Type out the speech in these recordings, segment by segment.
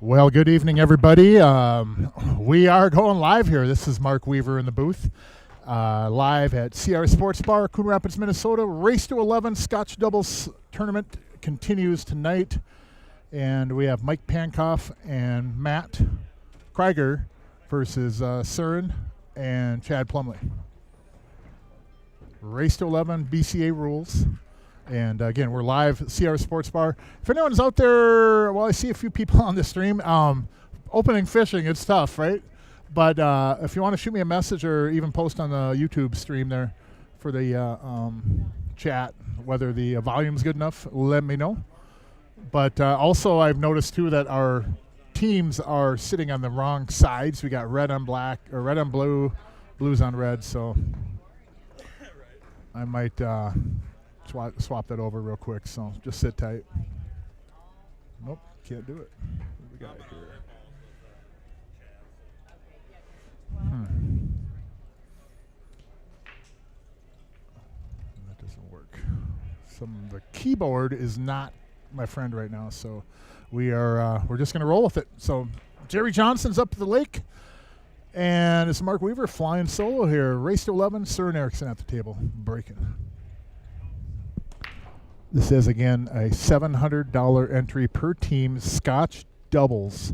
Well, good evening, everybody. We are going live here. This is Mark Weaver in the booth, live at CRs Sportsbar, Coon Rapids, Minnesota. Race to 11 Scotch doubles tournament continues tonight, and we have Mike Pankoff and Matt Kregg versus Søren and Chad Plumley. Race to 11 BCA rules. And again, we're live at CRs Sportsbar. If anyone's out there, well, I see a few people on the stream. Opening fishing, it's tough, right? But if you want to shoot me a message or even post on the YouTube stream there for the chat, whether the volume's good enough, let me know. But also, I've noticed too that our teams are sitting on the wrong sides. We got red on black, or red on blue, blues on red. So I might swap that over real quick, so just sit tight. Nope, can't do it. What do we got here? That doesn't work. The keyboard is not my friend right now, so we're just gonna roll with it. So Jerry Johnson's up to the lake, and it's Mark Weaver flying solo here. Race to 11, Søren Eriksson at the table, breaking. This is, again, a $700 entry per team, Scotch doubles.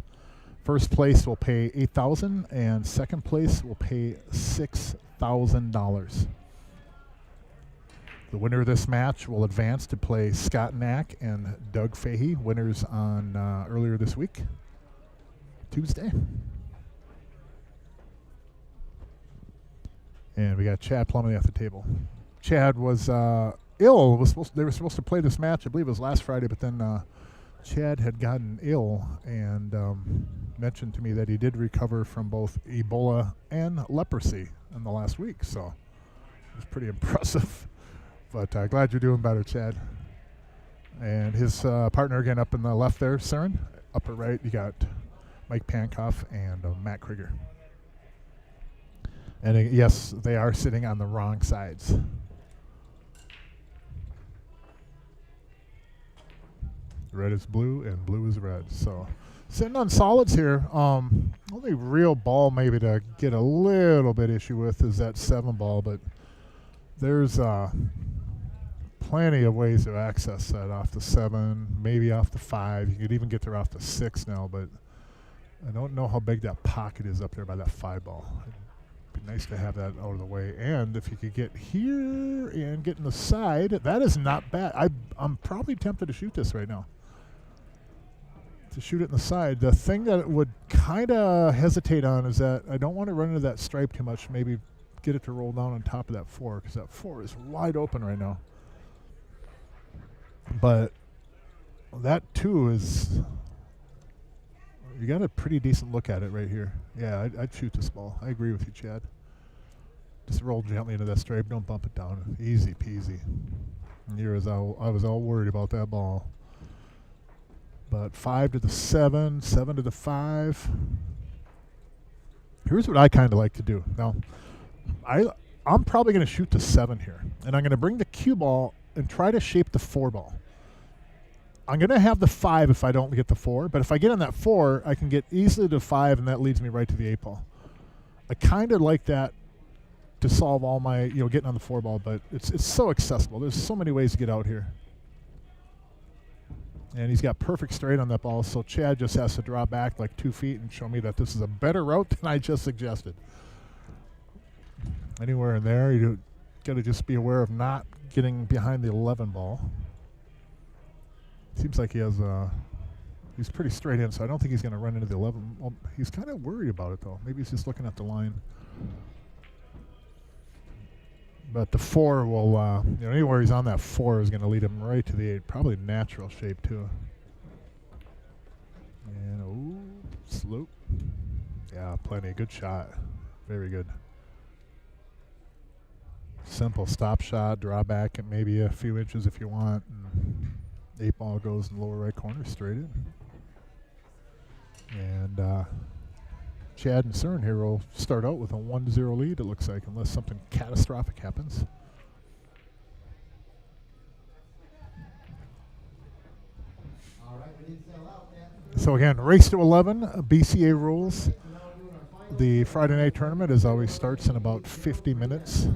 First place will pay $8,000, and second place will pay $6,000. The winner of this match will advance to play Scott Knack and Doug Fahey, winners on earlier this week, Tuesday. And we got Chad Plumley at the table. Chad was ill. They were supposed to play this match, I believe it was last Friday, but then Chad had gotten ill and mentioned to me that he did recover from both Ebola and leprosy in the last week, so it was pretty impressive. But glad you're doing better, Chad. And his partner again up in the left there, Søren. Upper right, you got Mike Pankoff and Matt Kregg. And yes, they are sitting on the wrong sides. Red is blue and blue is red. So sitting on solids here. Only real ball maybe to get a little bit issue with is that 7 ball, but there's plenty of ways to access that off the 7, maybe off the 5. You could even get there off the 6 now, but I don't know how big that pocket is up there by that 5 ball. It'd be nice to have that out of the way. And if you could get here and get in the side, that is not bad. I'm probably tempted to shoot this right now. To shoot it in the side. The thing that it would kind of hesitate on is that I don't want to run into that stripe too much. Maybe get it to roll down on top of that 4, because that 4 is wide open right now. But that 2 is, you got a pretty decent look at it right here. Yeah, I'd shoot this ball. I agree with you, Chad. Just roll gently into that stripe. Don't bump it down. Easy peasy. And I was all worried about that ball. But 5 to the 7, 7 to the 5. Here's what I kind of like to do. Now, I'm probably going to shoot the 7 here. And I'm going to bring the cue ball and try to shape the 4 ball. I'm going to have the 5 if I don't get the 4. But if I get on that 4, I can get easily to 5, and that leads me right to the 8 ball. I kind of like that to solve all my, getting on the 4 ball. But it's so accessible. There's so many ways to get out here. And he's got perfect straight on that ball, so Chad just has to draw back like 2 feet and show me that this is a better route than I just suggested. Anywhere in there, you got to just be aware of not getting behind the 11 ball. Seems like he has he's pretty straight in, so I don't think he's going to run into the 11. Well, he's kind of worried about it, though. Maybe he's just looking at the line. But the 4 will, anywhere he's on that 4 is going to lead him right to the 8. Probably natural shape, too. And, slope. Yeah, plenty. Good shot. Very good. Simple stop shot, draw back at maybe a few inches if you want. And 8 ball goes in the lower right corner, straight in. And Chad and Søren here will start out with a 1-0 lead, it looks like, unless something catastrophic happens. All right, So again, race to 11, BCA rules. The Friday night tournament, as always, starts in about 50 minutes.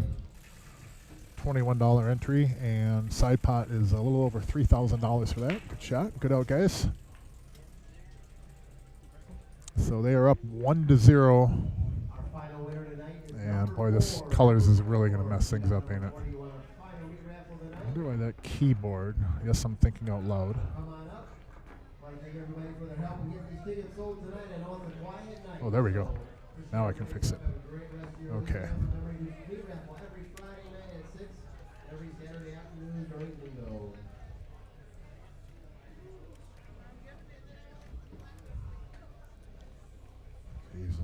$21 entry, and side pot is a little over $3,000 for that. Good shot. Good out, guys. So they are up 1-0. And boy, this colors is really going to mess things up, ain't it? I wonder why that keyboard. Yes, I'm thinking out loud. Oh, there we go. Now I can fix it. Okay. Jesus.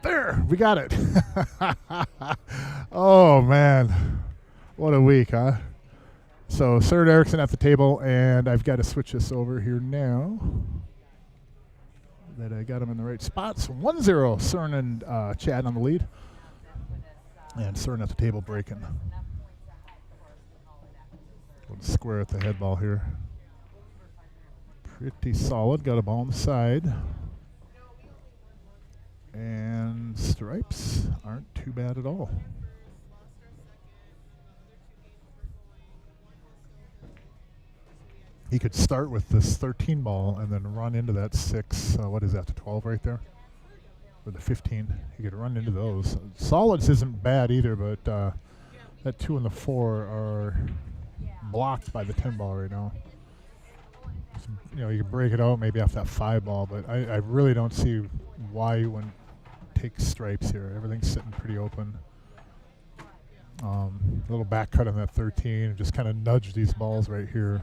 There, we got it. Oh, man. What a week, huh? So, Sir Erickson at the table, and I've got to switch this over here now that I got him in the right spots. 1-0, Cern and Chad on the lead. And Cern at the table breaking. Square at the head ball here. Pretty solid. Got a ball on the side. And stripes aren't too bad at all. He could start with this 13 ball and then run into that 6, what is that, the 12 right there? Or the 15. He could run into those. Solids isn't bad either, but that 2 and the 4 are blocked by the 10 ball right now. So, you know, you can break it out maybe off that 5 ball, but I really don't see why you wouldn't take stripes here. Everything's sitting pretty open. A little back cut on that 13, just kind of nudge these balls right here.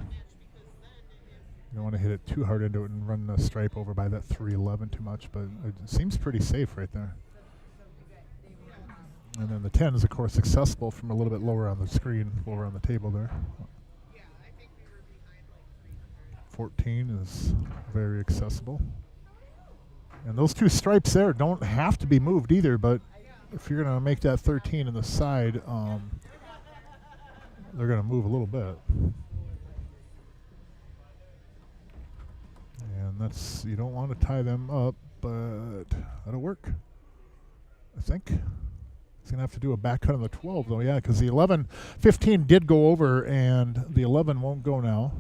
You don't want to hit it too hard into it and run the stripe over by that 311 too much, but it seems pretty safe right there. And then the 10 is, of course, accessible from a little bit lower on the screen, lower on the table there. 14 is very accessible. And those 2 stripes there don't have to be moved either, but if you're going to make that 13 in the side, they're going to move a little bit. And that's, you don't want to tie them up, but that'll work, I think. He's going to have to do a back cut on the 12, though, yeah, because the 15 did go over, and the 11 won't go now.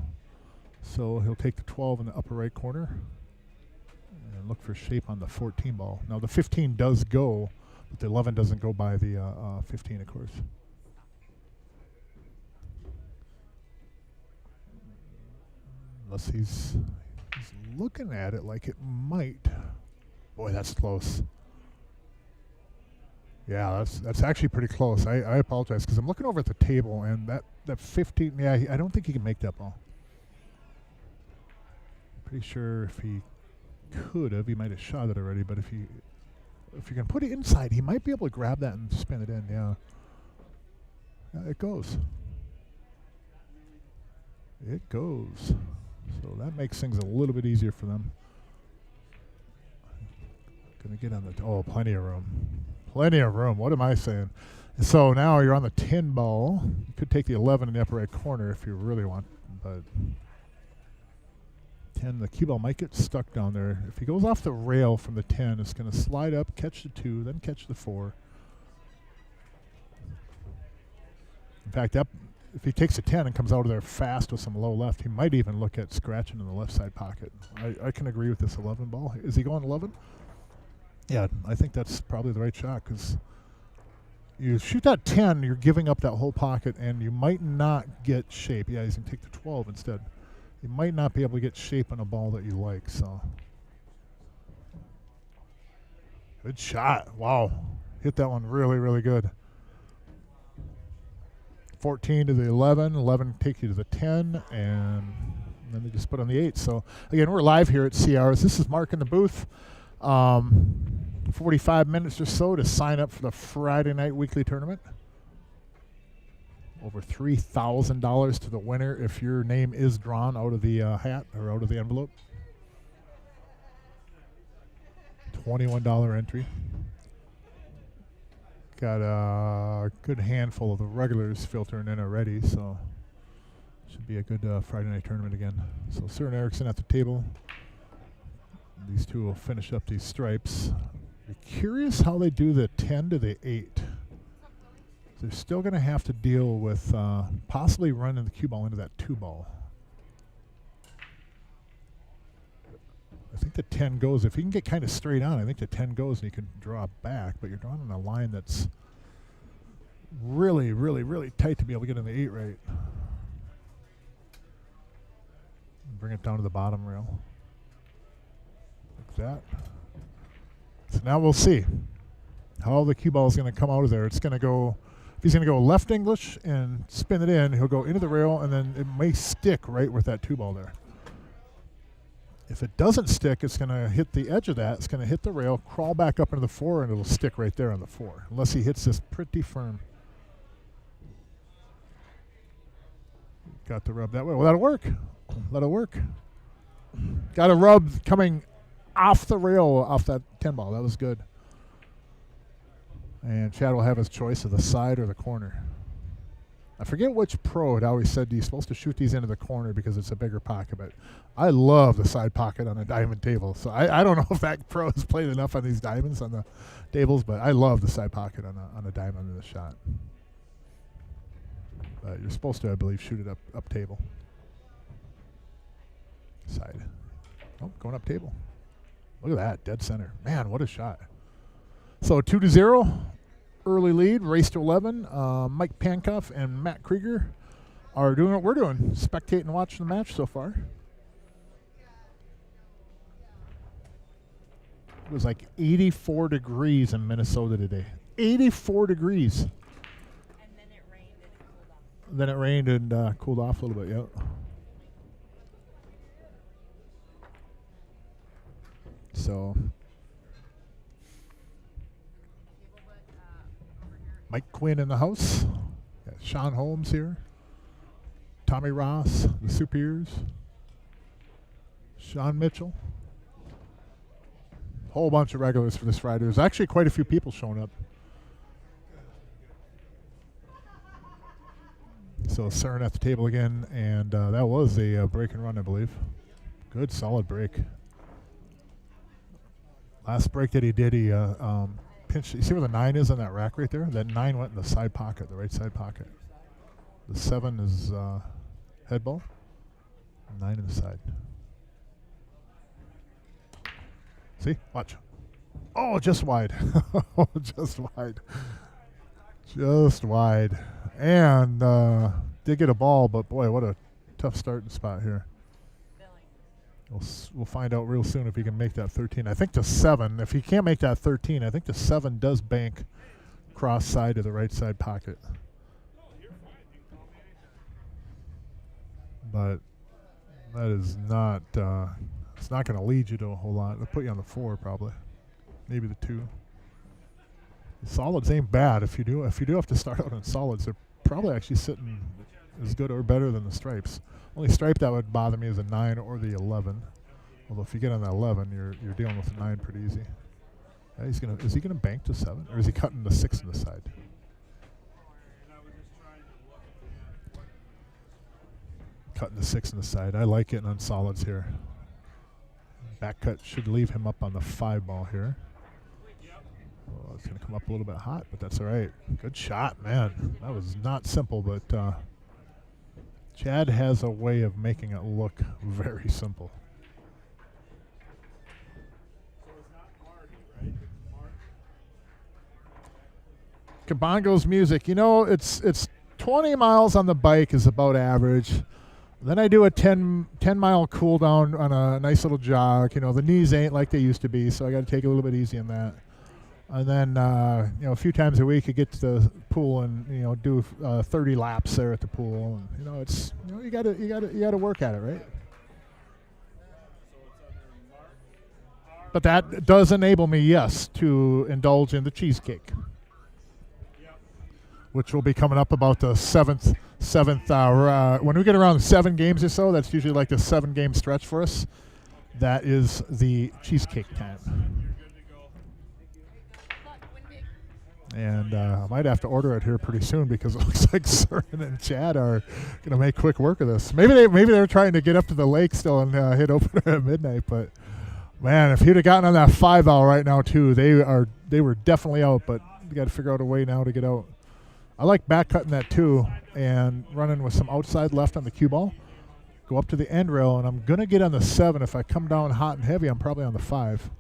So he'll take the 12 in the upper right corner and look for shape on the 14 ball. Now, the 15 does go, but the 11 doesn't go by the 15, of course. Unless he's looking at it like it might. Boy, that's close. Yeah, that's actually pretty close. I apologize because I'm looking over at the table, and that 15, yeah, I don't think he can make that ball. Pretty sure if he could have, he might have shot it already, but if you can put it inside, he might be able to grab that and spin it in, yeah. It goes. It goes. So that makes things a little bit easier for them. Gonna get on the, oh, plenty of room. Plenty of room, what am I saying? So now you're on the 10 ball. You could take the 11 in the upper right corner if you really want, but 10, the cue ball might get stuck down there. If he goes off the rail from the 10, it's going to slide up, catch the 2, then catch the 4. In fact, if he takes a 10 and comes out of there fast with some low left, he might even look at scratching in the left side pocket. I can agree with this 11 ball. Is he going 11? Yeah, I think that's probably the right shot because you shoot that 10, you're giving up that whole pocket, and you might not get shape. Yeah, he's going to take the 12 instead. You might not be able to get shape on a ball that you like, so. Good shot. Wow. Hit that one really, really good. 14 to the 11. 11 take you to the 10, and then they just put on the 8. So, again, we're live here at CRs. This is Mark in the booth. 45 minutes or so to sign up for the Friday night weekly tournament. Over $3,000 to the winner if your name is drawn out of the hat or out of the envelope. $21 entry. Got a good handful of the regulars filtering in already, so should be a good Friday night tournament again. So Søren Eriksen at the table. These two will finish up these stripes. Be curious how they do the 10 to the 8. They're still going to have to deal with possibly running the cue ball into that 2 ball. I think the 10 goes. If you can get kind of straight on, I think the 10 goes and you can draw back, but you're drawing on a line that's really, really, really tight to be able to get in the 8 right. Bring it down to the bottom rail. Like that. So now we'll see how the cue ball is going to come out of there. It's going to go, if he's going to go left English and spin it in, he'll go into the rail, and then it may stick right with that 2 ball there. If it doesn't stick, it's going to hit the edge of that. It's going to hit the rail, crawl back up into the 4, and it'll stick right there on the 4, unless he hits this pretty firm. Got the rub that way. Well, that'll work. That'll work. Got a rub coming off the rail, off that 10 ball. That was good. And Chad will have his choice of the side or the corner. I forget which pro had always said you're supposed to shoot these into the corner because it's a bigger pocket, but I love the side pocket on a diamond table. So I don't know if that pro has played enough on these diamonds on the tables, but I love the side pocket on a diamond in the shot. But you're supposed to, I believe, shoot it up table. Side. Oh, going up table. Look at that, dead center. Man, what a shot. So 2-0. Early lead, race to 11. Mike Pankoff and Matt Krieger are doing what we're doing, spectating and watching the match so far. It was like 84 degrees in Minnesota today. 84 degrees. And then it rained and it cooled off. Then it rained and cooled off a little bit, yep. So Mike Quinn in the house. Got Sean Holmes here. Tommy Ross, the Superiors. Sean Mitchell. Whole bunch of regulars for this Friday. There's actually quite a few people showing up. So Søren at the table again, and that was a break and run, I believe. Good, solid break. Last break that he did, he pinched. You see where the 9 is on that rack right there? That 9 went in the side pocket, the right side pocket. The 7 is head ball. 9 in the side. See? Watch. Oh, just wide. Oh, just wide. Just wide. And did get a ball, but boy, what a tough starting spot here. We'll find out real soon if he can make that 13. I think the 7, if he can't make that 13, I think the 7 does bank cross side to the right side pocket. But that is not, it's not going to lead you to a whole lot. It'll put you on the 4 probably, maybe the 2. The solids ain't bad. If you do have to start out on solids, they're probably actually sitting as good or better than the stripes. Only stripe that would bother me is a 9 or the 11. Although if you get on the 11, you're dealing with a 9 pretty easy. Yeah, is he gonna bank to 7, or is he cutting the 6 on the side? Cutting the 6 on the side. I like it on solids here. Back cut should leave him up on the 5 ball here. Oh, it's gonna come up a little bit hot, but that's all right. Good shot, man. That was not simple, but Chad has a way of making it look very simple. Kabongo's music. You know, it's 20 miles on the bike is about average. Then I do a 10-mile cool down on a nice little jog. You know, the knees ain't like they used to be, so I got to take it a little bit easy on that. And then, you know, a few times a week, I get to the pool and, you know, do 30 laps there at the pool. And, you know, it's, you know, you gotta work at it, right? But that does enable me, yes, to indulge in the cheesecake, which will be coming up about the seventh. When we get around 7 games or so, that's usually like the 7-game stretch for us. That is the cheesecake time. And I might have to order it here pretty soon because it looks like Søren and Chad are going to make quick work of this. Maybe they're trying to get up to the lake still and hit opener at midnight. But man, if he'd have gotten on that 5-hour right now too, they were definitely out. But we got to figure out a way now to get out. I like back cutting that too and running with some outside left on the cue ball. Go up to the end rail, and I'm going to get on the 7. If I come down hot and heavy, I'm probably on the 5.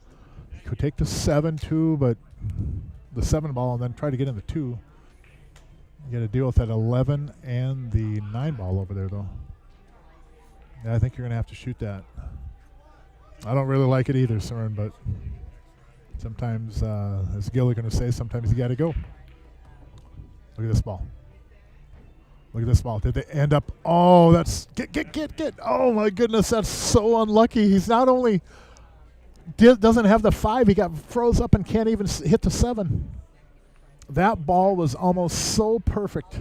Could take the 7 too, but the 7 ball and then try to get in the 2. You got to deal with that 11 and the 9 ball over there, though. Yeah, I think you're going to have to shoot that. I don't really like it either, Søren, but sometimes, as Gil is going to say, sometimes you got to go. Look at this ball. Look at this ball. Did they end up? Oh, that's get. Oh my goodness, that's so unlucky. He's not only doesn't have the 5, he got froze up and can't even hit the 7. That ball was almost so perfect.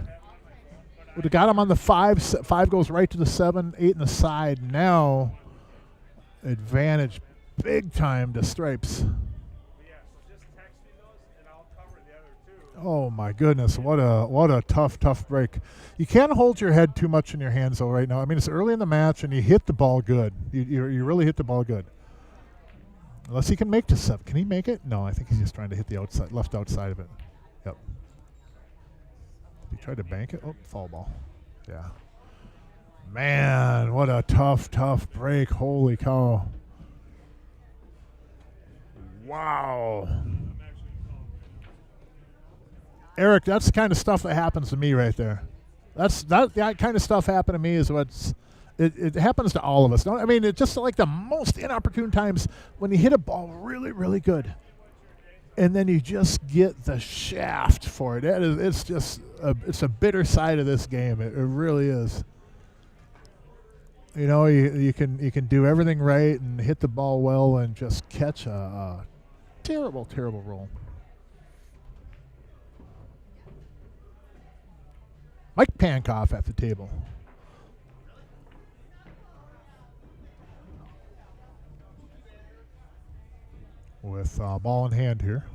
Would have got him on the 5. 5 goes right to the 7, 8 in the side. Now, advantage big time to Stripes. Oh my goodness, what a tough break. You can't hold your head too much in your hands though right now. I mean, it's early in the match and you hit the ball good. You really hit the ball good. Unless he can make the 7. Can he make it? No, I think he's just trying to hit the outside, left outside of it. Yep. He tried to bank it. Oh, fall ball. Yeah. Man, what a tough break. Holy cow. Wow. Eric, that's the kind of stuff that happens to me right there. That kind of stuff happened to me is what's it happens to all of us. I mean, it's just like the most inopportune times when you hit a ball really, really good, and then you just get the shaft for it. It's just it's a bitter side of this game. It really is. You know, you can do everything right and hit the ball well and just catch a terrible roll. Mike Pankoff at the table. With ball in hand here.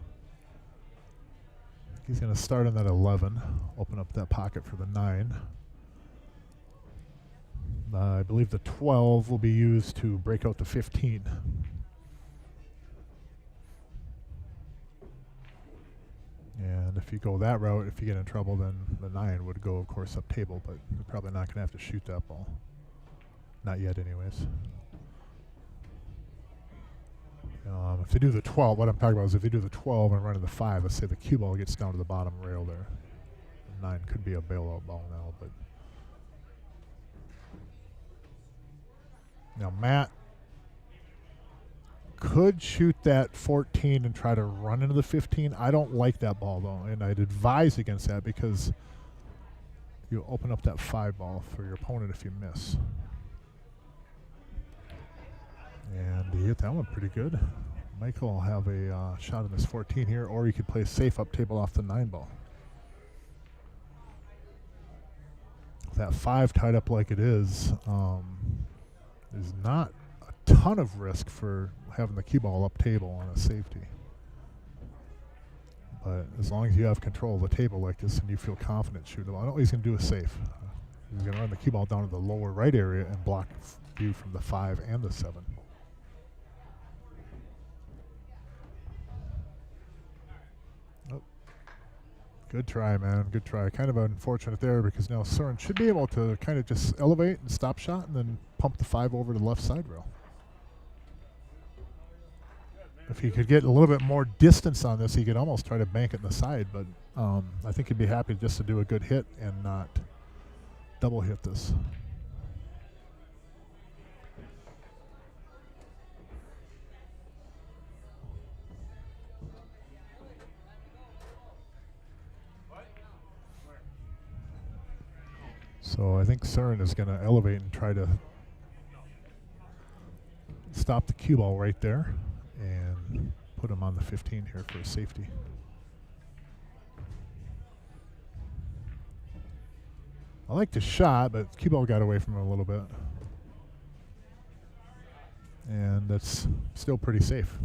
He's going to start on that 11. Open up that pocket for the 9. I believe the 12 will be used to break out the 15. And if you go that route, if you get in trouble, then the 9 would go, of course, up table, but you're probably not going to have to shoot that ball. Not yet, anyways. If they do the 12, what I'm talking about is if they do the 12 and run in the 5, let's say the cue ball gets down to the bottom rail there. The 9 could be a bailout ball now, but. Now, Matt could shoot that 14 and try to run into the 15. I don't like that ball, though, and I'd advise against that because you open up that 5 ball for your opponent if you miss. And he hit that one pretty good. Michael will have a shot on this 14 here, or you could play safe up table off the 9 ball. That 5 tied up like it is not a ton of risk for having the cue ball up table on a safety. But as long as you have control of the table like this and you feel confident shooting the ball, I know what he's going to do is safe. He's going to run the cue ball down to the lower right area and block view from the 5 and the 7. Oh. Good try, man. Good try. Kind of unfortunate there because now Søren should be able to kind of just elevate and stop shot and then pump the 5 over to the left side rail. If he could get a little bit more distance on this, he could almost try to bank it in the side, but I think he'd be happy just to do a good hit and not double hit this. So I think Søren is going to elevate and try to stop the cue ball right there. And put him on the 15 here for a safety. I like the shot, but cue ball got away from him a little bit. And that's still pretty safe.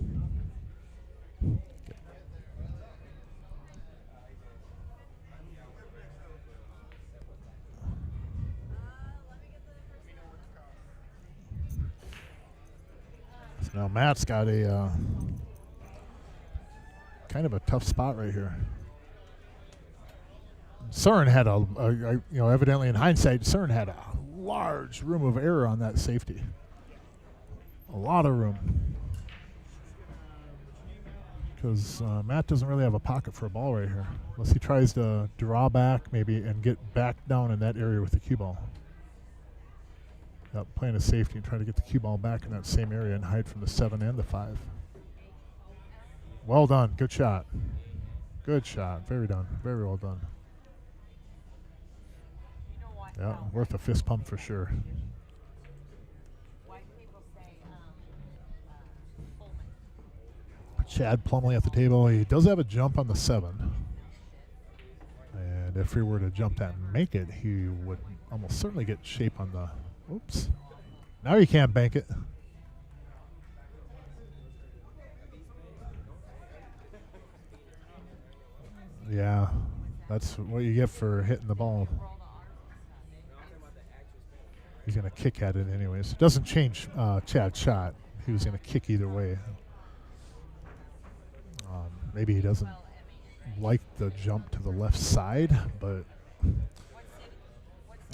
So now Matt's got a kind of a tough spot right here. Søren had evidently in hindsight, Søren had a large room of error on that safety. A lot of room. Because Matt doesn't really have a pocket for a ball right here. Unless he tries to draw back maybe and get back down in that area with the cue ball. Yep, playing a safety and trying to get the cue ball back in that same area and hide from the 7 and the 5. Well done. Good shot. Good shot. Very done. Very well done. Yeah, worth a fist pump for sure. Chad Plumley at the table. He does have a jump on the 7. And if he were to jump that and make it, he would almost certainly get shape on the... Oops. Now you can't bank it. Yeah, that's what you get for hitting the ball. He's going to kick at it anyways. It doesn't change Chad's shot. He was going to kick either way. Maybe he doesn't like the jump to the left side, but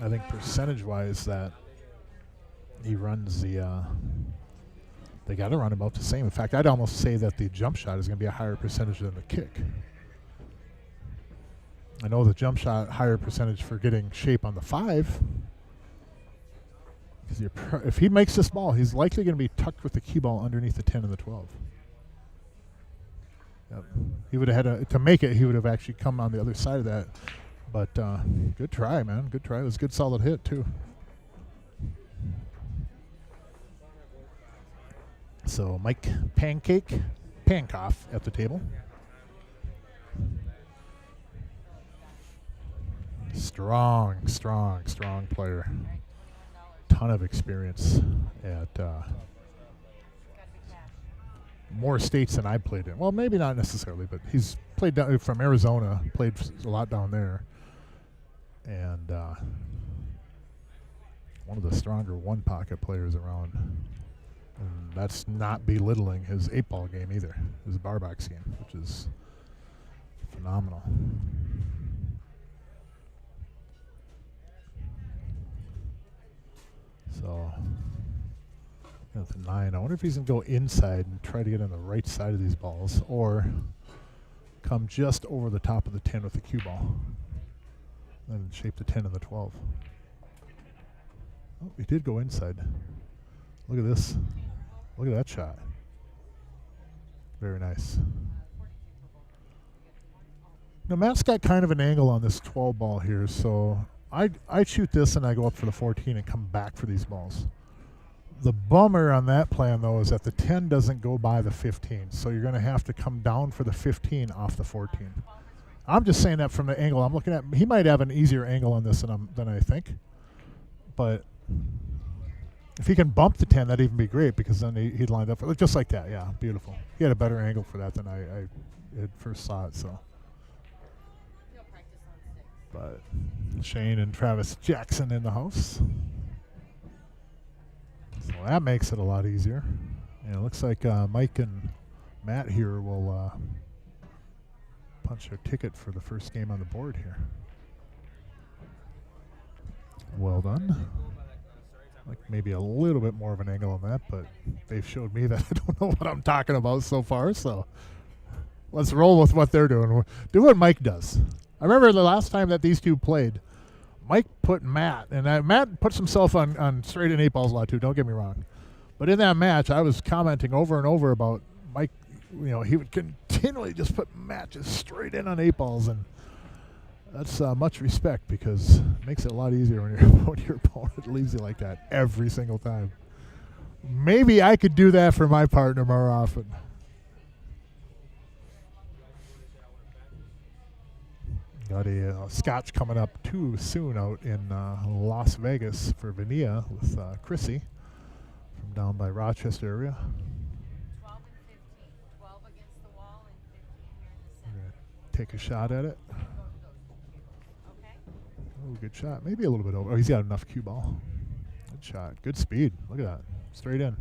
I think percentage-wise that he runs the they got to run about the same. In fact, I'd almost say that the jump shot is going to be a higher percentage than the kick. I know the jump shot higher percentage for getting shape on the 5. If he makes this ball, he's likely going to be tucked with the cue ball underneath the 10 and the 12. Yep. He would have had to make it. He would have actually come on the other side of that. But good try, man. Good try. It was a good, solid hit too. So Mike Pankoff at the table. Strong player. Ton of experience at more states than I played in. Well, maybe not necessarily, but he's played down from Arizona, played a lot down there. And one of the stronger one-pocket players around. And that's not belittling his 8-ball game either, his bar box game, which is phenomenal. So, at the 9, I wonder if he's going to go inside and try to get on the right side of these balls, or come just over the top of the 10 with the cue ball, and shape the 10 and the 12. Oh, he did go inside. Look at this. Look at that shot. Very nice. Now, Matt's got kind of an angle on this 12 ball here, so I shoot this and I go up for the 14 and come back for these balls. The bummer on that plan, though, is that the 10 doesn't go by the 15, so you're going to have to come down for the 15 off the 14. I'm just saying that from the angle I'm looking at. He might have an easier angle on this than I think, but if he can bump the 10, that'd even be great, because then he'd lined up for, just like that. Yeah, beautiful. He had a better angle for that than I had first saw it. So, but Shane and Travis Jackson in the house. So that makes it a lot easier. And it looks like Mike and Matt here will punch their ticket for the first game on the board here. Well done. Like maybe a little bit more of an angle on that, but they've showed me that I don't know what I'm talking about so far. So let's roll with what they're doing. Do what Mike does. I remember the last time that these two played, Mike put Matt, and Matt puts himself on straight and 8 balls a lot too, don't get me wrong. But in that match, I was commenting over and over about Mike, he would continually just put Matt just straight in on 8 balls, and that's much respect, because it makes it a lot easier when your opponent leaves you like that every single time. Maybe I could do that for my partner more often. Got a scotch coming up too soon out in Las Vegas for Vania with Chrissy from down by Rochester area. 12 and 15. 12 against the wall and 15 here in the We're center. gonna take a shot at it. Okay. Oh, good shot. Maybe a little bit over. Oh, he's got enough cue ball. Good shot. Good speed. Look at that. Straight in.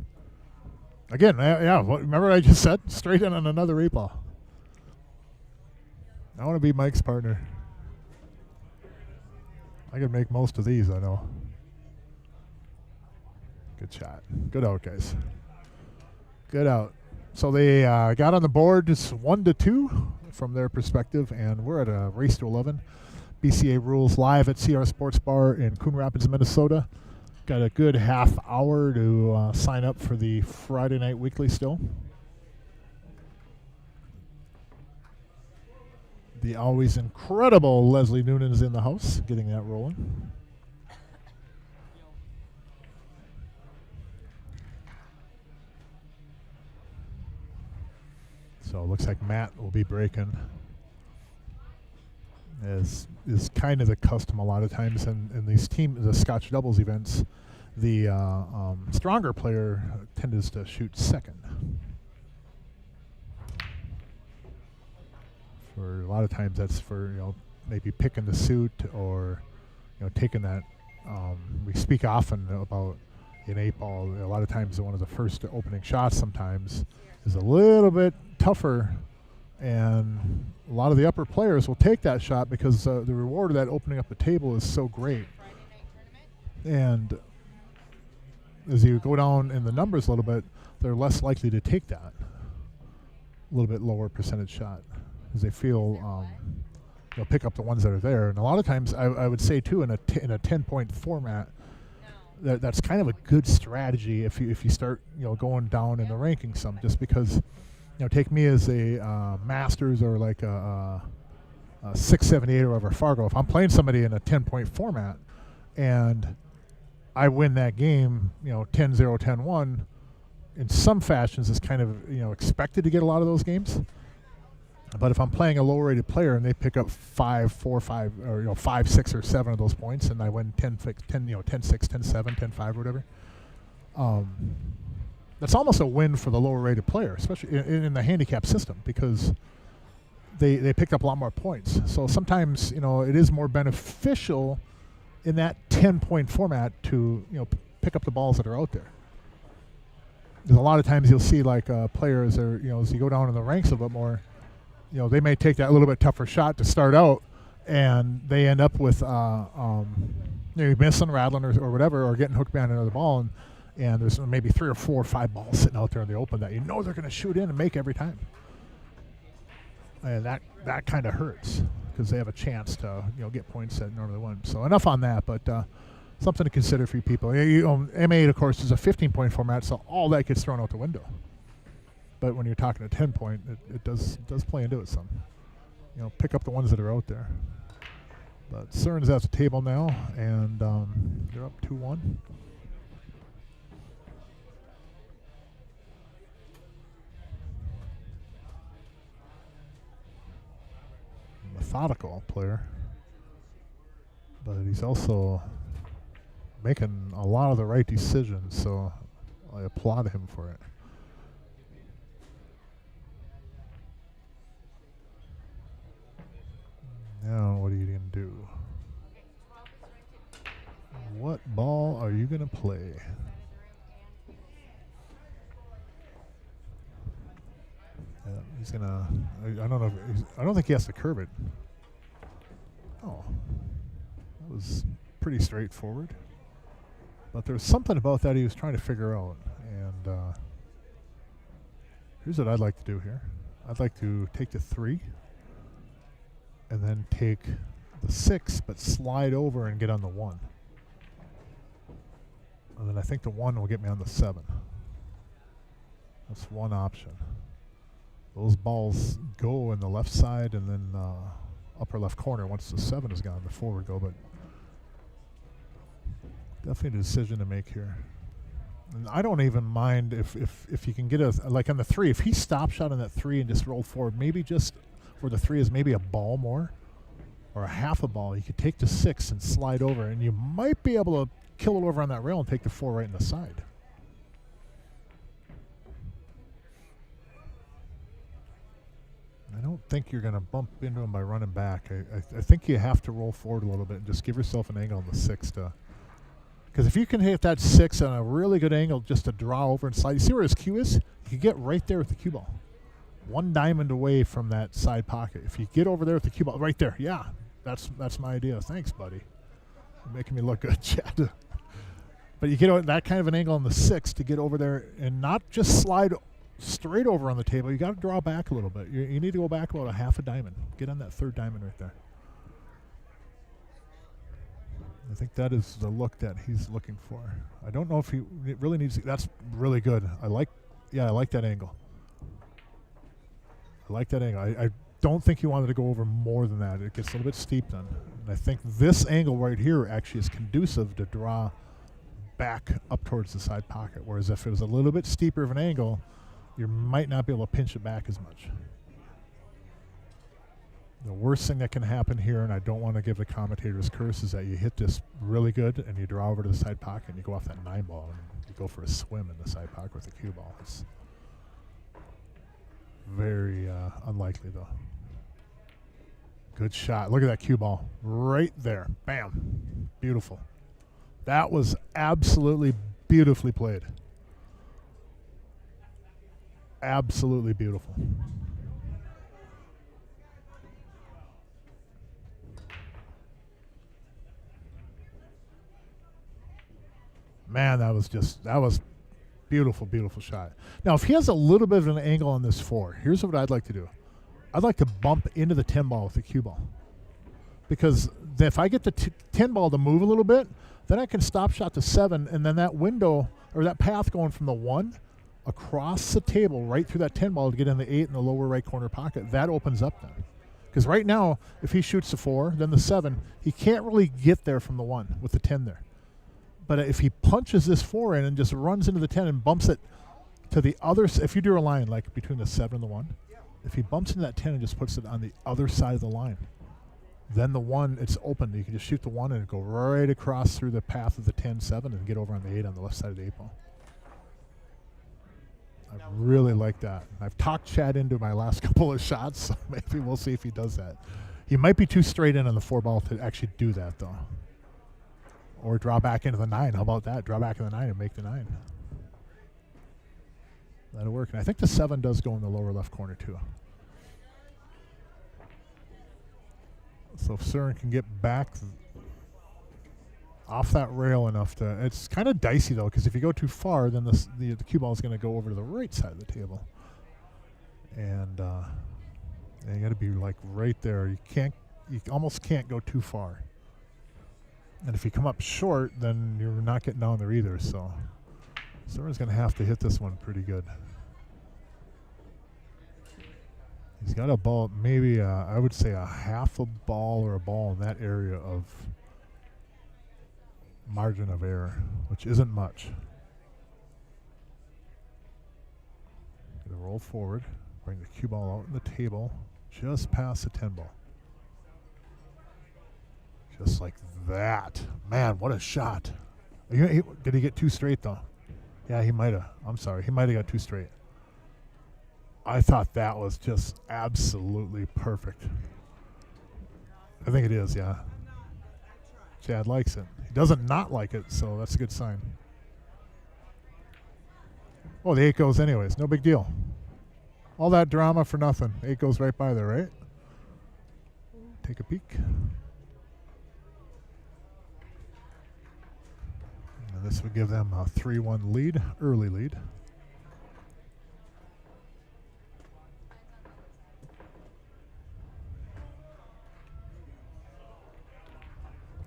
Again, yeah. Remember what I just said? Straight in on another 8-ball. I want to be Mike's partner. I can make most of these, I know. Good shot. Good out, guys. Good out. So they got on the board just 1-2 from their perspective, and we're at a race to 11. BCA rules live at CRs Sportsbar in Coon Rapids, Minnesota. Got a good half hour to sign up for the Friday night weekly still. The always incredible Leslie Noonan is in the house, getting that rolling. So it looks like Matt will be breaking. As is kind of the custom a lot of times in these the Scotch doubles events, the stronger player tends to shoot second. For a lot of times that's for maybe picking the suit or taking that. We speak often about in 8-ball. A lot of times one of the first opening shots sometimes is a little bit tougher, and a lot of the upper players will take that shot because the reward of that opening up the table is so great. And as you go down in the numbers a little bit, they're less likely to take that a little bit lower percentage shot, because they feel pick up the ones that are there. And a lot of times I would say too, in a 10-point format, that's kind of a good strategy if you start going down in the ranking some, just because take me as a Masters or like a 678 or whatever Fargo. If I'm playing somebody in a 10-point format and I win that game 10-0, 10-1, in some fashions it's kind of expected to get a lot of those games. But if I'm playing a low-rated player and they pick up 5, 4, 5, or 5, 6, or 7 of those points, and I win 10-6, 10-7, 10-5, whatever, that's almost a win for the lower-rated player, especially in the handicap system, because they picked up a lot more points. So sometimes it is more beneficial in that 10-point format to pick up the balls that are out there. Because a lot of times you'll see like players are as you go down in the ranks a little bit more. They may take that little bit tougher shot to start out, and they end up with missing, rattling, or whatever, or getting hooked behind another ball, and there's maybe 3 or 4 or 5 balls sitting out there in the open that they're going to shoot in and make every time, and that kind of hurts because they have a chance to get points that normally wouldn't. So enough on that, but something to consider for you people. M8 of course is a 15-point format, so all that gets thrown out the window. But when you're talking a 10-point, it does play into it some. Pick up the ones that are out there. But Cern's at the table now, and they're up 2-1. Methodical player, but he's also making a lot of the right decisions, so I applaud him for it. Now, what are you going to do? What ball are you going to play? He's going to... I don't know. I don't think he has to curve it. Oh. That was pretty straightforward. But there's something about that he was trying to figure out. And here's what I'd like to do here. I'd like to take the 3. And then take the 6, but slide over and get on the 1. And then I think the 1 will get me on the 7. That's one option. Those balls go in the left side and then upper left corner once the 7 is gone. The 4 would go, but definitely a decision to make here. And I don't even mind if you can get like on the 3, if he stop shot on that 3 and just roll forward, maybe just where the 3 is maybe a ball more, or a half a ball, you could take the 6 and slide over, and you might be able to kill it over on that rail and take the 4 right in the side. I don't think you're going to bump into him by running back. I think you have to roll forward a little bit and just give yourself an angle on the 6 to... Because if you can hit that 6 on a really good angle just to draw over and slide, you see where his cue is? You can get right there with the cue ball. 1 diamond away from that side pocket. If you get over there with the cue ball, right there, yeah, that's my idea. Thanks, buddy. You're making me look good, Chad. But you get that kind of an angle on the 6 to get over there and not just slide straight over on the table. You got to draw back a little bit. You need to go back about a half a diamond. Get on that 3rd diamond right there. I think that is the look that he's looking for. I don't know if he really needs. That's really good. I like that angle. I don't think he wanted to go over more than that. It gets a little bit steep then. And I think this angle right here actually is conducive to draw back up towards the side pocket. Whereas if it was a little bit steeper of an angle, you might not be able to pinch it back as much. The worst thing that can happen here, and I don't want to give the commentator's curse, is that you hit this really good and you draw over to the side pocket and you go off that 9 ball and you go for a swim in the side pocket with the cue ball. It's very unlikely, though. Good shot. Look at that cue ball right there. Bam. Beautiful. That was absolutely beautifully played. Absolutely beautiful. Man, that was beautiful, beautiful shot. Now, if he has a little bit of an angle on this 4, here's what I'd like to do. I'd like to bump into the 10 ball with the cue ball. Because if I get the 10 ball to move a little bit, then I can stop shot the 7, and then that window, or that path going from the 1 across the table right through that 10 ball to get in the 8 in the lower right corner pocket, that opens up then. Because right now, if he shoots the 4, then the 7, he can't really get there from the 1 with the 10 there. But if he punches this 4 in and just runs into the 10 and bumps it to the other, if you do a line like between the 7 and the 1, if he bumps into that 10 and just puts it on the other side of the line, then the 1, it's open. You can just shoot the 1 and go right across through the path of the 10-7 and get over on the 8 on the left side of the 8 ball. I really like that. I've talked Chad into my last couple of shots, so maybe we'll see if he does that. He might be too straight in on the 4 ball to actually do that, though. Or draw back into the 9. How about that? Draw back in the 9 and make the 9. That'll work. And I think the 7 does go in the lower left corner, too. So if Søren can get back off that rail enough to... It's kind of dicey, though, because if you go too far, then the cue ball is going to go over to the right side of the table. And you got to be, like, right there. You almost can't go too far. And if you come up short, then you're not getting down there either. So Søren's going to have to hit this one pretty good. He's got a ball, maybe I would say a half a ball or a ball in that area of margin of error, which isn't much. Going to roll forward, bring the cue ball out on the table, just past the 10 ball. Just like that. Man, what a shot. Did he get too straight, though? Yeah, he might have. I'm sorry. He might have got too straight. I thought that was just absolutely perfect. I think it is, yeah. Chad likes it. He doesn't not like it, so that's a good sign. Oh, the 8 goes anyways. No big deal. All that drama for nothing. 8 goes right by there, right? Take a peek. And this would give them a 3-1 lead, early lead.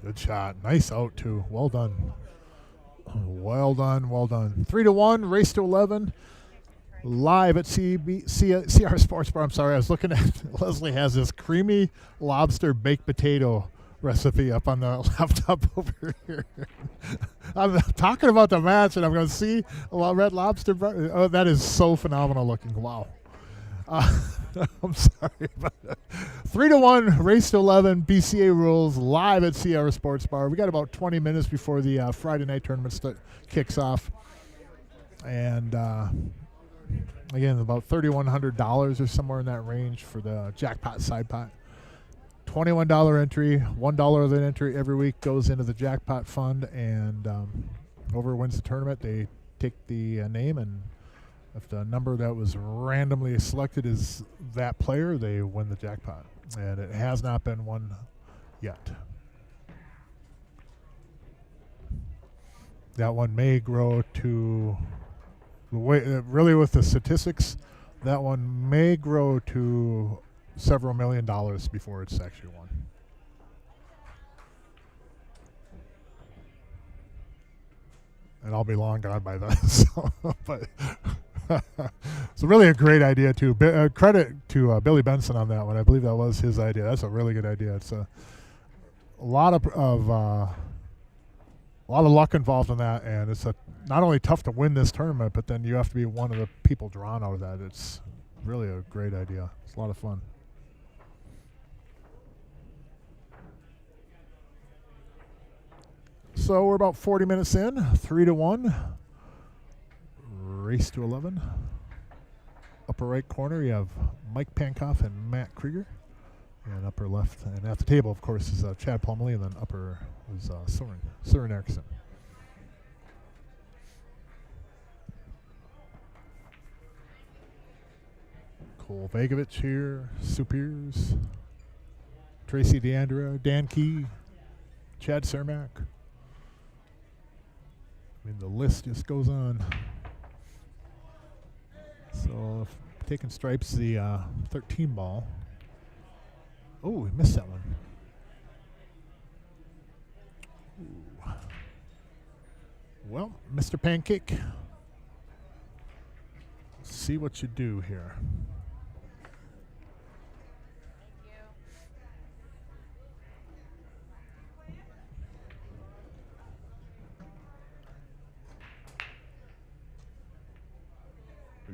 Good shot. Nice out, too. Well done. Well done, well done. 3-1, race to 11. Live at CRs Sportsbar. I'm sorry, I was looking at Leslie has this creamy lobster baked potato recipe up on the laptop over here. I'm talking about the match, and I'm going to see a red lobster. Oh, that is so phenomenal looking. Wow. I'm sorry. But 3-1, race to 11, BCA rules live at CRs Sportsbar. We got about 20 minutes before the Friday night tournament kicks off. And again, about $3,100 or somewhere in that range for the jackpot side pot. $21 entry, $1 of that entry every week goes into the jackpot fund, and whoever wins the tournament, they take the name, and if the number that was randomly selected is that player, they win the jackpot. And it has not been won yet. That one may grow to, really with the statistics, that one may grow to several $1 million before it's actually won. And I'll be long gone by then. So, but it's really a great idea too. Credit to Billy Benson on that one. I believe that was his idea. That's a really good idea. It's a lot of luck involved in that, and it's not only tough to win this tournament, but then you have to be one of the people drawn out of that. It's really a great idea. It's a lot of fun. So we're about 40 minutes in, 3-1, race to 11. Upper right corner, you have Mike Pankoff and Matt Krieger. And upper left, and at the table, of course, is Chad Plumley, and then upper is Søren Eriksson. Cole Vagovich here, Sue Piers, Tracy Deandra, Dan Key, Chad Cermak. I mean, the list just goes on. So, taking stripes, the 13 ball. Oh, we missed that one. Ooh. Well, Mr. Pancake, let's see what you do here.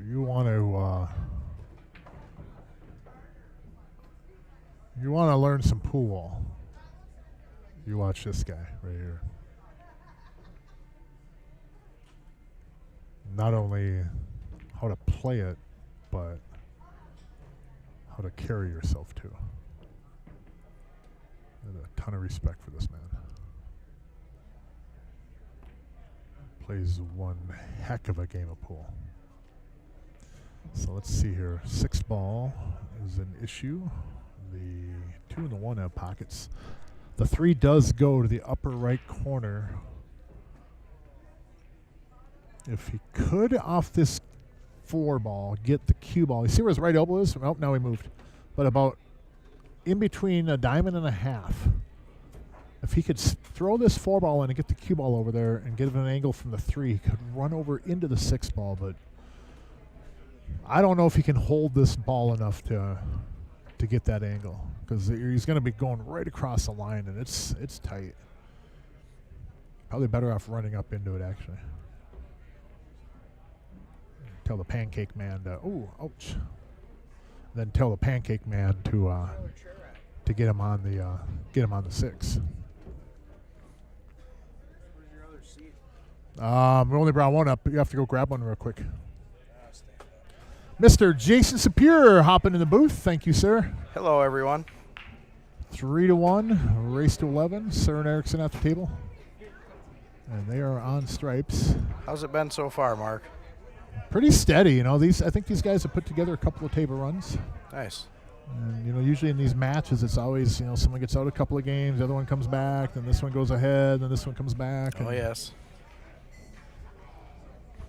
You want to learn some pool. You watch this guy right here. Not only how to play it, but how to carry yourself too. I have a ton of respect for this man. Plays one heck of a game of pool. So let's see here. 6 ball is an issue. The 2 and the 1 have pockets. The 3 does go to the upper right corner. If he could, off this 4 ball, get the cue ball. You see where his right elbow is? Oh, now he moved. But about in between a diamond and a half. If he could throw this 4 ball in and get the cue ball over there and get an angle from the 3, he could run over into the 6 ball, but I don't know if he can hold this ball enough to get that angle, because he's going to be going right across the line, and it's tight. Probably better off running up into it, actually. Tell the Pancake Man to, ouch. Then tell the Pancake Man to get him on the 6. Where's your other seat? We only brought one up, but you have to go grab one real quick. Mr. Jason Sapir hopping in the booth. Thank you, sir. Hello, everyone. 3-1, race to 11. Søren Eriksson at the table. And they are on stripes. How's it been so far, Mark? Pretty steady, you know. I think these guys have put together a couple of table runs. Nice. And, usually in these matches, it's always, someone gets out a couple of games, the other one comes back, then this one goes ahead, then this one comes back. Oh, yes.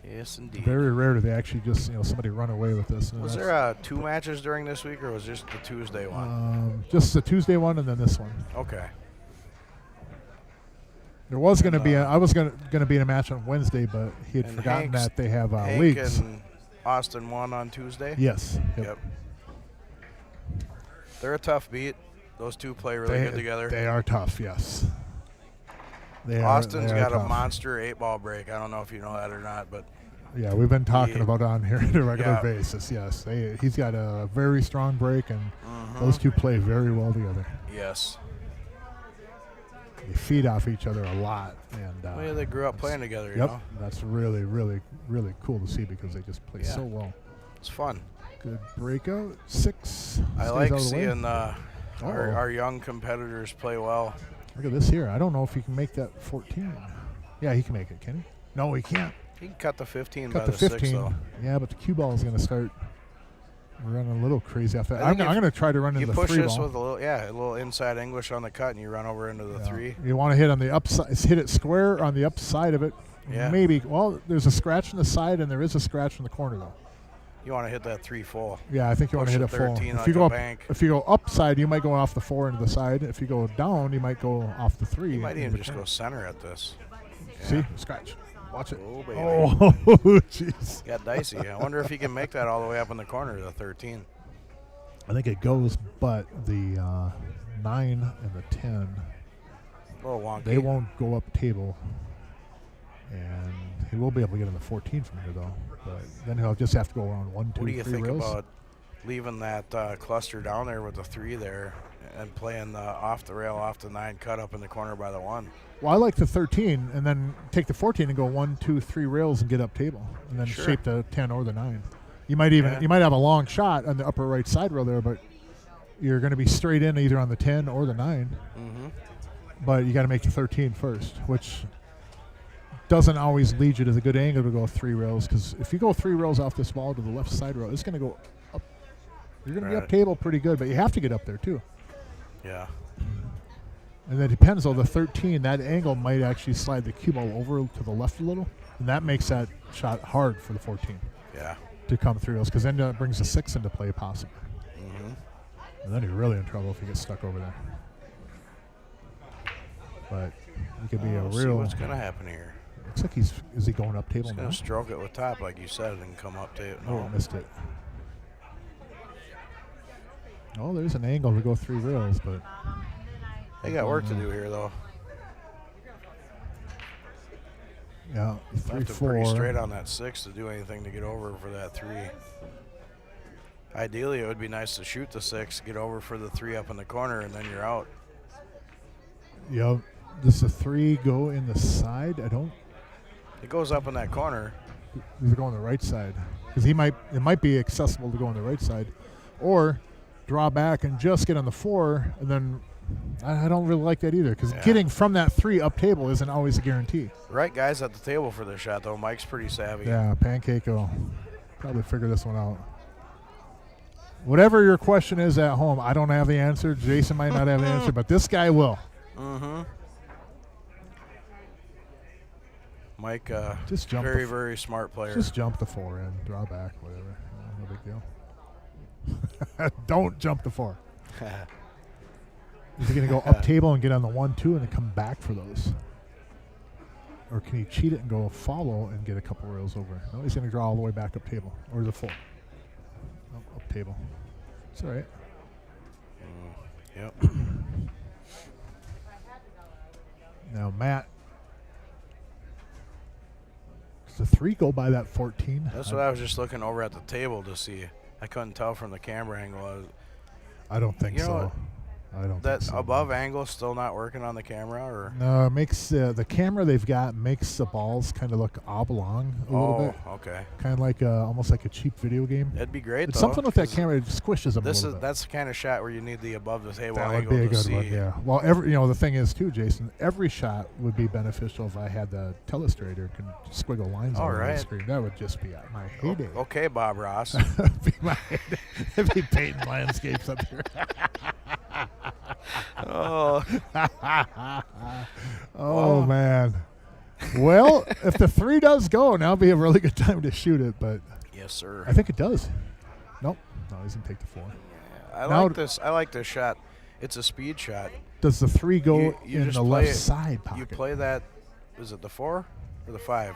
Yes, indeed. Very rare do they actually just, somebody run away with this. Was there 2 matches during this week, or was just the Tuesday one? Just the Tuesday one and then this one. Okay. There was going to be I was going to be in a match on Wednesday, but he had forgotten that they have Hank leagues. And Austin won on Tuesday? Yes. Yep. They're a tough beat. Those 2 play really good together. They are tough, yes. Austin's got a monster 8-ball break. I don't know if you know that or not, but Yeah, we've been talking Yeah. about on here on a regular Yeah. basis. Yes, he's got a very strong break, and those two play very well together. Yes. They feed off each other a lot, and Well, yeah, they grew up playing together, you Yep, know? that's really, really, really cool to see because they just play Yeah. so well. It's fun. Good breakout. 6. I Stays like out of the way. seeing Uh-oh. our young competitors play well. Look at this here. I don't know if he can make that 14. Yeah, he can make it, can he? No, he can't. He can cut the 15 Cut by the the 6, 15. though. Yeah, but the cue ball is going to start running a little crazy after that. I I'm think going to try to run You into the push 3 this ball. with a little inside English on the cut, and you run over into the Yeah. 3. You want to hit on the upside. Hit it square on the upside of it. Yeah. Maybe. Well, there's a scratch on the side, and there is a scratch in the corner, though. You want to hit that 3 full. Yeah, I think you want to Push hit the it full. 13 If like you a go up, bank. if you go upside, you might go off the 4 into the side. If you go down, you might go off the 3. You might into even the just corner. go center at this. See, scratch. Watch it. Oh, baby. Oh, jeez. Got dicey. I wonder if he can make that all the way up in the corner, the 13. I think it goes, but the 9 and the 10, A little wonky. they won't go up table. And he will be able to get in the 14 from here, though. But then he'll just have to go around 1, 2, What do you 3 think rails. about leaving that cluster down there with the 3 there and playing the off the rail, off the 9 cut up in the corner by the 1? Well, I like the 13, and then take the 14 and go 1, 2, 3 rails and get up table, and then Sure. shape the 10 or the 9. You might even you might have a long shot on the upper right side rail there, but you're going to be straight in either on the 10 or the 9. Mm-hmm. But you got to make the 13 first, which doesn't always lead you to the good angle to go 3 rails. Because if you go 3 rails off this ball to the left side rail, it's going to go up. You're going to be up Right. table pretty good, but you have to get up there too. Yeah. And that depends on the 13. That angle might actually slide the cue ball over to the left a little, and that makes that shot hard for the 14 Yeah. to come through those. Because then it brings the 6 into play possibly, Mm-hmm. and then you're really in trouble if you get stuck over there. But it could be a See real. what's going to happen here. Looks like is he going up table He's now? going to stroke it with top, like you said, and come up to it. Oh, missed it. Oh, there's an angle to go 3 rails, but They got work to do here, though. yeah, Left 3, him 4. pretty straight on that 6 to do anything to get over for that 3. Ideally, it would be nice to shoot the 6, get over for the 3 up in the corner, and then you're out. Yep. Does the 3 go in the side? I don't. It goes up in that corner. Does it go on the right side? Because it might be accessible to go on the right side, or draw back and just get on the 4, and then I don't really like that either. Because Yeah. getting from that 3 up table isn't always a guarantee. Right guys at the table for this shot, though. Mike's pretty savvy. Yeah, Pancake will probably figure this one out. Whatever your question is at home, I don't have the answer. Jason might not have the answer, but this guy will. Mm-hmm. Mike, Just jump very, the very smart player. Just jump the 4 in, draw back, whatever. No big deal. Don't jump the 4. Is he going to go up table and get on the 1, 2, and then come back for those? Or can he cheat it and go follow and get a couple rails over? No, he's going to draw all the way back up table. Or the 4. Nope, up table. It's all right. Yep. Now, Matt. Does the 3 go by that 14? That's what I was just looking over at the table to see. I couldn't tell from the camera angle. I don't think You know so. what? I don't That think so. above angle still not working on the camera, or? No, it makes the camera they've got makes the balls kind of look oblong a little bit, Okay. kind of like almost like a cheap video game. That'd be great. It's though, something with that 'cause camera, it squishes them a little bit. That's the kind of shot where you need the above the table That would angle be a to good see. one, yeah. Well, the thing is too, Jason, every shot would be beneficial if I had the telestrator can squiggle lines All all over the right. screen. That would just be my heyday. Okay, Bob Ross. That'd be my heyday. It'd be painting landscapes up here. Oh, Oh, man. Well, if the 3 does go, now would be a really good time to shoot it, but yes, sir. I think it does. Nope. No, he's going to take the 4. I Now- like this. I like this shot. It's a speed shot. Does the 3 go You in just the play left it- side pocket? You play that. Is it the 4 or the 5?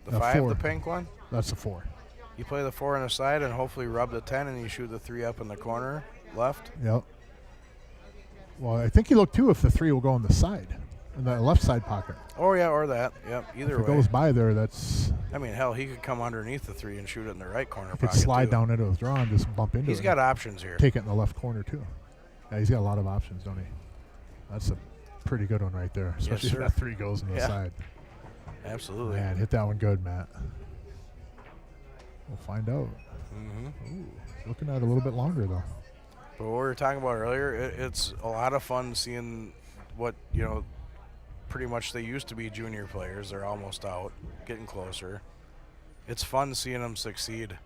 The 5, 4. the pink one. That's the 4. You play the 4 on the side and hopefully rub the 10, and you shoot the 3 up in the corner left. Yep. Well, I think you look, too, if the 3 will go on the side. in the left side pocket. Oh, yeah, or that. Yep, either If it way. goes by there, that's I mean, hell, he could come underneath the 3 and shoot it in the right corner could pocket, slide too. down into his draw and just bump into it. He's got options here. Take it in the left corner too. Yeah, he's got a lot of options, don't he? That's a pretty good one right there. Especially sir. if that 3 goes in the Yeah. side. Absolutely. Man, hit that one good, Matt. We'll find out. Mm-hmm. Ooh, looking at it a little bit longer though. But what we were talking about earlier, it's a lot of fun seeing what, pretty much they used to be junior players. They're almost out, getting closer. It's fun seeing them succeed.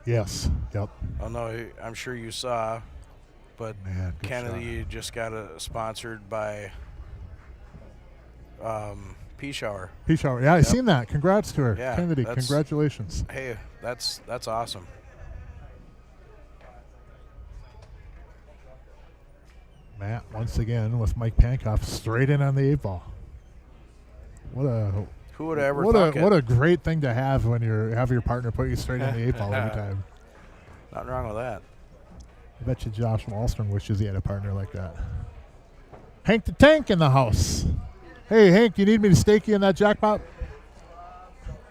Yes. Yep. I know, I'm sure you saw, but Man, good Kennedy just got sponsored by Pea Shower. Pea Shower. Yeah, I seen that. Congrats to her. Yeah, Kennedy, that's- congratulations. Hey, that's awesome. Matt, once again, with Mike Pankoff straight in on the 8 ball. What a Who would have ever what thought a what a great thing to have when you have your partner put you straight in the 8 ball every time. Nothing wrong with that. I bet you Josh Wallstrom wishes he had a partner like that. Hank the Tank in the house. Hey, Hank, you need me to stake you in that jackpot?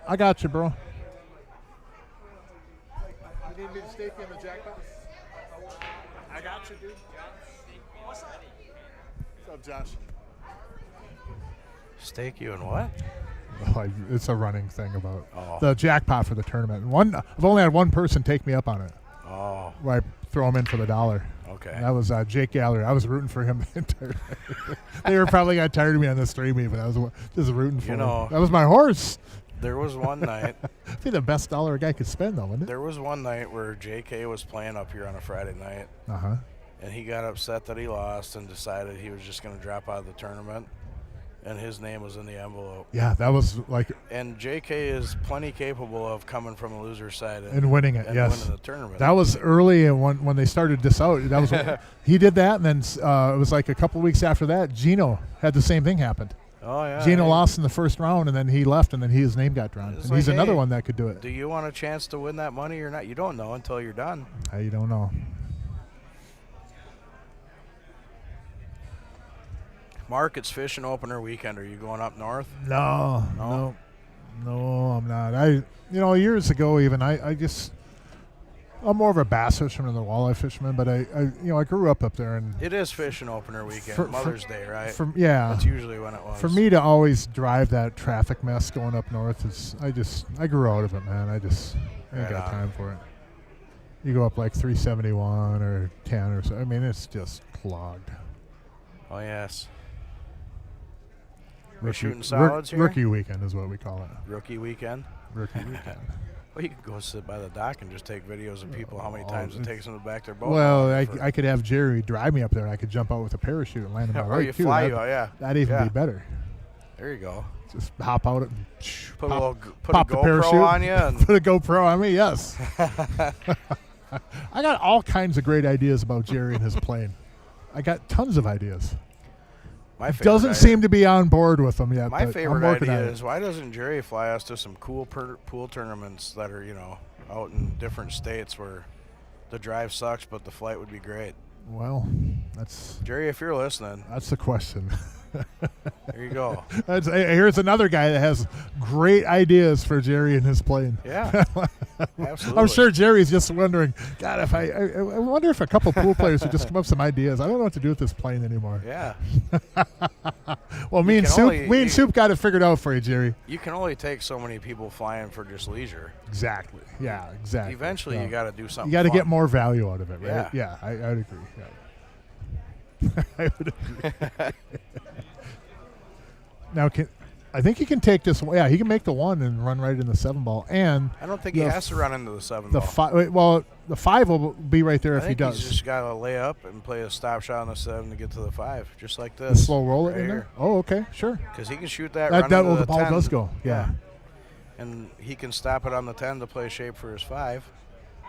I got you, bro. You need me to stake you in the jackpot? I got you, dude. What's up, Josh? Stake you in what? Oh, it's a running thing about Oh. the jackpot for the tournament. I've only had one person take me up on it. Oh, Where I throw him in for the $1. okay. And that was Jake Galler. I was rooting for him the entire. They were probably got tired of me on the stream, but I was just rooting for him. That was my horse. There was one night. It'd be the best $1 a guy could spend, though, wouldn't it? There was one night where JK was playing up here on a Friday night, and he got upset that he lost and decided he was just going to drop out of the tournament, and his name was in the envelope. Yeah, that was like. And JK is plenty capable of coming from the loser side And winning it, and yes. winning the tournament. That was early, and when they started this out, that was he did that, and then it was like a couple weeks after that, Gino had the same thing happen. Oh yeah. Gino hey, lost in the first round, and then he left, and then his name got drawn. It's And like, he's another hey, one that could do it. Do you want a chance to win that money or not? You don't know until you're done. You don't know. Mark, it's fishing opener weekend. Are you going up north? No, I'm not. Years ago even, I'm more of a bass fisherman than a walleye fisherman, but I grew up there, and It is fishing opener weekend, Mother's Day, right? That's usually when it was. For me to always drive that traffic mess going up north I grew out of it, man. I ain't got time for it. You go up like 371 or 10 or so. I mean, it's just clogged. Oh yes. We're shooting solids here. Rookie weekend is what we call it. Rookie weekend. Rookie weekend. Well, you could go sit by the dock and just take videos of people, how many times it takes them to back their boat. Well, I could have Jerry drive me up there, and I could jump out with a parachute and land in my or right, you too. fly you out, yeah. That'd even be better. There you go. Just hop out and Put pop a GoPro on you. And put a GoPro on me, yes. I got all kinds of great ideas about Jerry and his plane. I got tons of ideas. My favorite Doesn't seem to be on board with them yet. My but favorite I'm working idea on it. is, why doesn't Jerry fly us to some cool pool tournaments that are, out in different states where the drive sucks, but the flight would be great? Well, that's Jerry, if you're listening, the question. there you go. Here's another guy that has great ideas for Jerry and his plane. Yeah, absolutely. I'm sure Jerry's just wondering, God, if I wonder if a couple pool players would just come up with some ideas. I don't know what to do with this plane anymore. Yeah. Well, me and Soup got it figured out for you, Jerry. You can only take so many people flying for just leisure. Exactly. Yeah, exactly. Eventually, you got to do something. You got to fun. get more value out of it, right? Yeah. I would agree. Yeah. I would agree. Now, I think he can take this one. Yeah, he can make the 1 and run right in the 7 ball. And I don't think he has to run into the 7 the ball. The 5 will be right there if he does. He's just got to lay up and play a stop shot on the 7 to get to the 5, just like this. The slow roll it right in there? here. Oh, okay, sure. Because he can shoot that run into the ball 10. does go, yeah. And he can stop it on the 10 to play shape for his 5.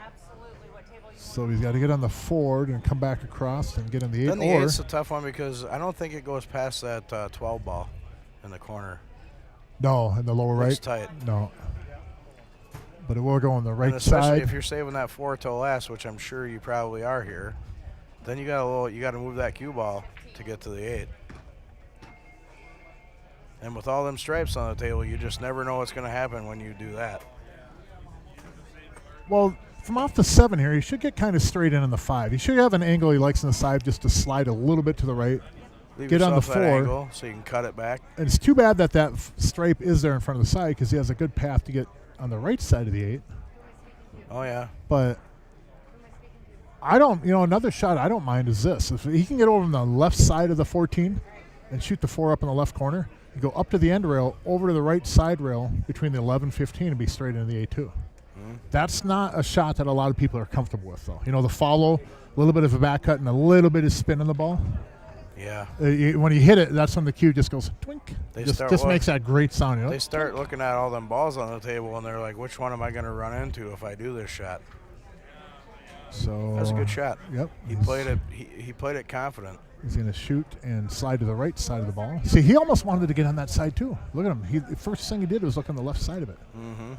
Absolutely. What table you So he's got to get on the forward and come back across and get in the 8. Then the 8's a tough one because I don't think it goes past that 12 ball in the corner. No, in the lower right. It's tight. No. But it will go on the right and especially side. if you're saving that 4 till last, which I'm sure you probably are here, then you got to move that cue ball to get to the 8. And with all them stripes on the table, you just never know what's going to happen when you do that. Well, from off the 7 here, he should get kind of straight in on the 5. He should have an angle he likes on the side just to slide a little bit to the right. Leave Get on the yourself that 4. angle so you can cut it back. And it's too bad that that stripe is there in front of the side because he has a good path to get on the right side of the 8. Oh, yeah. But I don't, another shot I don't mind is this. If he can get over on the left side of the 14 and shoot the 4 up in the left corner, you go up to the end rail, over to the right side rail between the 11 15 and be straight into the A2. That's not a shot that a lot of people are comfortable with, though. The follow, a little bit of a back cut and a little bit of spin on the ball. Yeah. When you hit it, that's when the cue just goes twink. They Just makes that great sound. They start looking at all them balls on the table, and they're like, which one am I going to run into if I do this shot? So That's a good shot. Yep. He played it. He played it confident. He's going to shoot and slide to the right side of the ball. See, he almost wanted to get on that side, too. Look at him. The first thing he did was look on the left side of it. Mm-hmm.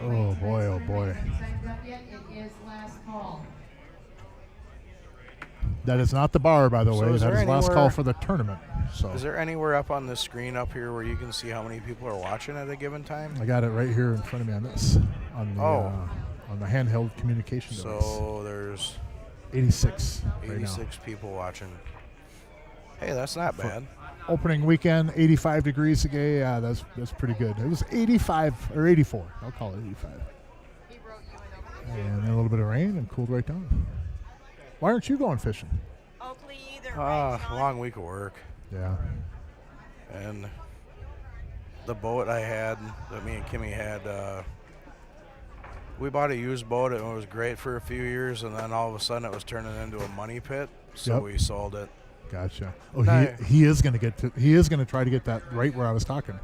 Oh, boy, oh, boy. That is not the bar, by the So way. is That there is last call anywhere- for the tournament. So Is there anywhere up on this screen up here where you can see how many people are watching at a given time? I got it right here in front of me on this, on the handheld communication device. So there's 86 right now. 86 people watching. Hey, that's not bad. Opening weekend, 85 degrees again. Yeah, that's pretty good. It was 85 or 84. I'll call it 85. He wrote you in Oakley. And then a little bit of rain and cooled right down. Why aren't you going fishing? Oakley either, right, Sean? Long week of work. Yeah. And the boat I had, that me and Kimmy had, we bought a used boat. It was great for a few years, and then all of a sudden it was turning into a money pit, so Yep. we sold it. Gotcha. Oh, No. he is going to try to get that right where I was talking.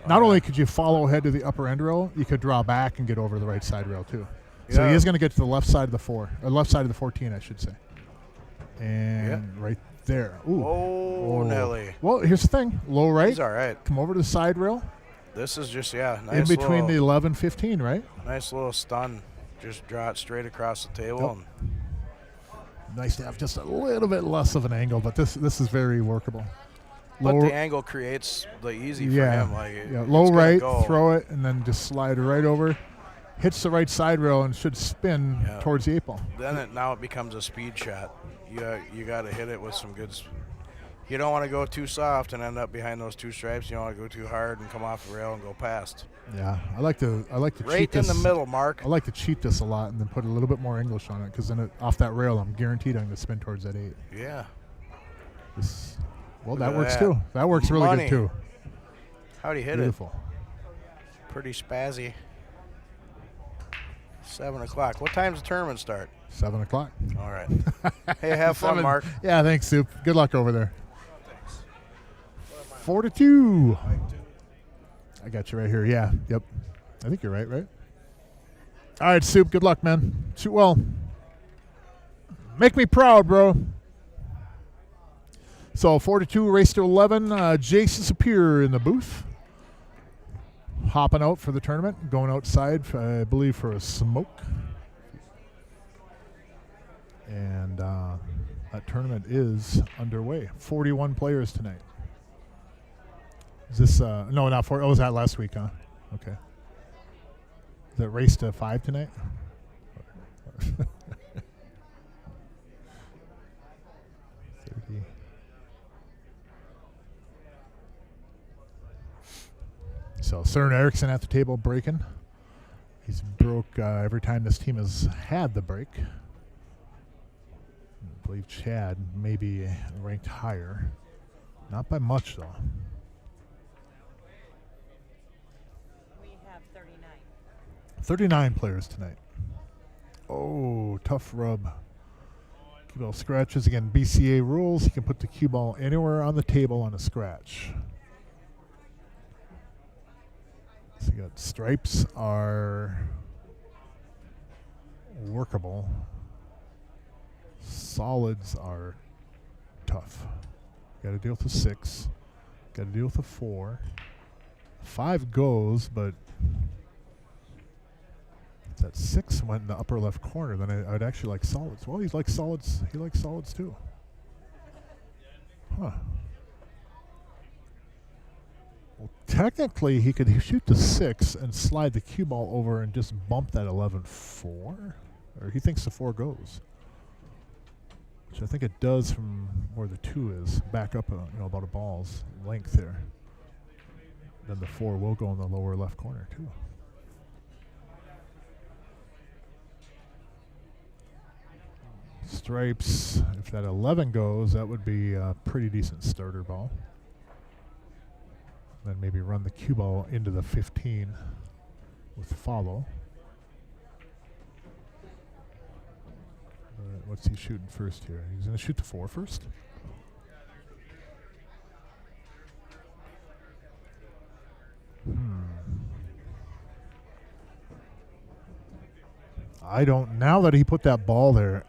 Not only could you follow ahead to the upper end rail, you could draw back and get over the right side rail too. So he Yeah. is going to get to the left side of the 4, or left side of the 14, I should say. And right there. Ooh. Oh, Nelly. Well, here's the thing. Low right. He's all right. Come over to the side rail. This is just, nice In between the little, 11, 15, right? nice little stun. Just draw it straight across the table. Yep. And Nice to have just a little bit less of an angle, but this is very workable. but the angle creates the easy for yeah, him. Like yeah. it's Low gonna right, go. throw it, and then just slide right over. Hits the right side rail and should spin Yeah. towards the 8 ball. Then now it becomes a speed shot. You got to hit it with some good. You don't want to go too soft and end up behind those 2 stripes. You don't want to go too hard and come off the rail and go past. Yeah, I like to Right cheat this. in the middle, Mark. I like to cheat this a lot and then put a little bit more English on it because then off that rail, I'm guaranteed I'm going to spin towards that 8. Yeah. Well, Look that at works that. too. That works really Money. good too. How'd he hit Beautiful. it? Pretty spazzy. 7 o'clock. What time's the tournament start? 7 o'clock. All right. Hey, have fun, Mark. Yeah, thanks, Soup. Good luck over there. 4-2. I got you right here. Yeah. Yep. I think you're right? All right, Soup. Good luck, man. Shoot well. Make me proud, bro. So 4-2, race to 11. Jason Sapir in the booth. Hopping out for the tournament. Going outside, I believe, for a smoke. And that tournament is underway. 41 players tonight. Is this, no, not 4. Oh, was that last week, huh? Okay. Is that race to 5 tonight? 30. So, Søren Eriksson at the table breaking. He's broke every time this team has had the break. I believe Chad may be ranked higher. Not by much, though. We have 39. 39 players tonight. Oh, tough rub. Cue ball scratches. Again, BCA rules. You can put the cue ball anywhere on the table on a scratch. So you got stripes are workable. Solids are tough. Got to deal with a 6. Got to deal with a 4. 5 goes, but if that 6 went in the upper left corner, then I'd actually like solids. Well, he likes solids. He likes solids too. Huh. Well, technically, he could shoot the 6 and slide the cue ball over and just bump that 11-4. Or he thinks the 4 goes. Which I think it does from where the 2 is. Back up about a ball's length there. Then the 4 will go in the lower left corner, too. Stripes, if that 11 goes, that would be a pretty decent starter ball. Then maybe run the cue ball into the 15 with follow. What's he shooting first here? He's going to shoot the 4 first. I don't. Now that he put that ball there,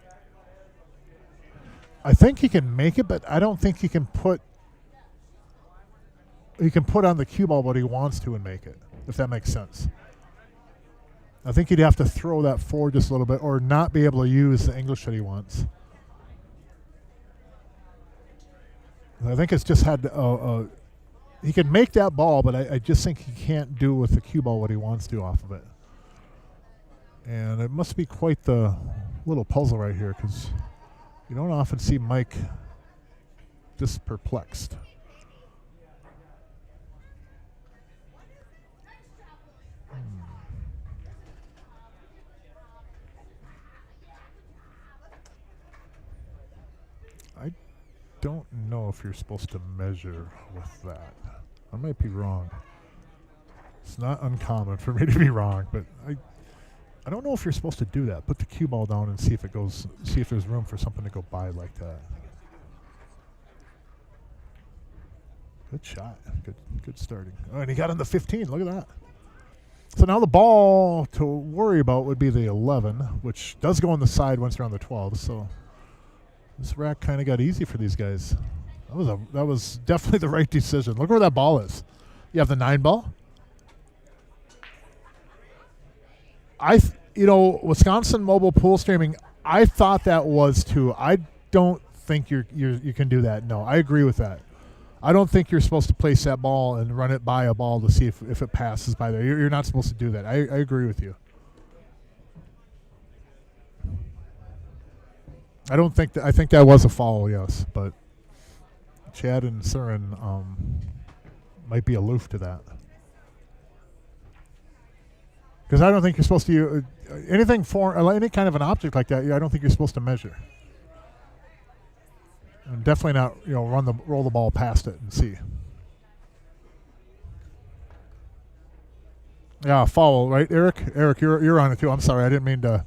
I think he can make it, but I don't think he can put. He can put on the cue ball what he wants to and make it, if that makes sense. I think he'd have to throw that 4 just a little bit, or not be able to use the English that he wants. I think it's just had. He can make that ball, but I just think he can't do with the cue ball what he wants to off of it. And it must be quite the little puzzle right here, because you don't often see Mike this perplexed. I don't know if you're supposed to measure with that. I might be wrong. It's not uncommon for me to be wrong, but I don't know if you're supposed to do that. Put the cue ball down and see if it goes. See if there's room for something to go by like that. Good shot. Good starting. Oh, and he got on the 15. Look at that. So now the ball to worry about would be the 11, which does go on the side once you're on the 12. So this rack kind of got easy for these guys. That was definitely the right decision. Look where that ball is. You have the 9 ball. Wisconsin mobile pool streaming, I thought that was too. I don't think you can do that. No, I agree with that. I don't think you're supposed to place that ball and run it by a ball to see if it passes by there. You're not supposed to do that. I agree with you. I think that was a foul, yes, but Chad and Surin might be aloof to that. Because I don't think you're supposed to anything for any kind of an object like that. I don't think you're supposed to measure, and definitely not roll the ball past it and see. Yeah, foul, right, Eric? Eric, you're on it too. I'm sorry, I didn't mean to.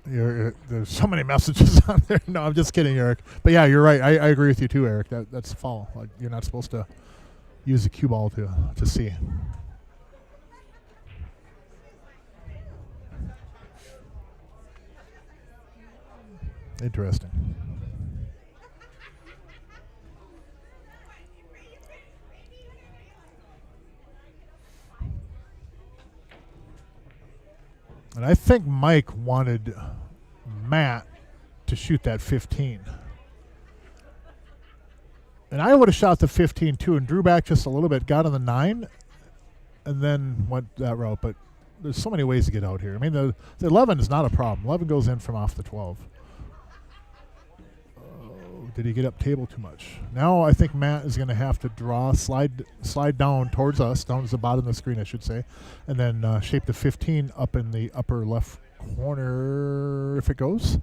There's so many messages on there. No, I'm just kidding, Eric. But yeah, you're right. I agree with you too, Eric. That's a foul. You're not supposed to use the cue ball to see. Interesting. And I think Mike wanted Matt to shoot that 15. And I would have shot the 15 too and drew back just a little bit, got on the 9, and then went that route. But there's so many ways to get out here. I mean, the 11 is not a problem. 11 goes in from off the 12. Did he get up table too much? Now I think Matt is going to have to slide down towards us, down to the bottom of the screen, I should say, and then shape the 15 up in the upper left corner if it goes.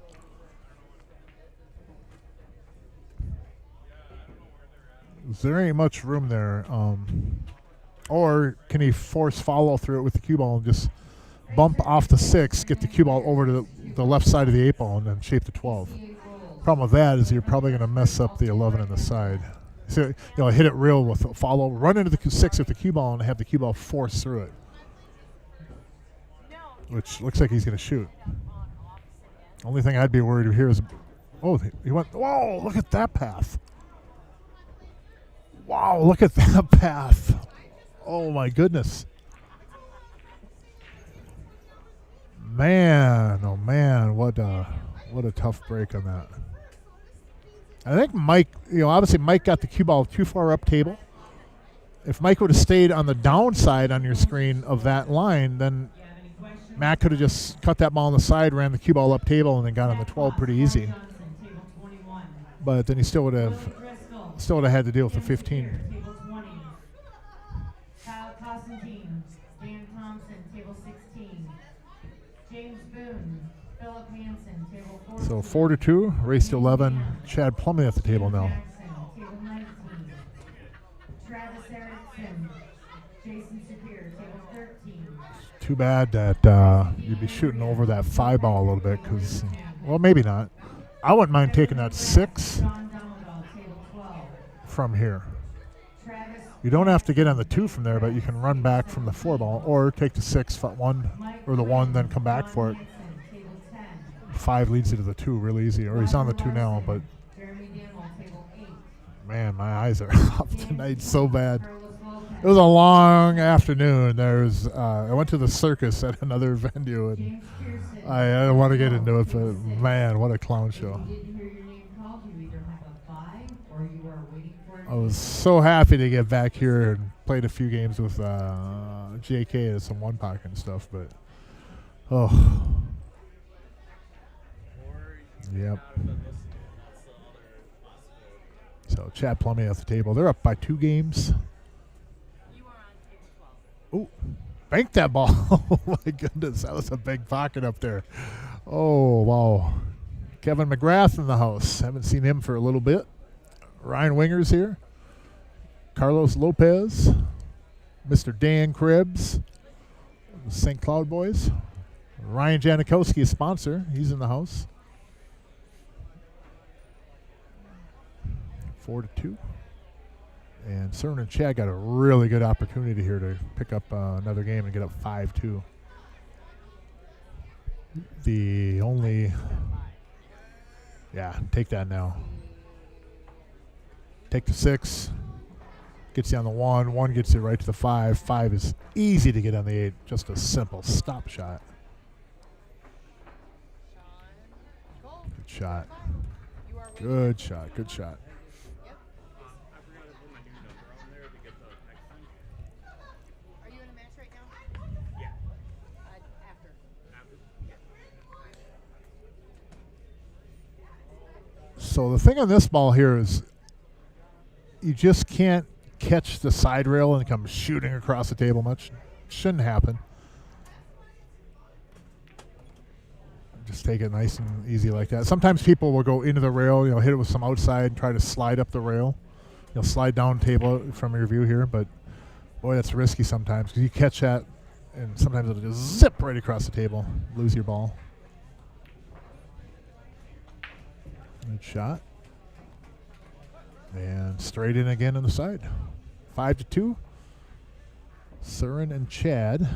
There ain't much room there. Or can he force follow through it with the cue ball and just bump off the 6, get the cue ball over to the left side of the 8 ball, and then shape the 12? Problem with that is you're probably going to mess up the 11 on the side. So hit it real with follow, run into the 6 with the cue ball, and have the cue ball force through it, which looks like he's going to shoot. Only thing I'd be worried here is, he went. Whoa! Look at that path. Wow! Look at that path. Oh my goodness. Man, oh man, what a tough break on that. I think Mike, obviously Mike got the cue ball too far up table, if Mike would have stayed on the downside on your screen of that line, then Matt could have just cut that ball on the side, ran the cue ball up table, and then got on the 12 pretty easy. But then he still would have had to deal with the 15. Table 20. Kyle Constantine, Dan Thompson, table 16. James Boone, Philip Hansen, table 14. So 4-2, race to 11. Chad Plumley at the table now. Jackson, table 19. Travis Erickson, Jason Superior, table 13. Too bad that you'd be shooting over that 5 ball a little bit because, well, maybe not. I wouldn't mind taking that 6 John Dumbledore, table 12. from here. Travis You don't have to get on the 2 from there, but you can run back from the 4 ball or take the 6, 1, or the 1, then come back for it. Hansen, table 10. 5 leads you to the 2 really easy, or he's on the 2 now, but Jeremy Dimmel, table 8. man, my eyes are up tonight so bad. It was a long afternoon. I went to the circus at another venue, and James Pearson. I don't want to get into it, but man, what a clown show. You didn't hear your name called, you either have a bye or you are waiting for it. I was so happy to get back here and played a few games with JK and some one pocket and stuff, but yep. So Chad Plumley at the table. They're up by 2 games. You are on table 12. Oh, banked that ball. Oh my goodness, that was a big pocket up there. Oh wow. Kevin McGrath in the house. Haven't seen him for a little bit. Ryan Winger's here. Carlos Lopez. Mr. Dan Krebs. The St. Cloud boys. Ryan Janikowski, a sponsor. He's in the house. 4-2. And Cern and Chad got a really good opportunity here to pick up another game and get up 5-2. Take that now. Take the 6. Gets you on the 1. 1 gets you right to the 5. 5 is easy to get on the 8. Just a simple stop shot. Good shot. You are waiting. Good shot. Good shot. Yep. Are you in a match right now? Yeah. After. So the thing on this ball here is you just can't catch the side rail and come shooting across the table much. Shouldn't happen. Just take it nice and easy like that. Sometimes people will go into the rail, hit it with some outside and try to slide up the rail. You'll slide down table from your view here, but boy, that's risky sometimes because you catch that and sometimes it'll just zip right across the table, lose your ball. Good shot. And straight in again on the side. 5-2. Surin and Chad.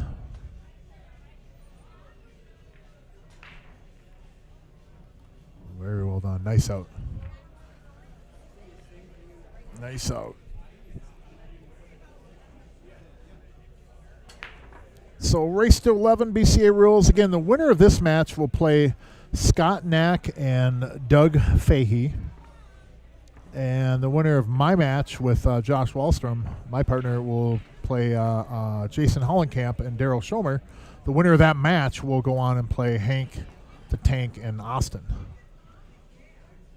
Very well done. Nice out. Nice out. So race to 11 BCA rules. Again, the winner of this match will play Scott Knack and Doug Fahey. And the winner of my match with Josh Wallstrom, my partner, will play Jason Hollenkamp and Daryl Schomer. The winner of that match will go on and play Hank the Tank and Austin.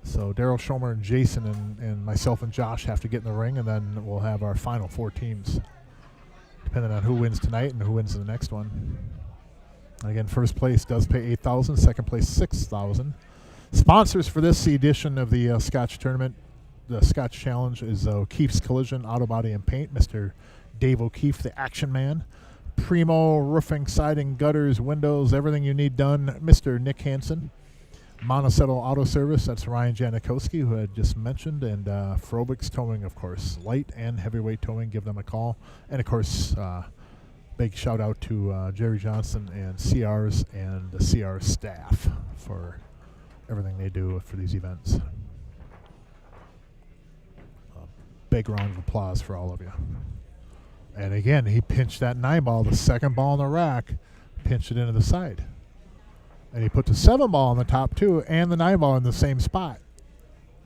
So Daryl Schomer and Jason and myself and Josh have to get in the ring, and then we'll have our final 4 teams, depending on who wins tonight and who wins the next one. Again, first place does pay $8,000, second place $6,000. Sponsors for this edition of the Scotch tournament, the Scotch Challenge, is O'Keefe's Collision, Auto Body and Paint, Mr. Dave O'Keefe, the Action Man. Primo Roofing, Siding, Gutters, Windows, everything you need done, Mr. Nick Hansen. Monticello Auto Service, that's Ryan Janikowski, who I had just mentioned, and Frobix Towing, of course, light and heavyweight towing. Give them a call, and of course, big shout out to Jerry Johnson and CRs and the CRs staff for everything they do for these events. A big round of applause for all of you. And again, he pinched that 9 ball, the second ball in the rack, pinched it into the side. And he put the 7 ball on the top too, and the 9 ball in the same spot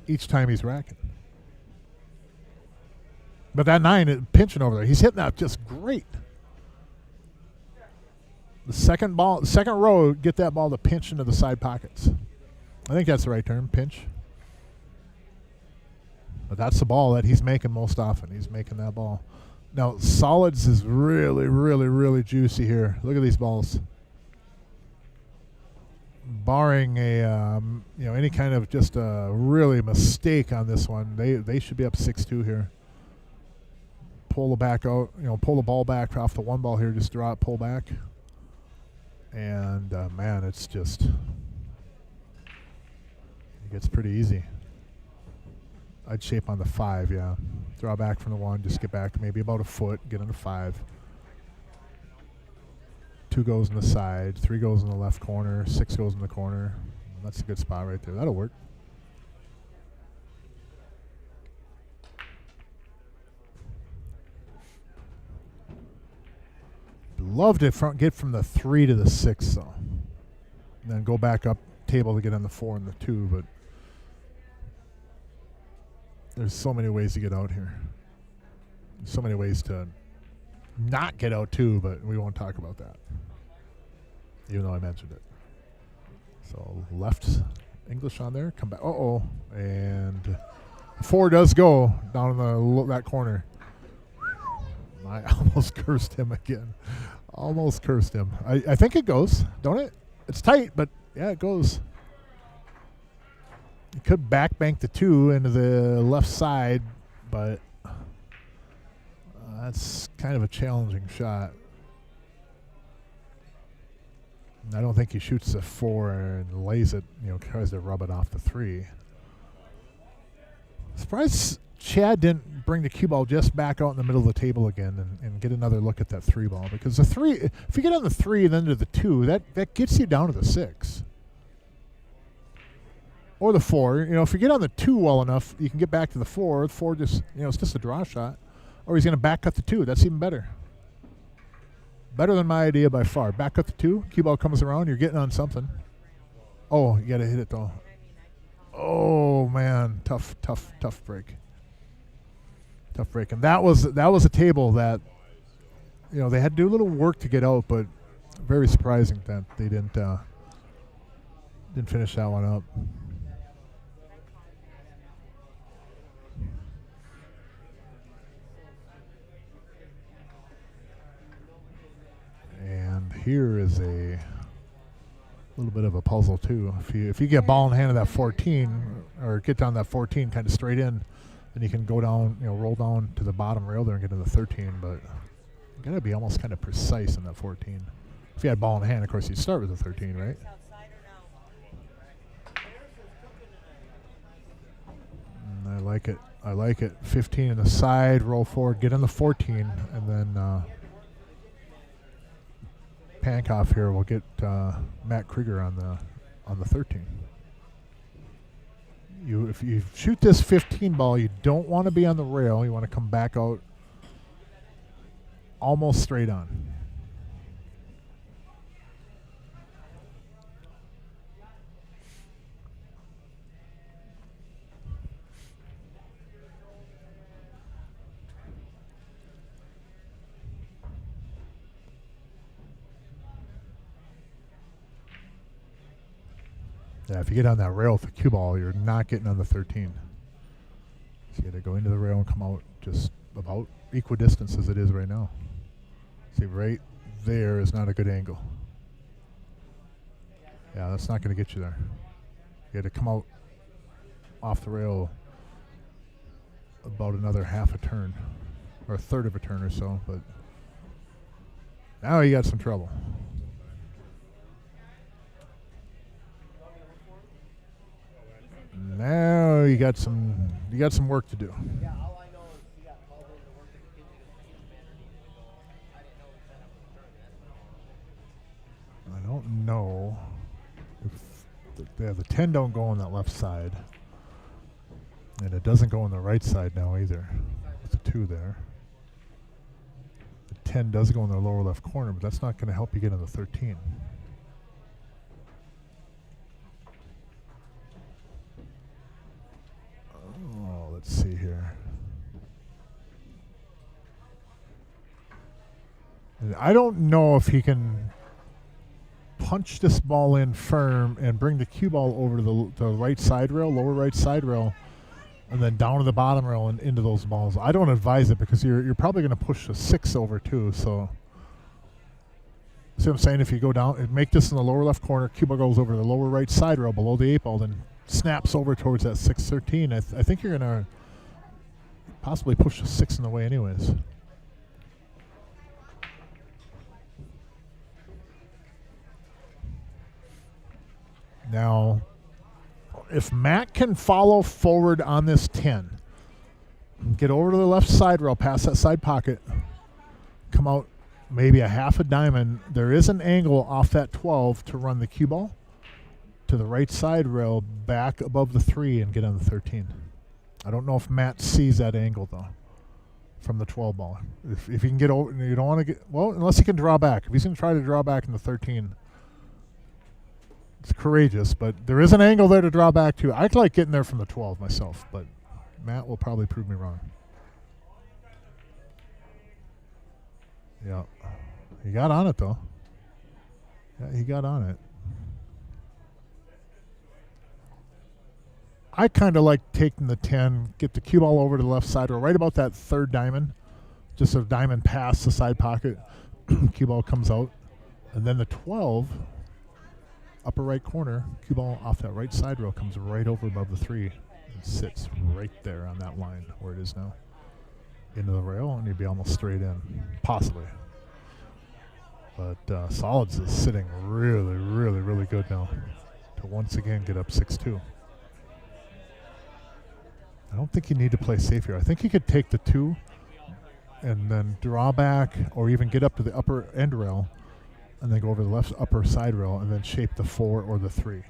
each time he's racking. But that 9 is pinching over there. He's hitting that just great. The second row, get that ball to pinch into the side pockets. I think that's the right term, pinch. But that's the ball that he's making most often. He's making that ball. Now, solids is really, really, really juicy here. Look at these balls. Barring a any kind of just a really mistake on this one, they should be up 6-2 here. Pull the back out, pull the ball back off the one ball here. Just draw it, pull back, and man, it gets pretty easy. I'd shape on the 5, yeah. Draw back from the 1, just get back maybe about a foot, get on the 5. 2 goes in the side, 3 goes in the left corner, 6 goes in the corner. That's a good spot right there. That'll work. Love to get from the 3 to the 6, though. And then go back up table to get on the 4 and the 2, but there's so many ways to get out here. There's so many ways to not get out too, but we won't talk about that, even though I mentioned it. So left English on there, come back. And 4 does go down in that corner. I almost cursed him again. Almost cursed him. I think it goes, don't it? It's tight, but yeah, it goes. You could back bank the 2 into the left side, but that's kind of a challenging shot. I don't think he shoots the 4 and lays it, tries to rub it off the 3. Surprised Chad didn't bring the cue ball just back out in the middle of the table again and get another look at that 3 ball, because the 3, if you get on the 3 and then to the 2, that gets you down to the 6. Or the 4. If you get on the 2 well enough, you can get back to the 4. The 4 just, it's just a draw shot. Or he's going to back cut the 2. That's even better. Better than my idea by far. Back cut the 2. Cue ball comes around. You're getting on something. Oh, you got to hit it, though. Oh, man. Tough break. Tough break. And that was a table that, they had to do a little work to get out, but very surprising that they didn't finish that one up. And here is a little bit of a puzzle too. If you get ball in hand of that 14, or get down that 14 kind of straight in, then you can go down, roll down to the bottom rail there and get into the 13. But you gotta be almost kind of precise in that 14. If you had ball in hand, of course, you'd start with the 13, right? I like it. I like it. 15 in the side, roll forward, get on the 14, and then Pankoff here will get Matt Krieger on the 13. If you shoot this 15 ball, you don't want to be on the rail. You want to come back out almost straight on. Yeah, if you get on that rail with the cue ball, you're not getting on the 13. So you got to go into the rail and come out just about equidistance as it is right now. See, right there is not a good angle. Yeah, that's not going to get you there. You got to come out off the rail about another half a turn, or a third of a turn or so, but now you got some trouble. Now you got some work to do. I don't know if the 10 don't go on that left side, and it doesn't go on the right side now either. With the 2 there. The 10 does go in the lower left corner, but that's not going to help you get on the 13. Oh, let's see here. And I don't know if he can punch this ball in firm and bring the cue ball over to the right side rail, lower right side rail, and then down to the bottom rail and into those balls. I don't advise it because you're probably going to push the 6 over too. So, see what I'm saying? If you go down and make this in the lower left corner, cue ball goes over the lower right side rail below the 8 ball, then snaps over towards that 6-13. I think you're going to possibly push the 6 in the way anyways. Now, if Matt can follow forward on this 10, get over to the left side rail, past that side pocket, come out maybe a half a diamond, there is an angle off that 12 to run the cue ball to the right side rail back above the 3 and get on the 13. I don't know if Matt sees that angle, though, from the 12 ball. If he can get over, you don't want to get, well, unless he can draw back. If he's going to try to draw back in the 13, it's courageous, but there is an angle there to draw back to. I'd like getting there from the 12 myself, but Matt will probably prove me wrong. Yeah. He got on it, though. Yeah, he got on it. I kind of like taking the 10, get the cue ball over to the left side, or right about that 3rd diamond, just a diamond past the side pocket. Cue ball comes out. And then the 12, upper right corner, cue ball off that right side rail comes right over above the 3 and sits right there on that line where it is now. Into the rail, and you'd be almost straight in, possibly. But Solids is sitting really, really, really good now to once again get up 6-2. I don't think you need to play safe here. I think he could take the 2 and then draw back or even get up to the upper end rail and then go over the left upper side rail and then shape the 4 or the 3.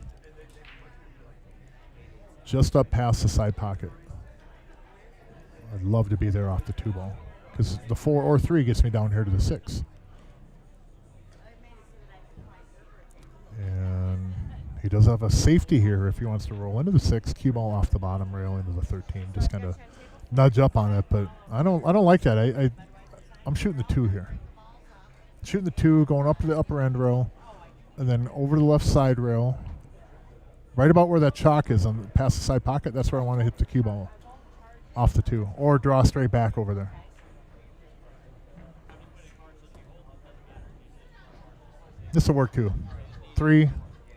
Just up past the side pocket. I'd love to be there off the 2 ball because the 4 or 3 gets me down here to the 6. And he does have a safety here if he wants to roll into the 6, cue ball off the bottom rail into the 13. Just kind of nudge up on it, but I don't like that. I'm shooting the 2 here. Shooting the 2, going up to the upper end rail, and then over the left side rail, right about where that chalk is on past the side pocket. That's where I want to hit the cue ball off the 2, or draw straight back over there. This will work too. 3.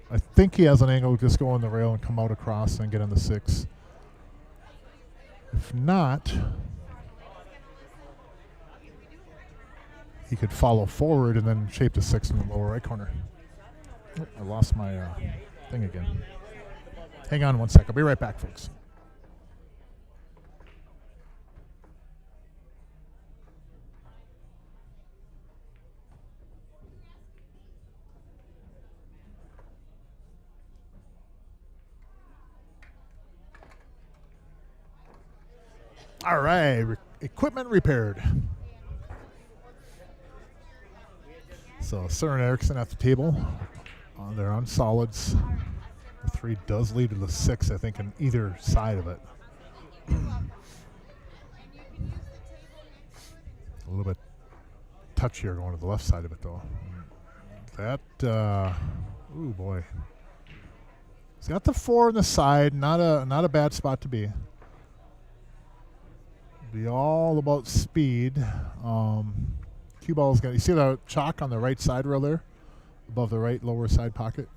I think he has an angle, just go on the rail and come out across and get on the 6. If not, he could follow forward and then shape the 6 in the lower right corner. Oh, I lost my thing again. Hang on one sec. I'll be right back, folks. All right, equipment repaired. So Søren Eriksson at the table. They're on solids. The 3 does lead to the 6, I think, on either side of it. A little bit touchier going to the left side of it, though. That, ooh, boy. He's got the 4 on the side. Not a bad spot to be. Be all about speed. Cue ball's got. You see the chalk on the right side rail there, above the right lower side pocket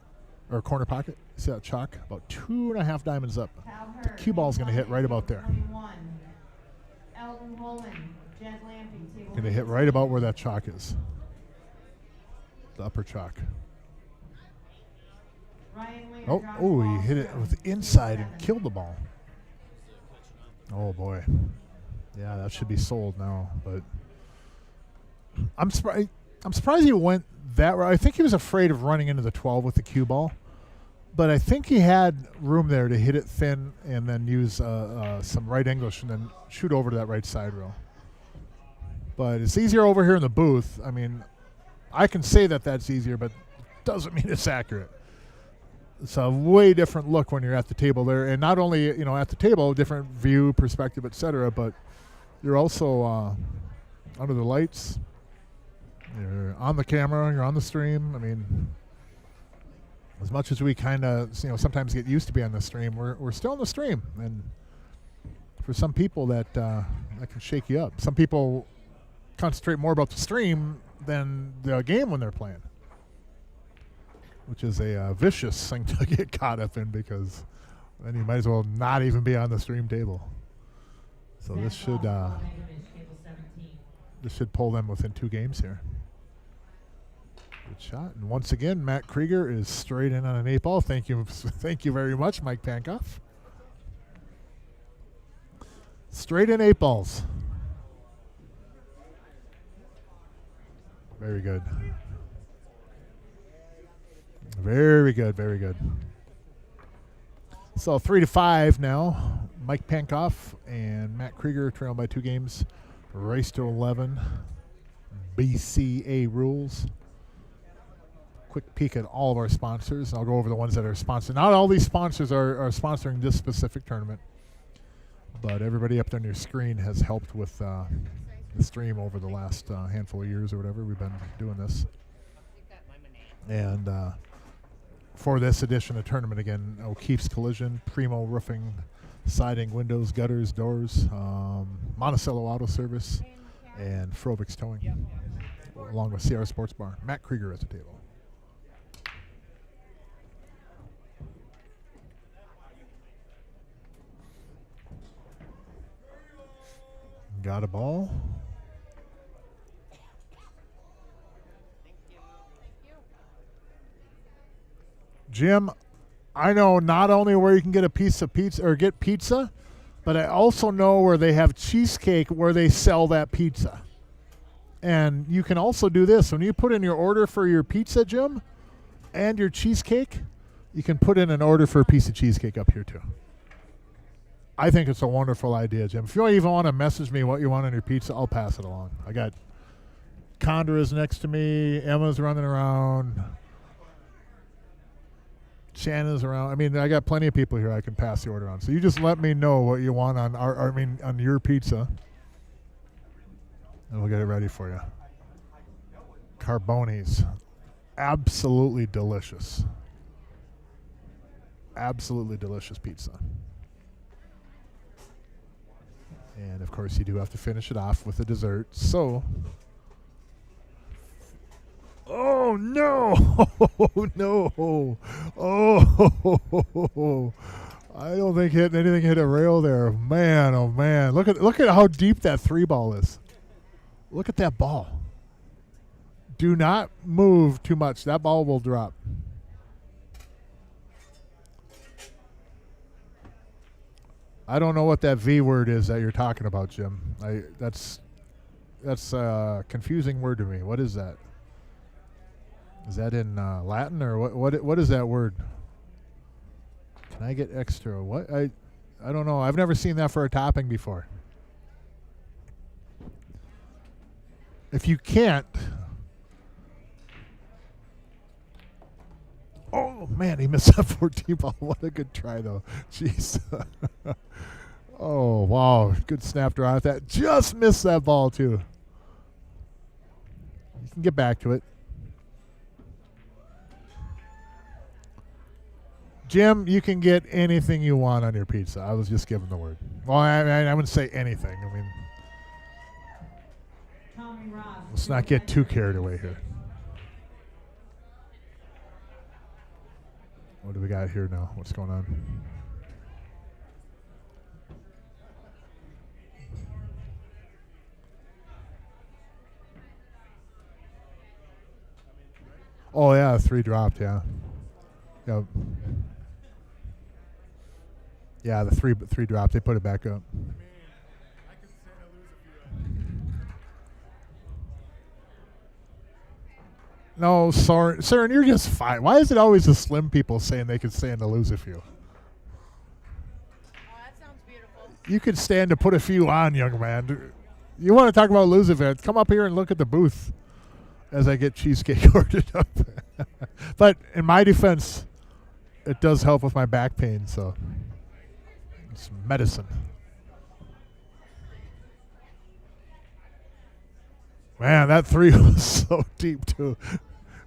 or corner pocket. You see that chalk? About 2.5 diamonds up. The cue ball's going to hit right about there. Going to hit right about where that chalk is. The upper chalk. Oh, he hit it with the inside and killed the ball. Oh boy. Yeah, that should be sold now, but I'm surprised he went that route. I think he was afraid of running into the 12 with the cue ball, but I think he had room there to hit it thin and then use some right English and then shoot over to that right side rail. But it's easier over here in the booth. I mean, I can say that that's easier, but it doesn't mean it's accurate. It's a way different look when you're at the table there, and not only at the table, different view, perspective, etc., but you're also under the lights. You're on the camera, you're on the stream. I mean, as much as we kind of, sometimes get used to be on the stream, we're still on the stream. And for some people that can shake you up. Some people concentrate more about the stream than the game when they're playing, which is a vicious thing to get caught up in, because then you might as well not even be on the stream table. So this should pull them within 2 games here. Good shot. And once again, Matt Krieger is straight in on an 8 ball. Thank you very much, Mike Pankoff. Straight in 8 balls. Very good. Very good, very good. So 3-5 now. Mike Pankoff and Matt Krieger trail by 2 games. Race to 11. BCA rules. Quick peek at all of our sponsors. I'll go over the ones that are sponsored. Not all these sponsors are sponsoring this specific tournament, but everybody up there on your screen has helped with the stream over the last handful of years or whatever we've been doing this. And for this edition of tournament, again, O'Keefe's Collision, Primo Roofing, Siding, Windows, Gutters, Doors, Monticello Auto Service, and Frobix Towing, along with CRs Sportsbar. Matt Krieger at the table. Got a ball. Jim, I know not only where you can get a piece of pizza or get pizza, but I also know where they have cheesecake where they sell that pizza. And you can also do this. When you put in your order for your pizza, Jim, and your cheesecake, you can put in an order for a piece of cheesecake up here too. I think it's a wonderful idea, Jim. If you even want to message me what you want on your pizza, I'll pass it along. I got Condra's next to me. Emma's running around. Shanna's around. I mean, I got plenty of people here I can pass the order on. So you just let me know what you want on on your pizza, and we'll get it ready for you. Carboni's, absolutely delicious. Absolutely delicious pizza. And of course, you do have to finish it off with a dessert. So, oh no! Oh no! Oh! I don't think anything hit a rail there. Man, oh man! Look at how deep that 3 ball is. Look at that ball. Do not move too much. That ball will drop. I don't know what that V word is that you're talking about, Jim. That's a confusing word to me. What is that? Is that in Latin, or what is that word? Can I get extra? What? I don't know. I've never seen that for a topping before. If you can't, oh man, he missed that 14 ball. What a good try though. Jeez. Oh wow, good snap draw at that. Just missed that ball too. You can get back to it. Jim, you can get anything you want on your pizza. I was just giving the word. Well, I wouldn't say anything. I mean, let's not get too carried away here. What do we got here now? What's going on? Oh yeah, 3 dropped. Yeah. Yep. Yeah, the three dropped. They put it back up. No, Søren, you're just fine. Why is it always the slim people saying they could stand to lose a few? Oh, that sounds beautiful. You could stand to put a few on, young man. You want to talk about lose events? Come up here and look at the booth as I get cheesecake ordered up. But in my defense, it does help with my back pain, so it's medicine. Man, that 3 was so deep too.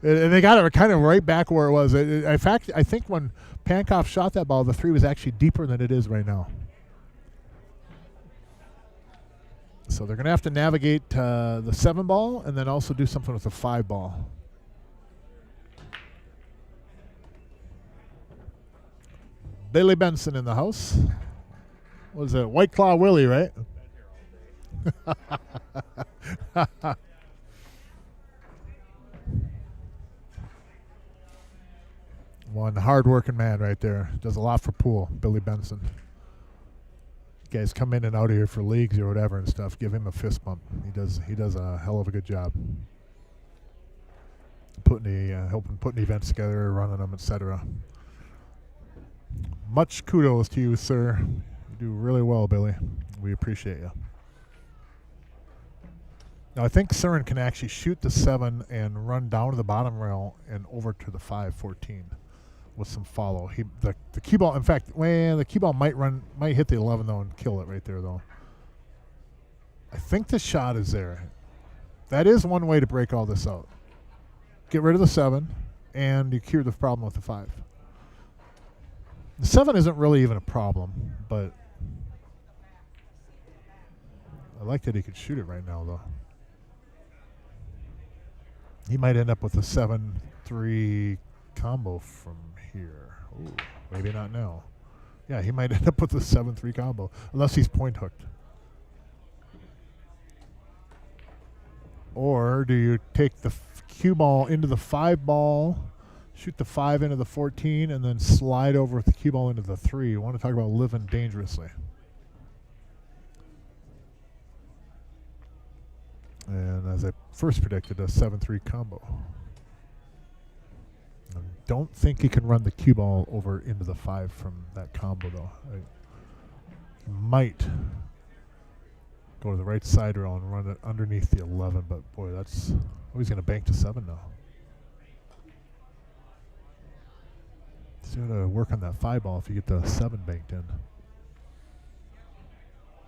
And they got it kind of right back where it was. In fact, I think when Pankoff shot that ball, the 3 was actually deeper than it is right now. So they're going to have to navigate the 7 ball and then also do something with the 5 ball. Billy Benson in the house. What was it? White Claw Willie, right? One hard-working man right there. Does a lot for pool, Billy Benson. Guys come in and out of here for leagues or whatever and stuff. Give him a fist bump. He does a hell of a good job. Helping putting events together, running them, etc. Much kudos to you, sir. You do really well, Billy. We appreciate you. Now I think Surin can actually shoot the 7 and run down to the bottom rail and over to the 5-14 with some follow. The cue ball, in fact, the cue ball might hit the 11 though and kill it right there though. I think the shot is there. That is one way to break all this out. Get rid of the 7 and you cure the problem with the 5. The 7 isn't really even a problem, but I like that he could shoot it right now though. He might end up with a 7-3 combo from here. Ooh, maybe not now. Yeah, he might end up with a 7-3 combo, unless he's point hooked. Or do you take the cue ball into the 5 ball, shoot the 5 into the 14, and then slide over with the cue ball into the 3? You want to talk about living dangerously. And as I first predicted, a 7-3 combo. I don't think he can run the cue ball over into the 5 from that combo, though. He might go to the right side rail and run it underneath the 11, but boy, that's... Oh, he's going to bank to 7 now. He's going to work on that 5 ball if you get the 7 banked in.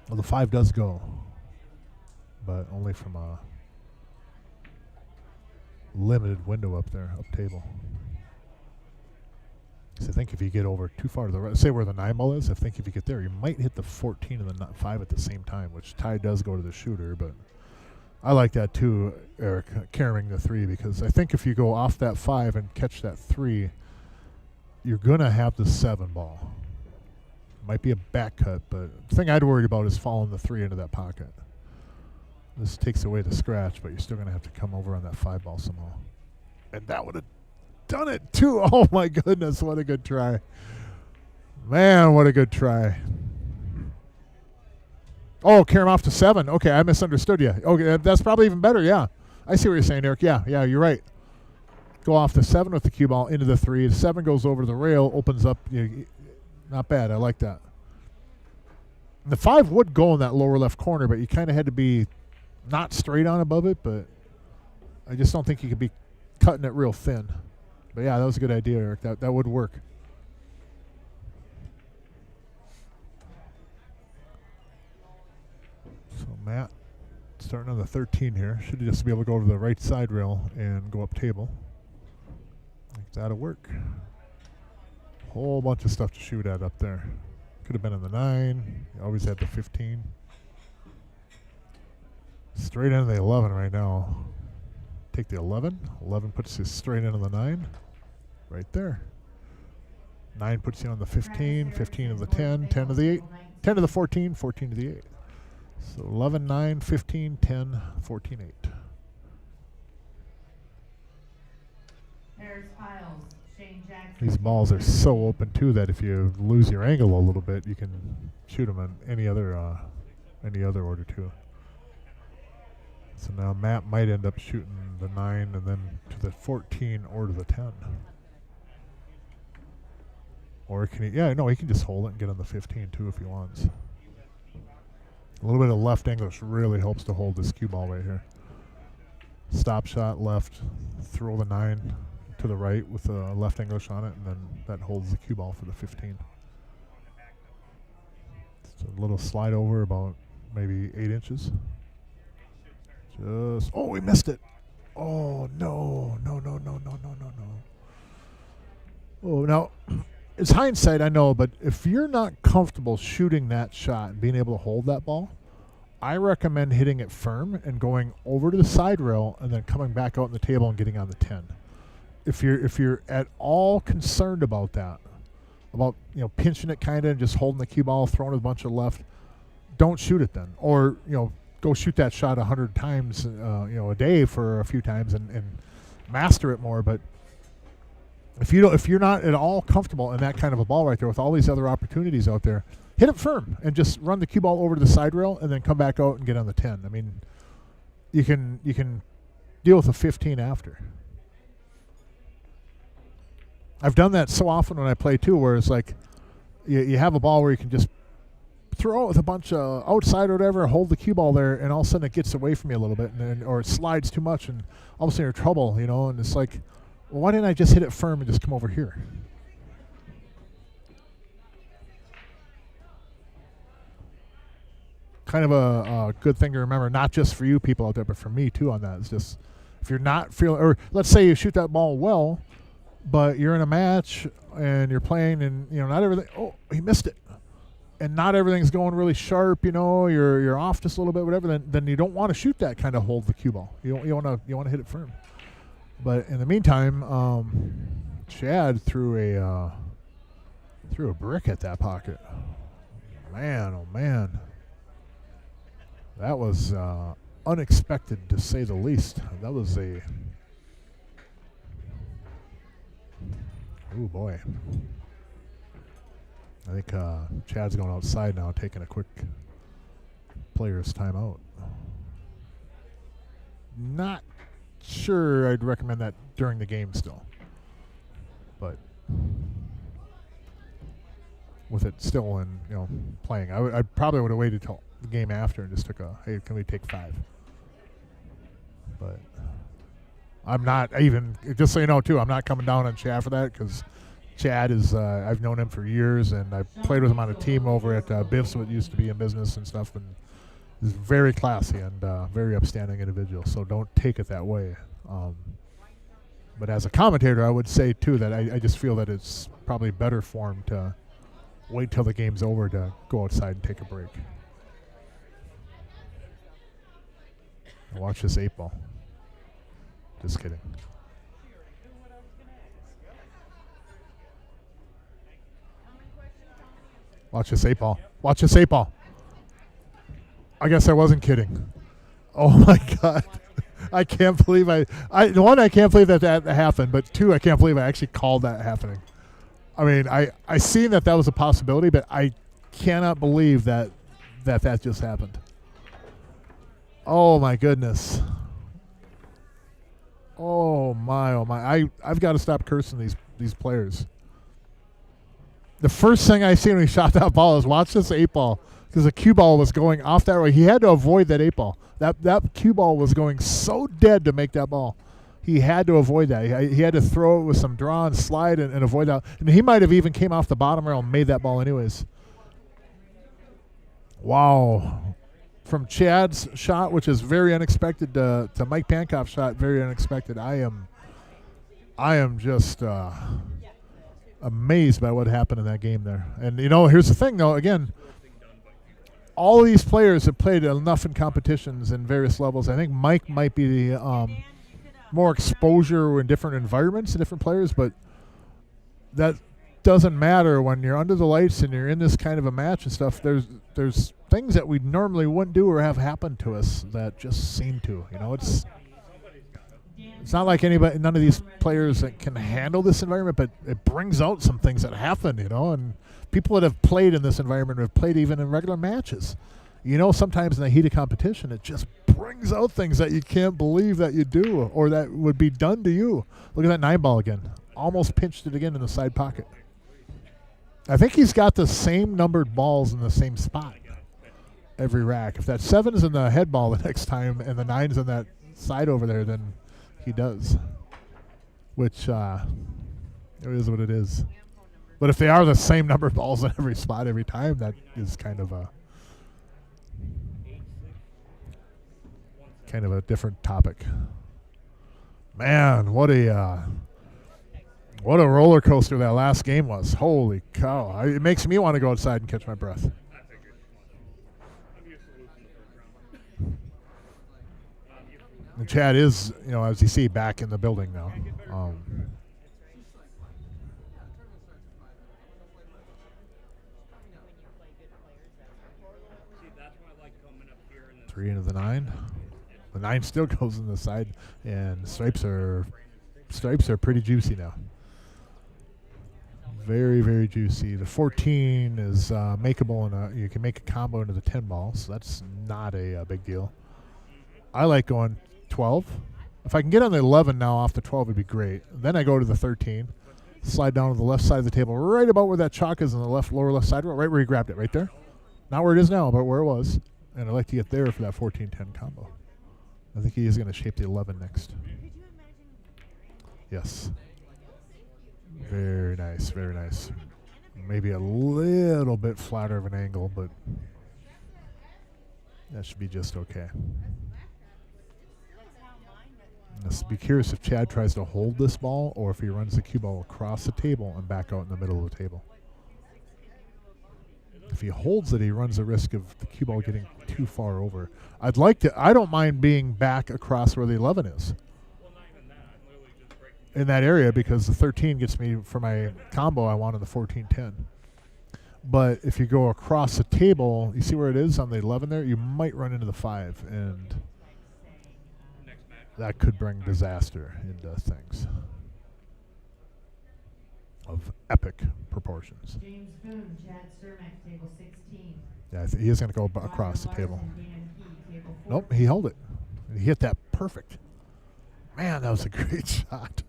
Well, the 5 does go, but only from a limited window up there, up table. So I think if you get over too far to the right, say where the 9 ball is, I think if you get there, you might hit the 14 and the 5 at the same time, which tie does go to the shooter, but I like that too, Eric, carrying the 3, because I think if you go off that 5 and catch that 3, you're going to have the 7 ball. Might be a back cut, but the thing I'd worried about is falling the 3 into that pocket. This takes away the scratch, but you're still going to have to come over on that 5 ball somehow. And that would have done it too. Oh my goodness, what a good try. Man, what a good try. Oh, carry him off to 7. Okay, I misunderstood you. Okay, that's probably even better, yeah. I see what you're saying, Eric. Yeah, you're right. Go off the 7 with the cue ball into the 3. The 7 goes over to the rail, opens up. Not bad. I like that. The 5 would go in that lower left corner, but you kind of had to be not straight on above it, but I just don't think you could be cutting it real thin. But yeah, that was a good idea, Eric. That would work. So Matt, starting on the 13 here, should just be able to go to the right side rail and go up table. I think that'll work. Whole bunch of stuff to shoot at up there. Could have been in the 9. You always had the 15. Straight into the 11 right now. Take the 11. 11 puts you straight into the 9. Right there. 9 puts you on the 15. 15 to the 10. 10 to the 8. 10 to the 14. 14 to the 8. So 11, 9, 15, 10, 14, 8. Harris Piles, Shane Jackson. These balls are so open too that if you lose your angle a little bit, you can shoot them in any other order too. So now Matt might end up shooting the 9 and then to the 14 or to the 10. Or can he? Yeah, no, he can just hold it and get on the 15 too if he wants. A little bit of left English really helps to hold this cue ball right here. Stop shot left, throw the 9 to the right with the left English on it, and then that holds the cue ball for the 15. Just a little slide over about maybe 8 inches. Oh, we missed it. Oh, no. Oh, now, it's hindsight, I know, but if you're not comfortable shooting that shot and being able to hold that ball, I recommend hitting it firm and going over to the side rail and then coming back out on the table and getting on the 10. If you're at all concerned about that, about pinching it kind of and just holding the cue ball, throwing a bunch of left, don't shoot it then. Or go shoot that shot 100 times a day for a few times and master it more. But if you're not at all comfortable in that kind of a ball right there with all these other opportunities out there, hit it firm and just run the cue ball over to the side rail and then come back out and get on the 10. I mean, you can deal with a 15 after. I've done that so often when I play too, where it's like you have a ball where you can just throw it with a bunch of outside or whatever, hold the cue ball there, and all of a sudden it gets away from you a little bit, or it slides too much, and all of a sudden you're in trouble, and it's like, well, why didn't I just hit it firm and just come over here? Kind of a good thing to remember, not just for you people out there, but for me too on that. It's just, if you're not feeling, or let's say you shoot that ball well, but you're in a match and you're playing and, not everything, oh, he missed it. And not everything's going really sharp, you're off just a little bit, whatever, then you don't want to shoot that kind of hold the cue ball. You want to hit it firm. But in the meantime, Chad threw a brick at that pocket. Man, oh man. That was unexpected to say the least. That was oh boy. I think Chad's going outside now, taking a quick player's timeout. Not sure I'd recommend that during the game still. But with it still in, playing, I probably would have waited till the game after and just took hey, can we take 5? But I'm not even, just so you know too, I'm not coming down on Chad for that, because Chad is, I've known him for years, and I played with him on a team over at Biff's, what used to be in business and stuff, and he's very classy and very upstanding individual, so don't take it that way. But as a commentator, I would say too that I just feel that it's probably better for him to wait till the game's over to go outside and take a break. Watch this 8 ball. Just kidding. Watch this 8 ball. Watch this 8 ball. I guess I wasn't kidding. Oh my God. I can't believe I can't believe that happened, but 2, I can't believe I actually called that happening. I mean, I seen that was a possibility, but I cannot believe that just happened. Oh my goodness. Oh my. I've got to stop cursing these players. The first thing I seen when he shot that ball is watch this 8 ball, because the cue ball was going off that way. He had to avoid that 8 ball. That cue ball was going so dead to make that ball. He had to avoid that. He had to throw it with some draw and slide and avoid that. And he might have even came off the bottom rail and made that ball anyways. Wow. From Chad's shot, which is very unexpected, to Mike Pankoff's shot, very unexpected. I am just amazed by what happened in that game there. And, here's the thing, though. Again, all of these players have played enough in competitions in various levels. I think Mike might be the more exposure in different environments and different players, but that doesn't matter when you're under the lights and you're in this kind of a match and stuff. There's things that we normally wouldn't do or have happened to us that just seem to. It's not like none of these players that can handle this environment, but it brings out some things that happen, and people that have played in this environment have played even in regular matches. Sometimes in the heat of competition, it just brings out things that you can't believe that you do or that would be done to you. Look at that 9 ball again. Almost pinched it again in the side pocket. I think he's got the same numbered balls in the same spot every rack. If that 7 is in the head ball the next time and the 9's in that side over there, then he does. Which it is what it is. But if they are the same number of balls in every spot every time, that is kind of kind of a different topic. Man, what a roller coaster that last game was. Holy cow. It makes me want to go outside and catch my breath. And Chad is, as you see, back in the building now. Three into the 9. The 9 still goes in the side, and stripes are pretty juicy now. Very, very juicy. The 14 is makeable, and you can make a combo into the 10 ball, so that's not a big deal. I like going 12. If I can get on the 11 now off the 12, it'd be great. Then I go to the 13, slide down to the left side of the table, right about where that chalk is on the lower left side, right where he grabbed it, right there. Not where it is now, but where it was. And I'd like to get there for that 14-10 combo. I think he is going to shape the 11 next. Yes. Very nice, very nice. Maybe a little bit flatter of an angle, but that should be just okay. Let's be curious if Chad tries to hold this ball or if he runs the cue ball across the table and back out in the middle of the table. If he holds it, he runs the risk of the cue ball getting too far over. I don't mind being back across where the 11 is in that area, because the 13 gets me for my combo I want in the 14-10. But if you go across the table, you see where it is on the 11 there, you might run into the 5, and that could bring disaster into things of epic proportions. James Boone, Chad Cermak, table 16. Yeah, he is going to go across the table. Dan Key, table 14. Nope, he held it. He hit that perfect. Man, that was a great shot.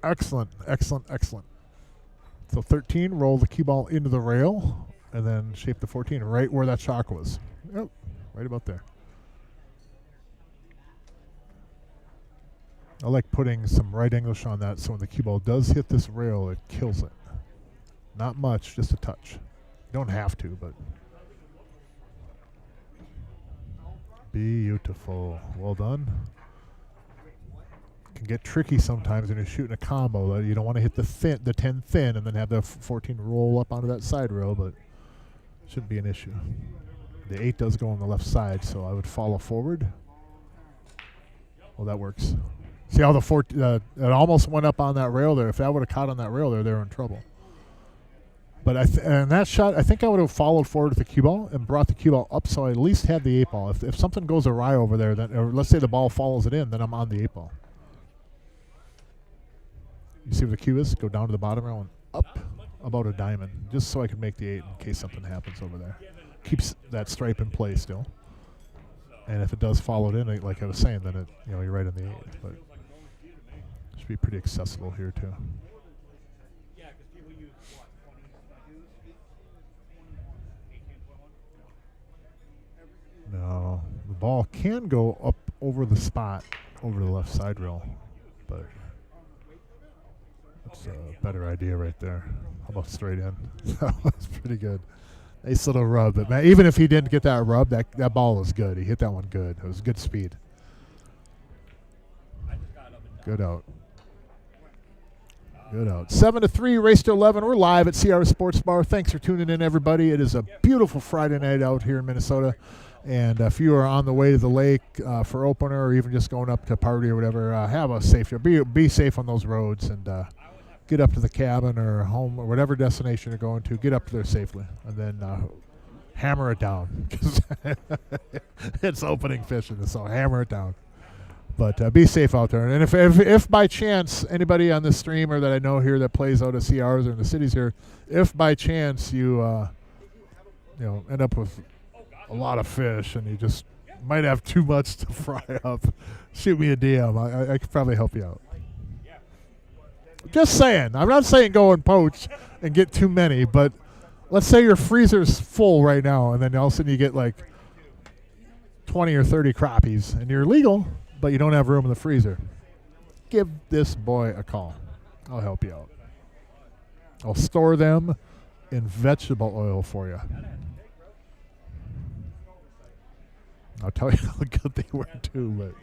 Excellent, excellent, excellent. So 13, roll the cue ball into the rail, and then shape the 14 right where that chalk was. Yep, right about there. I like putting some right English on that, so when the cue ball does hit this rail, it kills it. Not much, just a touch. You don't have to, but beautiful. Well done. Can get tricky sometimes when you're shooting a combo. You don't want to hit the 10 thin and then have the 14 roll up onto that side rail, but shouldn't be an issue. The 8 does go on the left side, so I would follow forward. Well, that works. See how the it almost went up on that rail there. If that would have caught on that rail there, they were in trouble. But and that shot, I think I would have followed forward with the cue ball and brought the cue ball up, so I at least had the 8 ball. If something goes awry over there, then, or let's say the ball follows it in, then I'm on the 8 ball. You see where the cue is? Go down to the bottom rail and up about a diamond, just so I can make the 8 in case something happens over there. Keeps that stripe in place still. And if it does follow it in, like I was saying, then you're right in the 8. But it should be pretty accessible here too. No, the ball can go up over the spot, over the left side rail, but that's a better idea right there. How about straight in? That was pretty good. Nice little rub. But man, even if he didn't get that rub, that ball was good. He hit that one good. It was good speed. Good out. Good out. 7-3, race to 11. We're live at CRs Sportsbar. Thanks for tuning in, everybody. It is a beautiful Friday night out here in Minnesota. And if you are on the way to the lake for opener, or even just going up to party or whatever, have a safe trip. Be safe on those roads, and get up to the cabin or home or whatever destination you're going to. Get up there safely, and then hammer it down, because it's opening fishing, so hammer it down. But be safe out there. And if by chance anybody on this stream or that I know here that plays out at CRs or in the cities here, if by chance you end up with a lot of fish and you just might have too much to fry up, shoot me a DM. I could probably help you out. Just saying. I'm not saying go and poach and get too many, but let's say your freezer's full right now, and then all of a sudden you get like 20 or 30 crappies, and you're legal, but you don't have room in the freezer. Give this boy a call. I'll help you out. I'll store them in vegetable oil for you. I'll tell you how good they were too.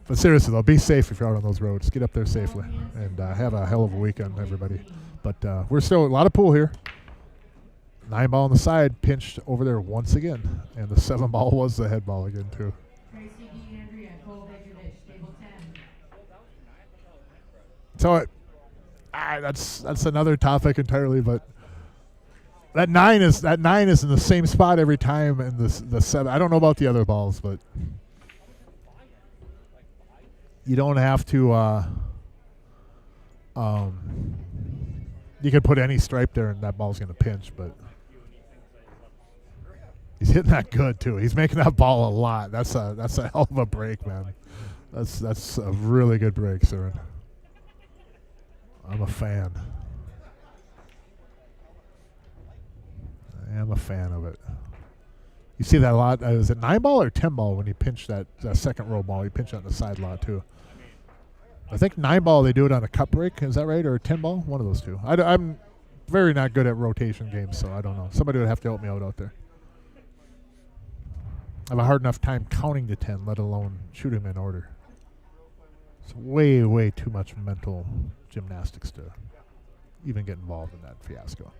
But seriously, though, be safe if you're out on those roads. Get up there safely and have a hell of a weekend, everybody. But we're still a lot of pool here. 9 ball on the side, pinched over there once again, and the 7 ball was the head ball again too. So that's another topic entirely, but that 9 is in the same spot every time, and the 7. I don't know about the other balls, but you don't have to. You could put any stripe there, and that ball's going to pinch, but he's hitting that good too. He's making that ball a lot. That's a hell of a break, man. That's a really good break, sir. I'm a fan. I am a fan of it. You see that a lot. Was it 9 ball or 10 ball when he pinched that second row ball? He pinched it on the side a lot too. I think 9 ball they do it on a cut break. Is that right? Or 10 ball? One of those two. I'm very not good at rotation games, so I don't know. Somebody would have to help me out there. I have a hard enough time counting to 10, let alone shoot him in order. It's way, way too much mental gymnastics to even get involved in that fiasco.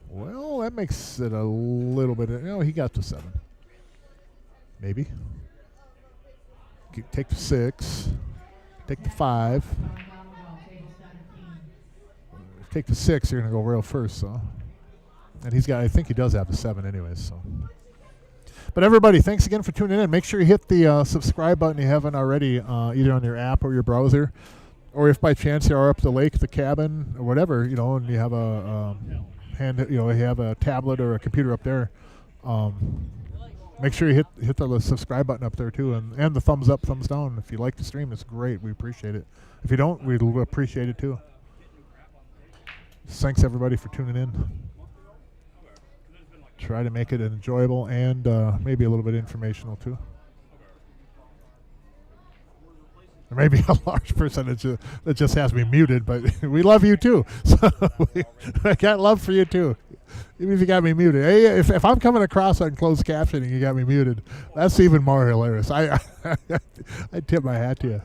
Well, that makes it a little bit. He got to 7. Maybe. Take the 6. Take the 5. Take the 6. You're gonna go rail first, so. And I think he does have the 7 anyways, so. But everybody, thanks again for tuning in. Make sure you hit the subscribe button if you haven't already, either on your app or your browser, or if by chance you are up the lake, the cabin, or whatever, and you have you have a tablet or a computer up there. Make sure you hit the subscribe button up there too, and the thumbs up, thumbs down. If you like the stream, it's great. We appreciate it. If you don't, we'd appreciate it too. Thanks everybody for tuning in. Try to make it enjoyable and maybe a little bit informational too. There may be a large percentage that just has me muted, but we love you too. So I got love for you too, even if you got me muted. Hey, if I'm coming across on closed captioning, you got me muted. That's even more hilarious. I tip my hat to you.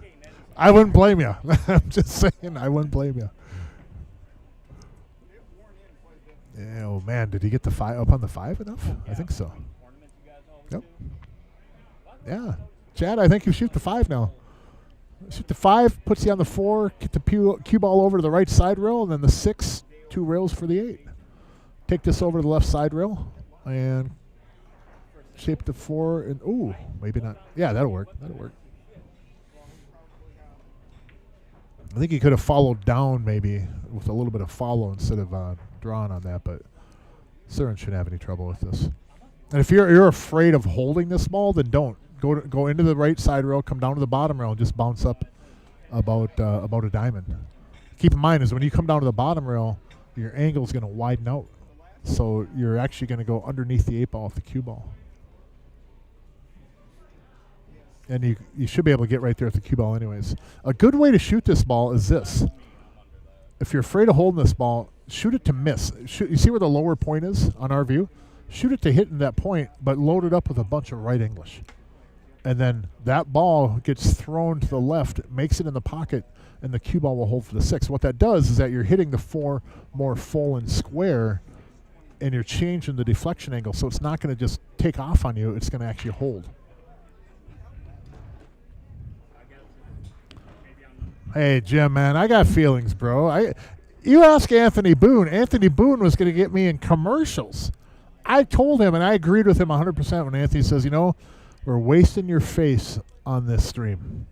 I wouldn't blame you. I'm just saying, I wouldn't blame you. Yeah, oh man, did he get the 5 up on the 5 enough? I think so. Yep. Yeah, Chad, I think you shoot the 5 now. Shoot the 5, puts you on the 4, get the cue ball over to the right side rail, and then the 6, 2 rails for the 8. Take this over to the left side rail, and shape the 4, and ooh, maybe not. Yeah, that'll work. That'll work. I think he could have followed down maybe with a little bit of follow instead of drawing on that, but Surin shouldn't have any trouble with this. And if you're afraid of holding this ball, then don't. Go into the right side rail, come down to the bottom rail, and just bounce up about a diamond. Keep in mind is when you come down to the bottom rail, your angle is going to widen out. So you're actually going to go underneath the 8 ball with the cue ball. And you should be able to get right there at the cue ball anyways. A good way to shoot this ball is this. If you're afraid of holding this ball, shoot it to miss. You see where the lower point is on our view? Shoot it to hit in that point, but load it up with a bunch of right English. And then that ball gets thrown to the left, makes it in the pocket, and the cue ball will hold for the 6. What that does is that you're hitting the 4 more full and square, and you're changing the deflection angle, so it's not going to just take off on you. It's going to actually hold. Hey, Jim, man, I got feelings, bro. You ask Anthony Boone. Anthony Boone was going to get me in commercials. I told him, and I agreed with him 100% when Anthony says, we're wasting your face on this stream.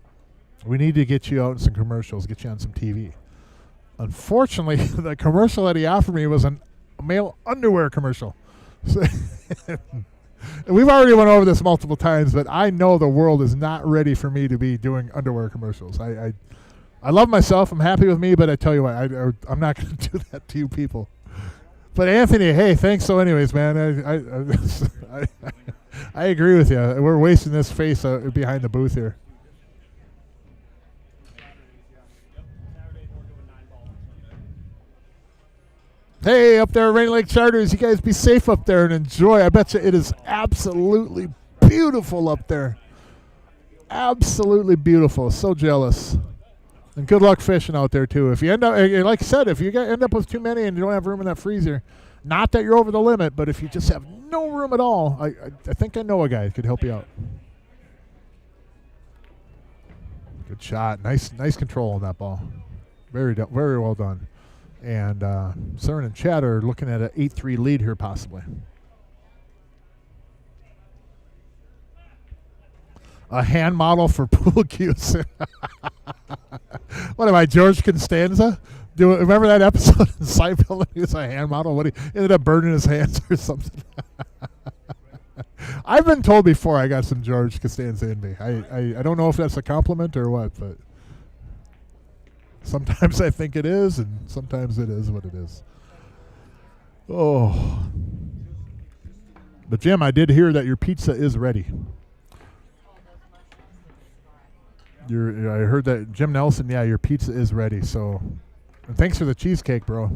We need to get you out in some commercials, get you on some TV. Unfortunately, the commercial that he offered me was a male underwear commercial. So we've already went over this multiple times, but I know the world is not ready for me to be doing underwear commercials. I love myself. I'm happy with me, but I tell you what, I'm not going to do that to you people. But Anthony, hey, thanks. So anyways, man, I agree with you. We're wasting this face behind the booth here. Hey, up there, Rainy Lake Charters, you guys be safe up there and enjoy. I bet you it is absolutely beautiful up there. Absolutely beautiful. So jealous. And good luck fishing out there, too. If you end up, like I said, if you end up with too many and you don't have room in that freezer, not that you're over the limit, but if you just have no room at all, I think I know a guy that could help you out. Good shot. Nice control on that ball. Very well done. And Cern and Chad are looking at an 8-3 lead here, possibly. A hand model for pool cues. What am I, George Costanza? Remember that episode in Seinfeld? He was a hand model. What, he ended up burning his hands or something. I've been told before I got some George Costanza in me. I don't know if that's a compliment or what, but sometimes I think it is, and sometimes it is what it is. Oh. But, Jim, I did hear that your pizza is ready. I heard that, Jim Nelson, yeah, your pizza is ready. So, and thanks for the cheesecake, bro.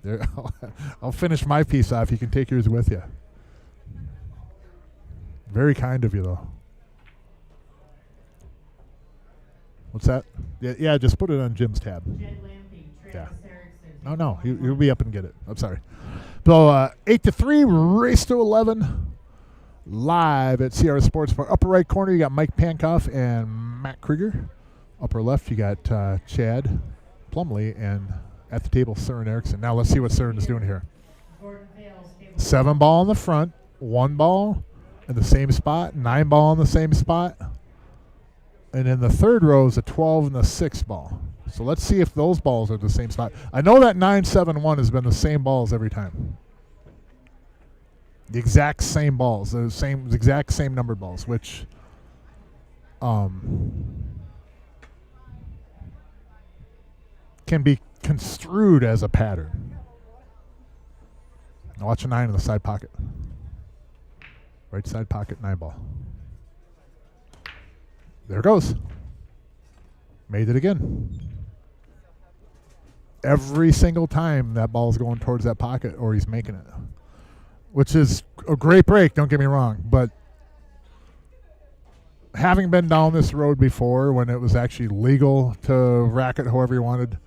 There, I'll finish my piece off. You can take yours with you. Very kind of you, though. What's that? Yeah, just put it on Jim's tab. Yeah. No, he'll be up and get it. I'm sorry. So 8-3, race to 11. Live at CRs Sportsbar. Upper right corner, you got Mike Pankoff and Matt Krieger. Upper left, you got Chad Plumley, and at the table, Søren Eriksson. Now let's see what Søren is doing here. 7 ball in the front, 1 ball in the same spot, 9 ball in the same spot. And in the third row is a 12 and the 6 ball. So let's see if those balls are the same spot. I know that 9-7-1 has been the same balls every time. The exact same balls, the exact same numbered balls, which can be construed as a pattern. Now watch a 9 in the side pocket. Right side pocket, 9 ball. There it goes. Made it again. Every single time that ball is going towards that pocket or he's making it. Which is a great break, don't get me wrong. But having been down this road before when it was actually legal to rack it however you wanted,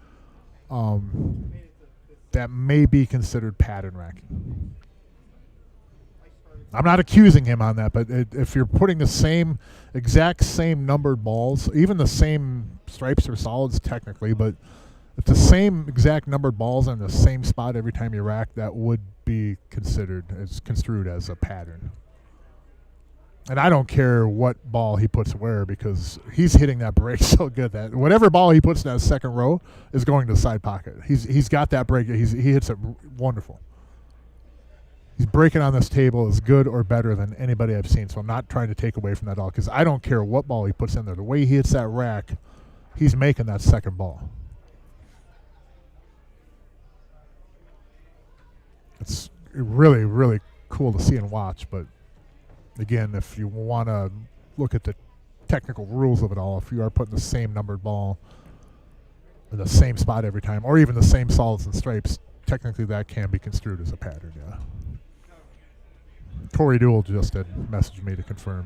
that may be considered pattern racking. I'm not accusing him on that, but if you're putting the exact same numbered balls, even the same stripes or solids technically, but if the same exact numbered balls are in the same spot every time you rack, that would be construed as a pattern. And I don't care what ball he puts where because he's hitting that break so good that whatever ball he puts in that second row is going to the side pocket. He's got that break. He hits it wonderful. He's breaking on this table as good or better than anybody I've seen. So I'm not trying to take away from that all because I don't care what ball he puts in there. The way he hits that rack, he's making that second ball. It's really, really cool to see and watch. But again, if you want to look at the technical rules of it all, if you are putting the same numbered ball in the same spot every time, or even the same solids and stripes, technically that can be construed as a pattern, yeah. Corey Duell just did message me to confirm.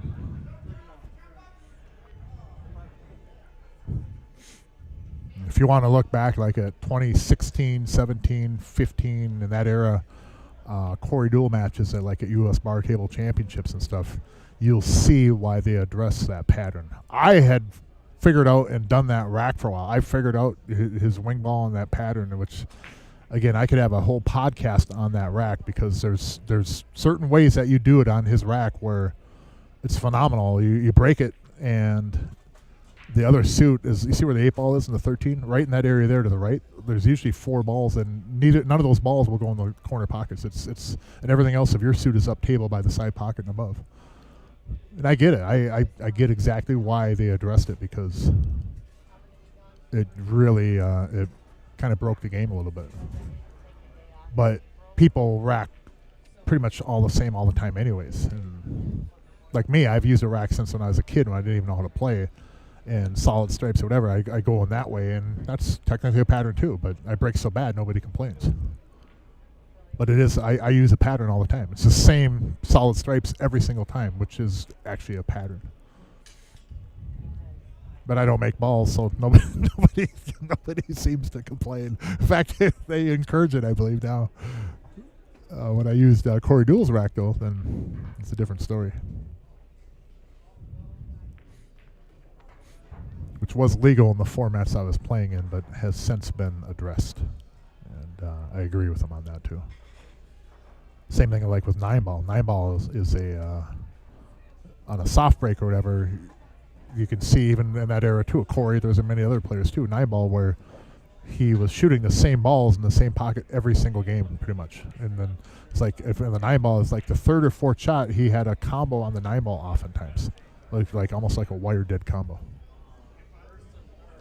If you want to look back like at 2016, 17, 15, in that era, Corey Duell matches at US Bar Table Championships and stuff, you'll see why they address that pattern. I had figured out and done that rack for a while. I figured out his wing ball and that pattern, which, again, I could have a whole podcast on that rack because there's certain ways that you do it on his rack where it's phenomenal. You break it and the other suit is, you see where the 8 ball is in the 13? Right in that area there to the right. There's usually 4 balls, and none of those balls will go in the corner pockets. And everything else of your suit is up table by the side pocket and above. And I get it. I get exactly why they addressed it because it really it kind of broke the game a little bit. But people rack pretty much all the same all the time anyways. And like me, I've used a rack since when I was a kid when I didn't even know how to play. And solid stripes or whatever, I go in that way, and that's technically a pattern too, but I break so bad nobody complains. But it is, I use a pattern all the time. It's the same solid stripes every single time, which is actually a pattern. But I don't make balls, so nobody seems to complain. In fact, they encourage it, I believe, now. When I used Corey Doole's rack, though, then it's a different story. Which was legal in the formats I was playing in, but has since been addressed. And I agree with him on that, too. Same thing like with 9-ball. 9-ball is a, on a soft break or whatever, you can see even in that era, too, Corey, there's many other players, too, 9-ball, where he was shooting the same balls in the same pocket every single game, pretty much. And then it's like, if in the 9-ball is like the third or fourth shot, he had a combo on the 9-ball oftentimes. Like almost like a wire dead combo.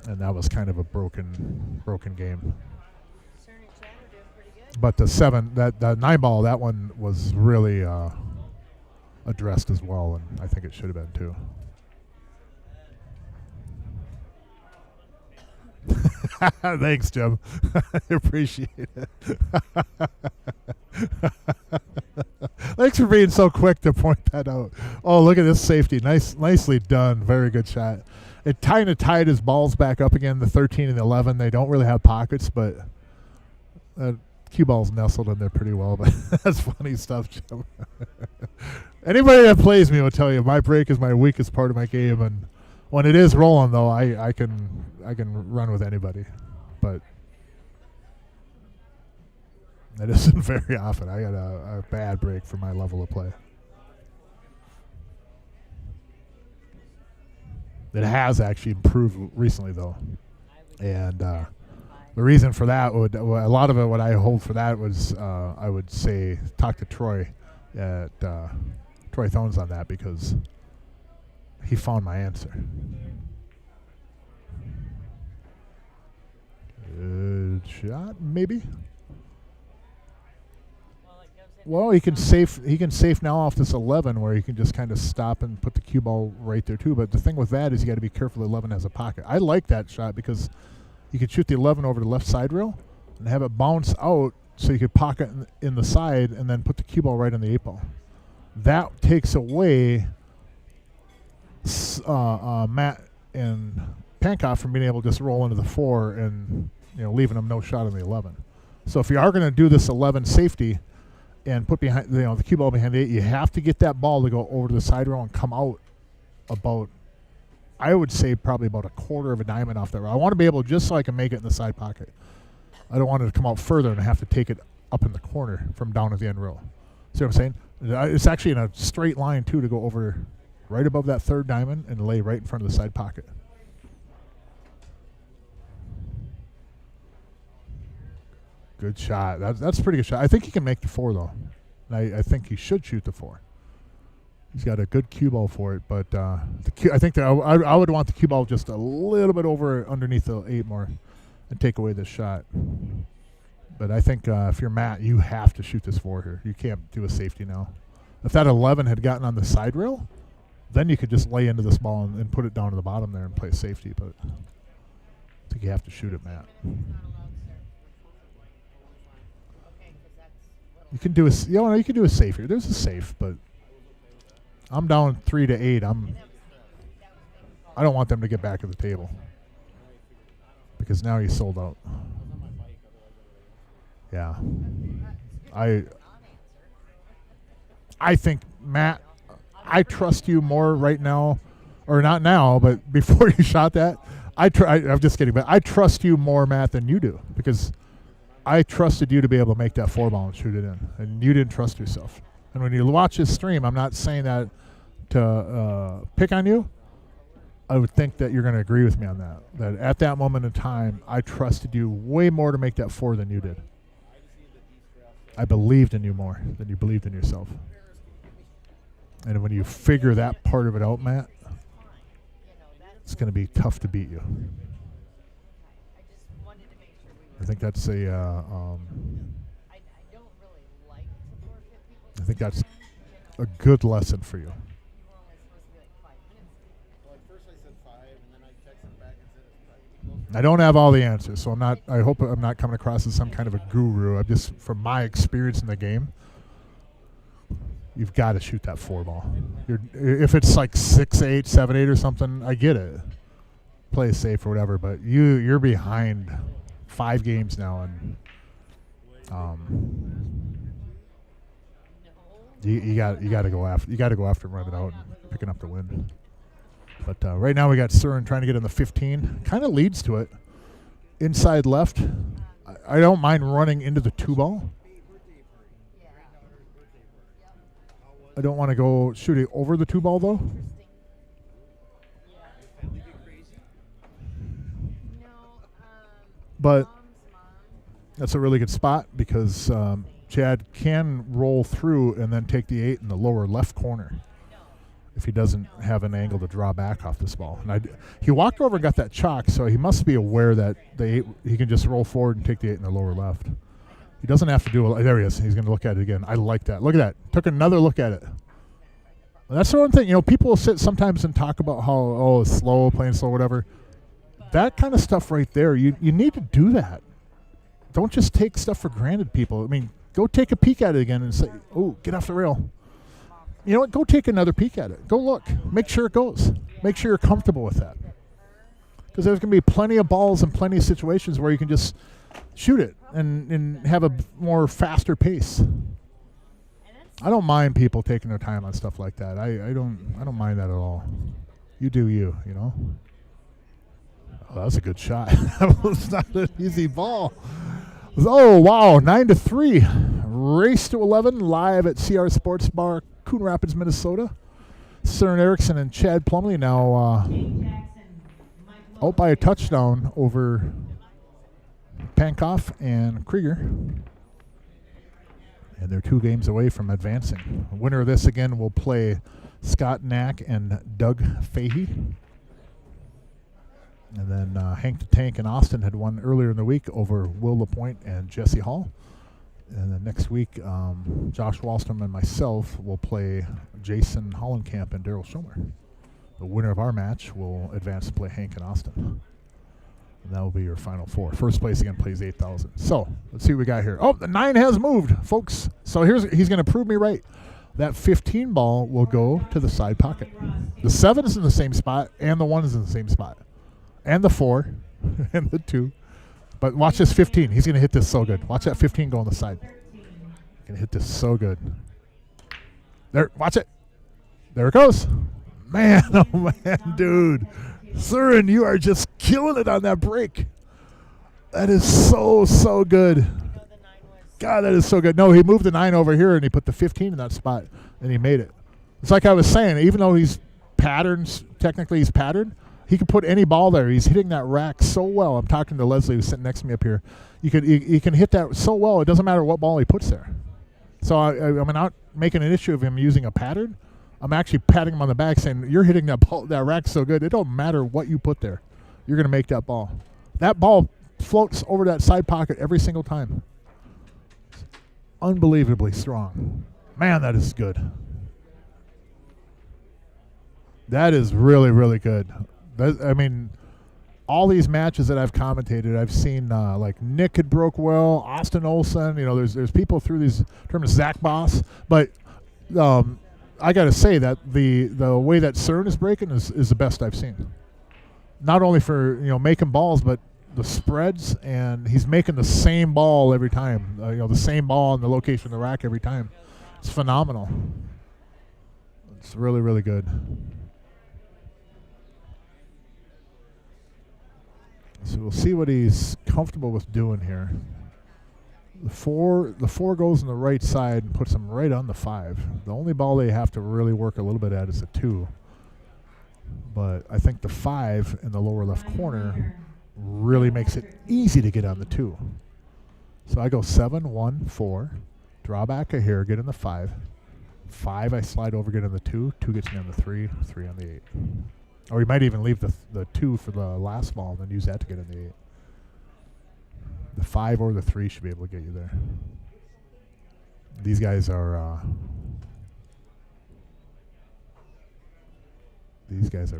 And that was kind of a broken game. But the 9-ball, that one was really addressed as well, and I think it should have been too. Thanks, Jim. I appreciate it. Thanks for being so quick to point that out. Oh, look at this safety. Nicely done. Very good shot. It kind of tied his balls back up again, the 13 and the 11. They don't really have pockets, but cue ball's nestled in there pretty well. But that's funny stuff, Jim. Anybody that plays me will tell you my break is my weakest part of my game, and when it is rolling, though, I can run with anybody, but that isn't very often. I got a bad break for my level of play. It has actually improved recently, though, and the reason for that would a lot of it. What I hold for that was I would say talk to Troy at Troy Thones on that, because he found my answer. Good shot, maybe. Well, he can safe now off this 11, where he can just kind of stop and put the cue ball right there too. But the thing with that is you got to be careful. 11 has a pocket. I like that shot because you could shoot the 11 over the left side rail and have it bounce out, so you could pocket in the side and then put the cue ball right on the 8-ball. That takes away Matt and Pankoff from being able to just roll into the 4 and leaving them no shot on the 11. So if you are going to do this 11 safety and put behind the cue ball behind the 8, you have to get that ball to go over to the side rail and come out about, I would say, probably about a quarter of a diamond off that rail. I want to be able, just so I can make it in the side pocket. I don't want it to come out further and have to take it up in the corner from down at the end row. See what I'm saying? It's actually in a straight line too, to go over right above that third diamond and lay right in front of the side pocket. Good shot. That's a pretty good shot. I think he can make the 4, though. And I think he should shoot the 4. He's got a good cue ball for it, but I think that I would want the cue ball just a little bit over underneath the 8 more and take away this shot. But I think if you're Matt, you have to shoot this 4 here. You can't do a safety now. If that 11 had gotten on the side rail, then you could just lay into this ball and put it down to the bottom there and play safety. But I think you have to shoot it, Matt. You can do you can do a safe here. There's a safe, but I'm down 3 to 8. I don't want them to get back to the table, because now he's sold out. Yeah, I think, Matt, I trust you more right now, or not now, but before you shot that, I'm just kidding, but I trust you more, Matt, than you do, because I trusted you to be able to make that 4-ball and shoot it in, and you didn't trust yourself. And when you watch this stream, I'm not saying that to pick on you. I would think that you're going to agree with me on that. That at that moment in time, I trusted you way more to make that 4 than you did. I believed in you more than you believed in yourself. And when you figure that part of it out, Matt, it's going to be tough to beat you. I think that's I think that's a good lesson for you. I don't have all the answers, so I hope I'm not coming across as some kind of a guru. I'm just, from my experience in the game, you've got to shoot that 4 ball. If it's like 6-8, 7-8 or something, I get it. Play it safe or whatever, but you're behind 5 games now, and you got to go after and run it out and picking up the win. But right now we got Surin trying to get in the 15. Kind of leads to it. Inside left. I don't mind running into the 2 ball. I don't want to go shooting over the 2 ball though. But that's a really good spot because Chad can roll through and then take the 8 in the lower left corner if he doesn't have an angle to draw back off this ball. And he walked over and got that chalk, so he must be aware that the 8, he can just roll forward and take the 8 in the lower left. He doesn't have to do it. There he is. He's going to look at it again. I like that. Look at that. Took another look at it. That's the one thing. People will sit sometimes and talk about how, it's slow, playing slow, whatever. That kind of stuff right there, you need to do that. Don't just take stuff for granted, people. I mean, go take a peek at it again and say, oh, get off the rail. You know what? Go take another peek at it. Go look. Make sure it goes. Make sure you're comfortable with that. Because there's going to be plenty of balls and plenty of situations where you can just shoot it and have a more faster pace. I don't mind people taking their time on stuff like that. I don't mind that at all. You do you, Oh, that was a good shot. That was not an easy ball. Oh, wow, 9-3. Race to 11 live at CRs Sportsbar, Coon Rapids, Minnesota. Søren Eriksson and Chad Plumley now out by a touchdown over Pankoff and Krieger. And they're 2 games away from advancing. The winner of this again will play Scott Knack and Doug Fahey. And then Hank the Tank and Austin had won earlier in the week over Will LaPointe and Jesse Hall. And then next week, Josh Wallstrom and myself will play Jason Hollenkamp and Daryl Schomer. The winner of our match will advance to play Hank and Austin. And that will be your final 4. First place again plays 8,000. So let's see what we got here. Oh, the 9 has moved, folks. So he's going to prove me right. That 15 ball will go to the side pocket. The 7 is in the same spot, and the 1 is in the same spot. And the 4, and the 2. But watch this 15. He's going to hit this so good. Watch that 15 go on the side. Going to hit this so good. There, watch it. There it goes. Man, oh man, dude. Søren, you are just killing it on that break. That is so good. God, that is so good. No, he moved the 9 over here, and he put the 15 in that spot, and he made it. It's like I was saying, even though he's technically he's patterned, he can put any ball there. He's hitting that rack so well. I'm talking to Leslie, who's sitting next to me up here. You can hit that so well. It doesn't matter what ball he puts there. So I'm not making an issue of him using a pattern. I'm actually patting him on the back, saying you're hitting that rack so good. It don't matter what you put there. You're going to make that ball. That ball floats over that side pocket every single time. Unbelievably strong. Man, that is good. That is really, really good. I mean, all these matches that I've commentated, I've seen like Nick had broke well, Austin Olsen. There's people through these tournaments, Zach Boss. But I got to say that the way that Søren is breaking is the best I've seen. Not only for making balls, but the spreads, and he's making the same ball every time. The same ball in the location of the rack every time. It's phenomenal. It's really, really good. So we'll see what he's comfortable with doing here. The 4 goes on the right side and puts him right on the 5. The only ball they have to really work a little bit at is the 2. But I think the 5 in the lower left corner really makes it easy to get on the 2. So I go 7, 1, 4. Draw back a hair, get in the 5. 5 I slide over, get in the 2. 2 gets me on the 3. 3 on the 8. Or you might even leave the 2 for the last ball and then use that to get in the 8. The 5 or the 3 should be able to get you there. These guys are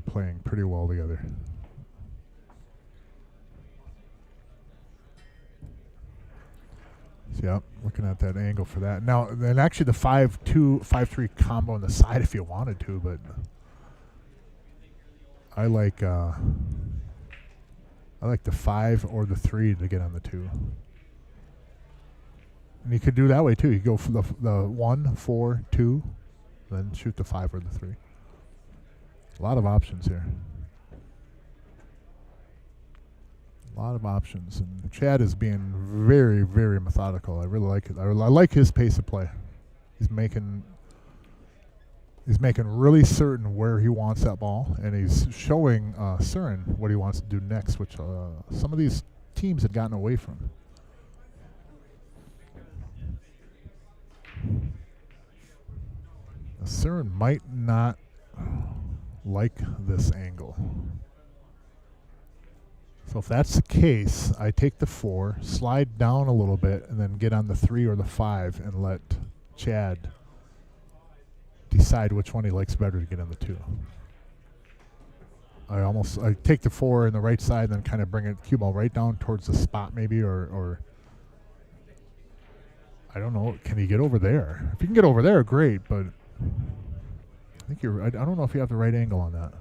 playing pretty well together. Yep, looking at that angle for that. Now, then actually the 5-2, 5-3 combo on the side if you wanted to, but I like the 5 or the 3 to get on the 2. And you could do that way too. You go for the 1, 4, 2, then shoot the 5 or the 3. A lot of options here. A lot of options, and Chad is being very, very methodical. I really like it. I like his pace of play. He's making really certain where he wants that ball, and he's showing Surin what he wants to do next, which some of these teams had gotten away from. Surin might not like this angle. So if that's the case, I take the 4, slide down a little bit, and then get on the 3 or the 5 and let Chad decide which one he likes better to get on the 2. I take the 4 in the right side and then kind of bring it cue ball right down towards the spot maybe, or I don't know, can he get over there? If you can get over there, great, but I think I don't know if you have the right angle on that.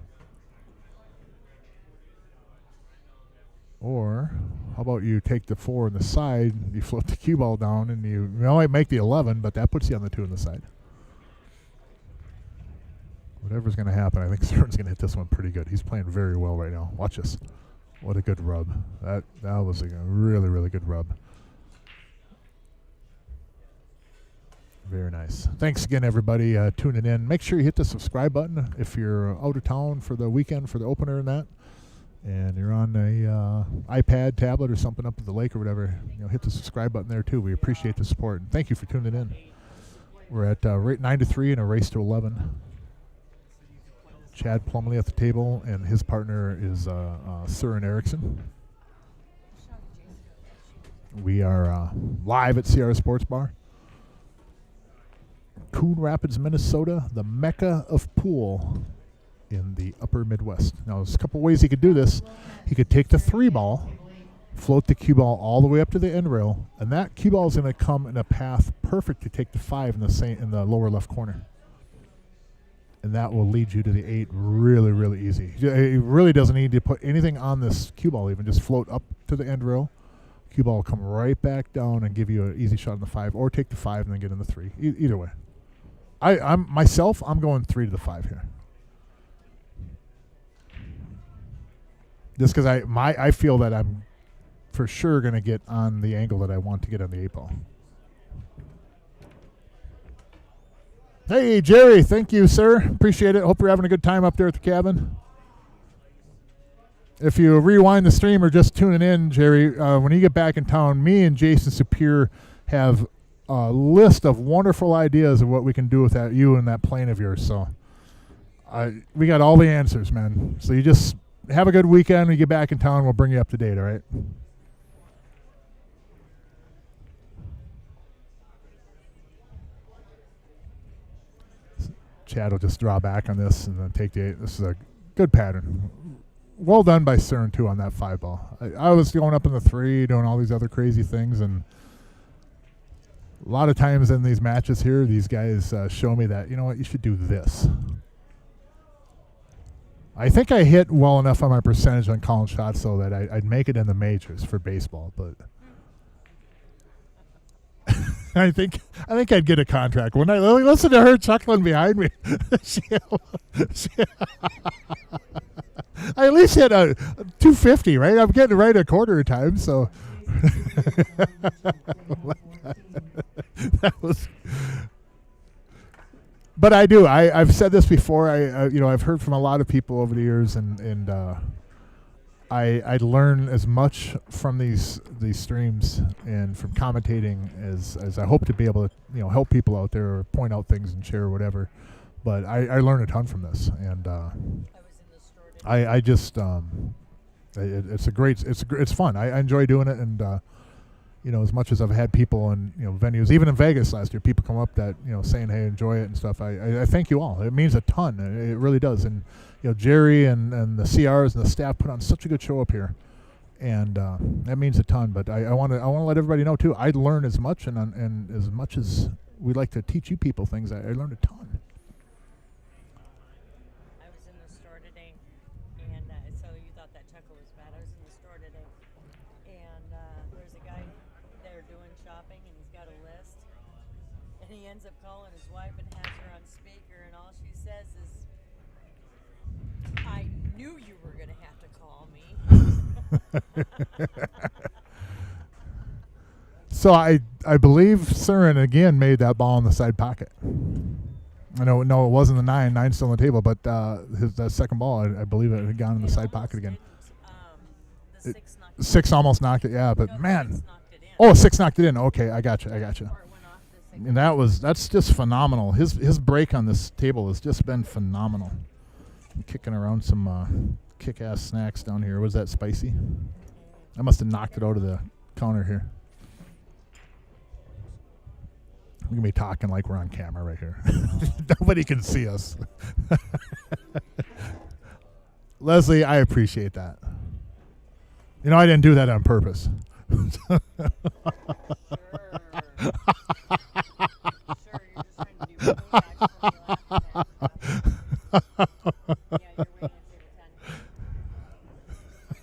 Or how about you take the 4 on the side, you flip the cue ball down, and you might make the 11, but that puts you on the 2 on the side. Whatever's going to happen, I think Surin's going to hit this one pretty good. He's playing very well right now. Watch this. What a good rub. That was a really, really good rub. Very nice. Thanks again, everybody, tuning in. Make sure you hit the subscribe button if you're out of town for the weekend for the opener and that. And you're on a iPad, tablet, or something up at the lake or whatever, hit the subscribe button there too. We appreciate the support, and thank you for tuning in. We're at 9-3 in a race to 11. Chad Plumley at the table, and his partner is Surin Erickson. We are live at CRs Sportsbar, Coon Rapids, Minnesota, the mecca of pool in the upper Midwest. Now, there's a couple ways he could do this. He could take the 3 ball, float the cue ball all the way up to the end rail, and that cue ball is going to come in a path perfect to take the 5 in the lower left corner. And that will lead you to the 8 really, really easy. He really doesn't need to put anything on this cue ball even. Just float up to the end rail. Cue ball will come right back down and give you an easy shot on the 5, or take the 5 and then get in the 3. Either way. I'm going 3 to the 5 here. Just because I feel that I'm for sure going to get on the angle that I want to get on the 8 ball. Hey, Jerry, thank you, sir. Appreciate it. Hope you're having a good time up there at the cabin. If you rewind the stream or just tuning in, Jerry, when you get back in town, me and Jason Superior have a list of wonderful ideas of what we can do with that you and that plane of yours. So we got all the answers, man. So you just have a good weekend. When you get back in town, we'll bring you up to date, all right? Chad will just draw back on this and then take the 8. This is a good pattern. Well done by Surin, too, on that 5 ball. I was going up in the 3, doing all these other crazy things, and a lot of times in these matches here, these guys show me that, you know what, you should do this. I think I hit well enough on my percentage on calling shots so that I'd make it in the majors for baseball, but I think I'd get a contract. When I listen to her chuckling behind me, I at least hit a 250, right? I'm getting right a quarter of time, so that was. But I do. I've said this before. I've heard from a lot of people over the years, and I learn as much from these streams and from commentating as I hope to be able to help people out there or point out things and share whatever. But I learn a ton from this, and it's fun. I enjoy doing it, and as much as I've had people in venues, even in Vegas last year, people come up that saying, "Hey, enjoy it" and stuff. I thank you all. It means a ton. It really does. And Jerry and the CRs and the staff put on such a good show up here, and that means a ton. But I want to let everybody know too. I learn as much, and as much as we like to teach you people things, I learned a ton. I was in the store today, and so you thought that chuckle was bad. I was in the store today, and there's a guy there doing shopping, and he's got a list, and he ends up calling his wife and has her on speaker, and all she says is, "I knew you were gonna have to call me." So I believe Surin again made that ball in the side pocket. No, it wasn't the 9. 9's still on the table, but that second ball, I believe it had gone in the It side almost pocket again. didn't. The 6 knocked it 6 almost knocked it, yeah, but No, the man. 6 knocked it in. Oh, 6 knocked it in. Okay, I got you. Or it went off the 6. And that's just phenomenal. His break on this table has just been phenomenal. I'm kicking around some kick-ass snacks down here. Was that spicy? I must have knocked it out of the counter here. We're going to be talking like we're on camera right here. Nobody can see us. Leslie, I appreciate that. You know, I didn't do that on purpose. Sure, you're just trying to do payback for me laughing at yeah, you're waiting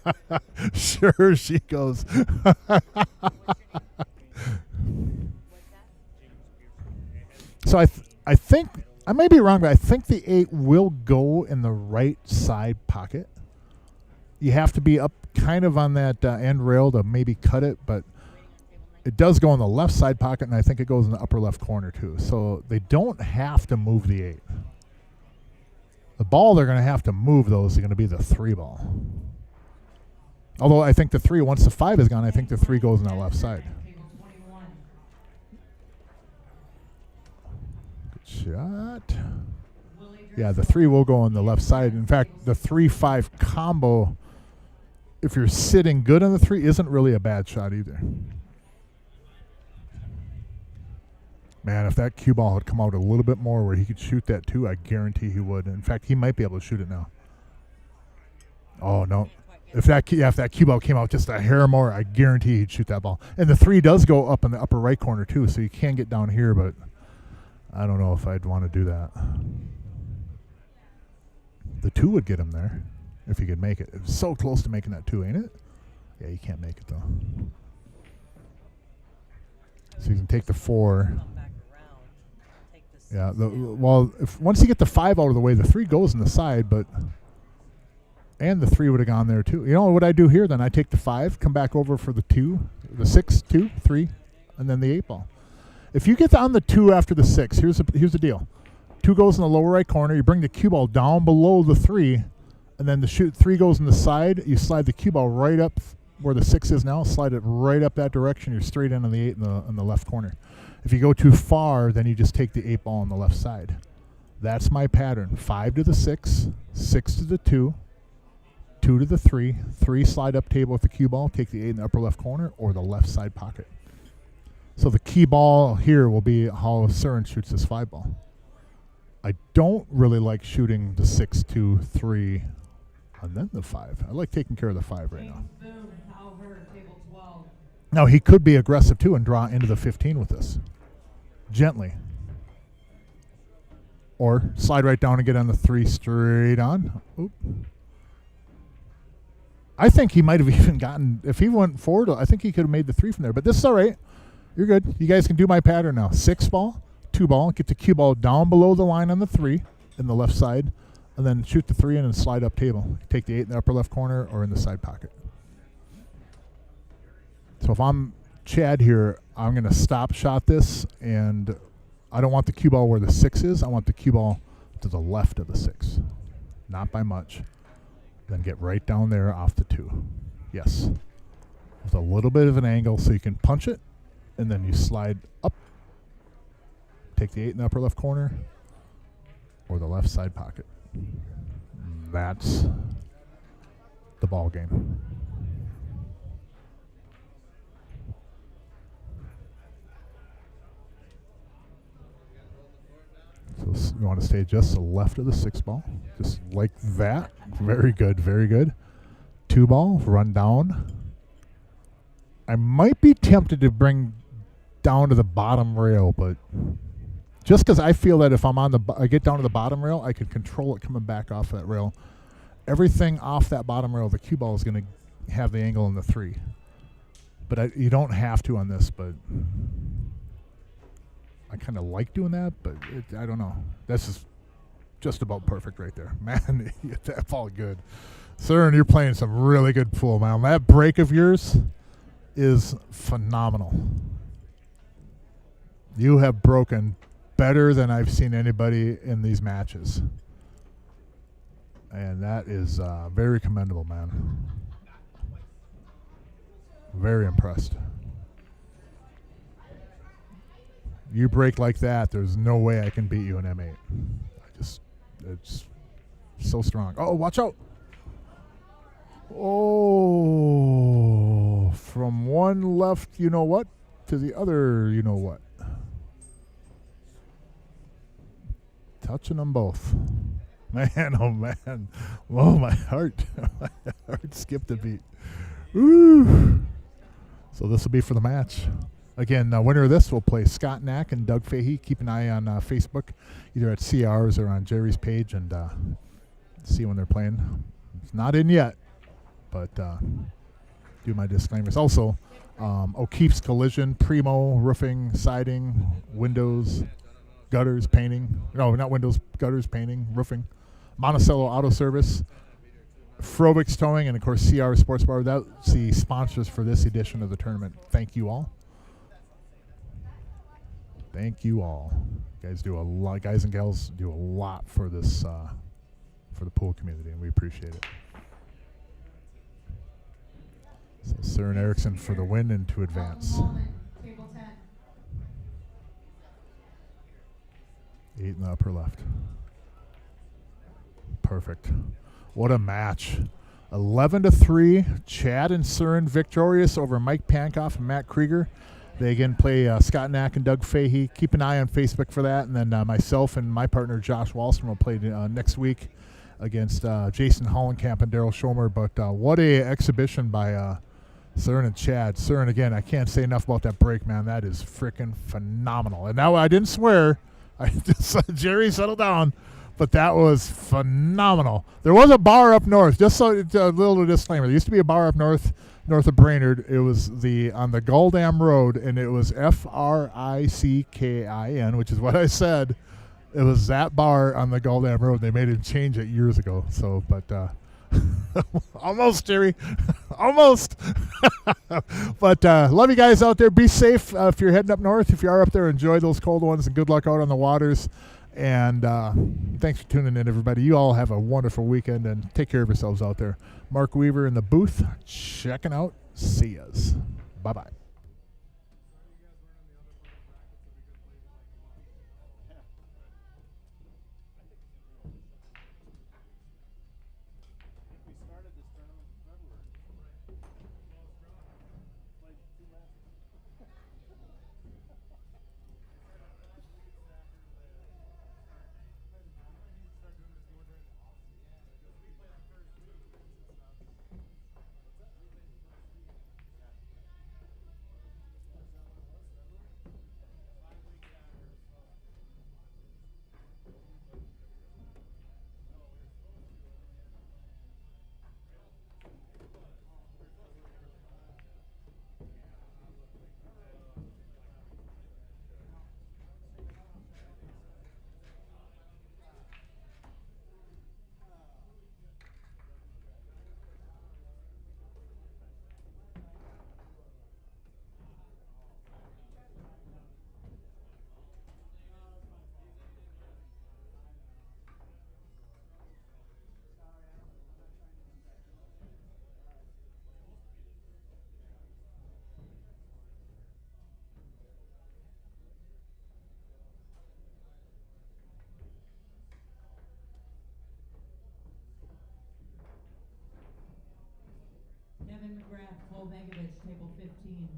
until 10. Sure, she goes. What's your name? What's that? So I think, I may be wrong, but I think the 8 will go in the right side pocket. You have to be up kind of on that end rail to maybe cut it, but it does go in the left side pocket, and I think it goes in the upper left corner too. So they don't have to move the 8. The ball they're going to have to move, though, is going to be the 3 ball. Although I think the 3, once the 5 is gone, I think the 3 goes on that left side. Table 21. Good shot. Willie Yeah, the 3 will go on the left side. In fact, the 3-5 combo, if you're sitting good on the 3, isn't really a bad shot either. Man, if that cue ball had come out a little bit more where he could shoot that too, I guarantee he would. In fact, he might be able to shoot it now. Oh, no. If that cue ball came out just a hair more, I guarantee he'd shoot that ball. And the 3 does go up in the upper right corner too, so you can get down here, but I don't know if I'd want to do that. The 2 would get him there if he could make it. It's so close to making that 2, ain't it? Yeah, you can't make it though. So you can take the 4. Come back around, take the 6 Yeah. down. If once you get the 5 out of the way, the 3 goes in the side, and the 3 would have gone there too. You know what I do here? Then I take the 5, come back over for the 2, the 6, 2, 3, and then the 8 ball. If you get on the 2 after the 6, here's the deal. 2 goes in the lower right corner. You bring the cue ball down below the 3, and then the 3 goes in the side. You slide the cue ball right up where the 6 is now. Slide it right up that direction. You're straight in on the 8 in the left corner. If you go too far, then you just take the 8 ball on the left side. That's my pattern. 5 to the 6, 6 to the 2, 2 to the 3, 3 slide up table with the cue ball, take the 8 in the upper left corner or the left side pocket. So the key ball here will be how Surin shoots this 5 ball. I don't really like shooting the 6, 2, 3, and then the 5. I like taking care of the 5 right now. James Boone, Kyle Hurd, table 12. Now he could be aggressive too and draw into the 15 with this. Gently. Or slide right down and get on the 3 straight on. Oop. I think he might have even gotten, if he went forward, I think he could have made the 3 from there. But this is all right. You're good. You guys can do my pattern now. 6 ball, 2 ball, get the cue ball down below the line on the 3 in the left side, and then shoot the 3 in and slide up table. Take the 8 in the upper left corner or in the side pocket. So if I'm Chad here, I'm going to stop shot this, and I don't want the cue ball where the 6 is. I want the cue ball to the left of the 6. Not by much. Then get right down there off the 2. Yes. With a little bit of an angle so you can punch it, and then you slide up. Take the 8 in the upper left corner or the left side pocket. That's the ball game. So you want to stay just to the left of the 6 ball, just like that. Very good, very good. 2 ball, run down, I might be tempted to bring down to the bottom rail, but just because I feel that if I get down to the bottom rail, I can control it coming back off that rail. Everything off that bottom rail, the cue ball is going to have the angle in the 3. But you don't have to on this, but I kind of like doing that, but I don't know. This is just about perfect right there. Man, that's all good. Sir, and you're playing some really good pool, man. That break of yours is phenomenal. You have broken better than I've seen anybody in these matches. And that is very commendable, man. Very impressed. You break like that, there's no way I can beat you in M8. It's so strong. Oh, watch out. Oh, from one left, you know what, to the other, you know what. Touching them both. Man, oh man. Oh, my heart. My heart skipped a beat. Woo. So this will be for the match. Again, winner of this will play Scott Knack and Doug Fahey. Keep an eye on Facebook, either at CRs or on Jerry's page, and see when they're playing. It's not in yet, but do my disclaimers. Also, O'Keefe's Collision, Primo Roofing, Siding, Windows, Gutters, Painting. No, not windows, gutters, painting, roofing. Monticello Auto Service, Frobix Towing, and, of course, CRs Sportsbar. That's the sponsors for this edition of the tournament. Thank you all. Thank you all. Guys do a lot. Guys and gals do a lot for this, for the pool community, and we appreciate it. So Søren Eriksson for the win and to advance. Table 10. 8 in the upper left. Perfect. What a match. 11-3. Chad and Søren victorious over Mike Pankoff and Matt Krieger. They again play Scott Knack and Doug Fahey. Keep an eye on Facebook for that. And then myself and my partner Josh Wallstrom will play next week against Jason Hollenkamp and Daryl Schomer. But what a exhibition by Søren and Chad. Søren, again, I can't say enough about that break, man. That is freaking phenomenal. And now I didn't swear. I just Jerry, settle down. But that was phenomenal. There was a bar up north. Just so a little disclaimer. There used to be a bar up north of Brainerd. It was on the Gull-Dam Road, and it was Frickin, which is what I said. It was that bar on the Gull-Dam Road. They made it change it years ago. So, but almost, Jerry, almost. But love you guys out there. Be safe if you're heading up north. If you are up there, enjoy those cold ones, and good luck out on the waters. And thanks for tuning in, everybody. You all have a wonderful weekend, and take care of yourselves out there. Mark Weaver in the booth, checking out. See yas. Bye-bye. Kevin McGrath, Cole Begovich, table 15.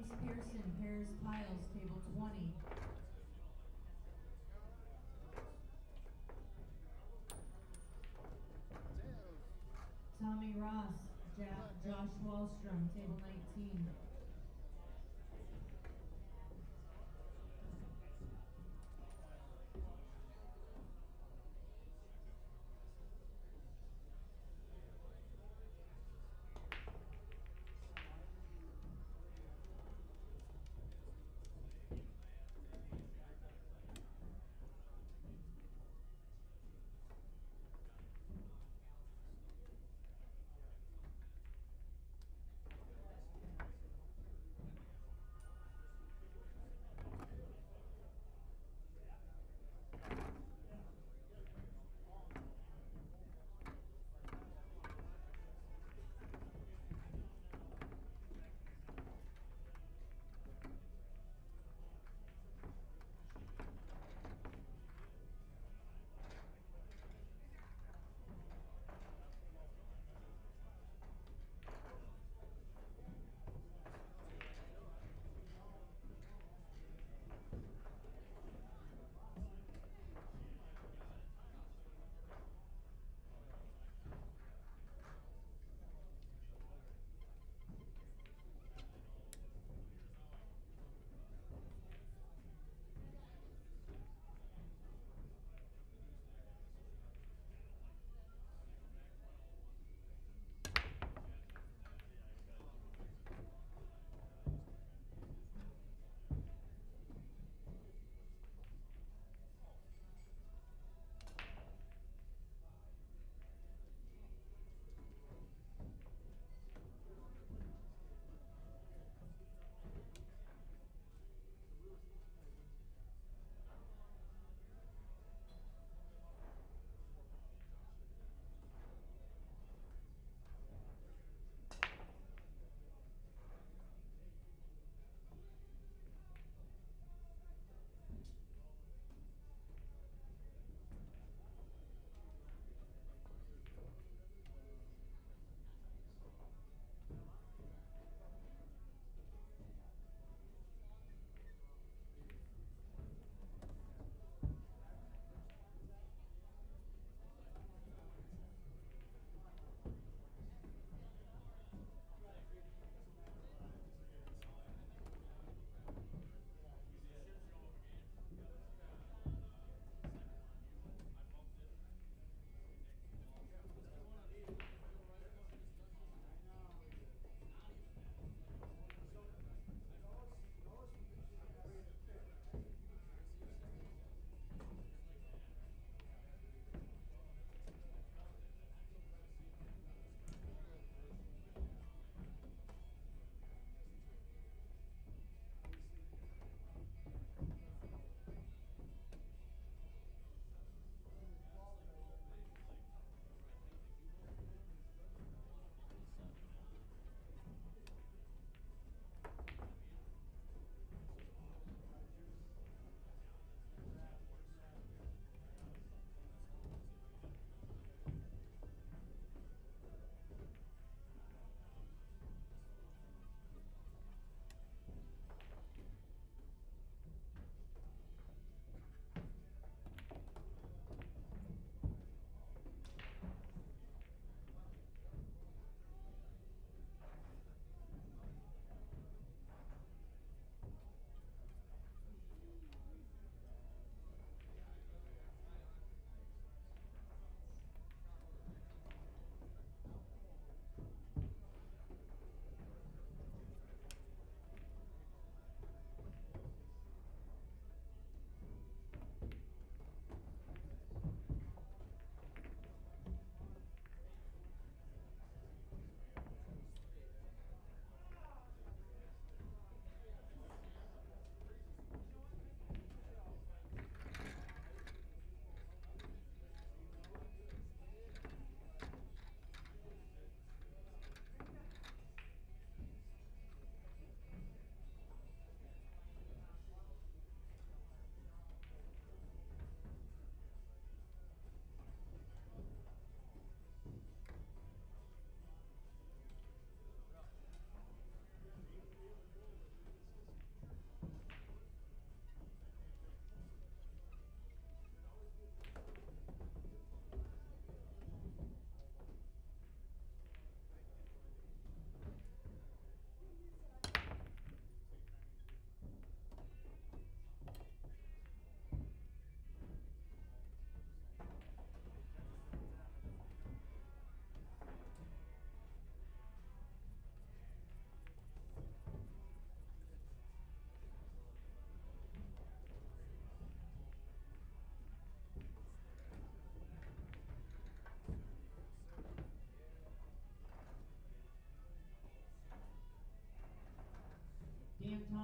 Chase Pearson, pairs piles, table 20. Tommy Ross, Josh Wallstrom, table 19.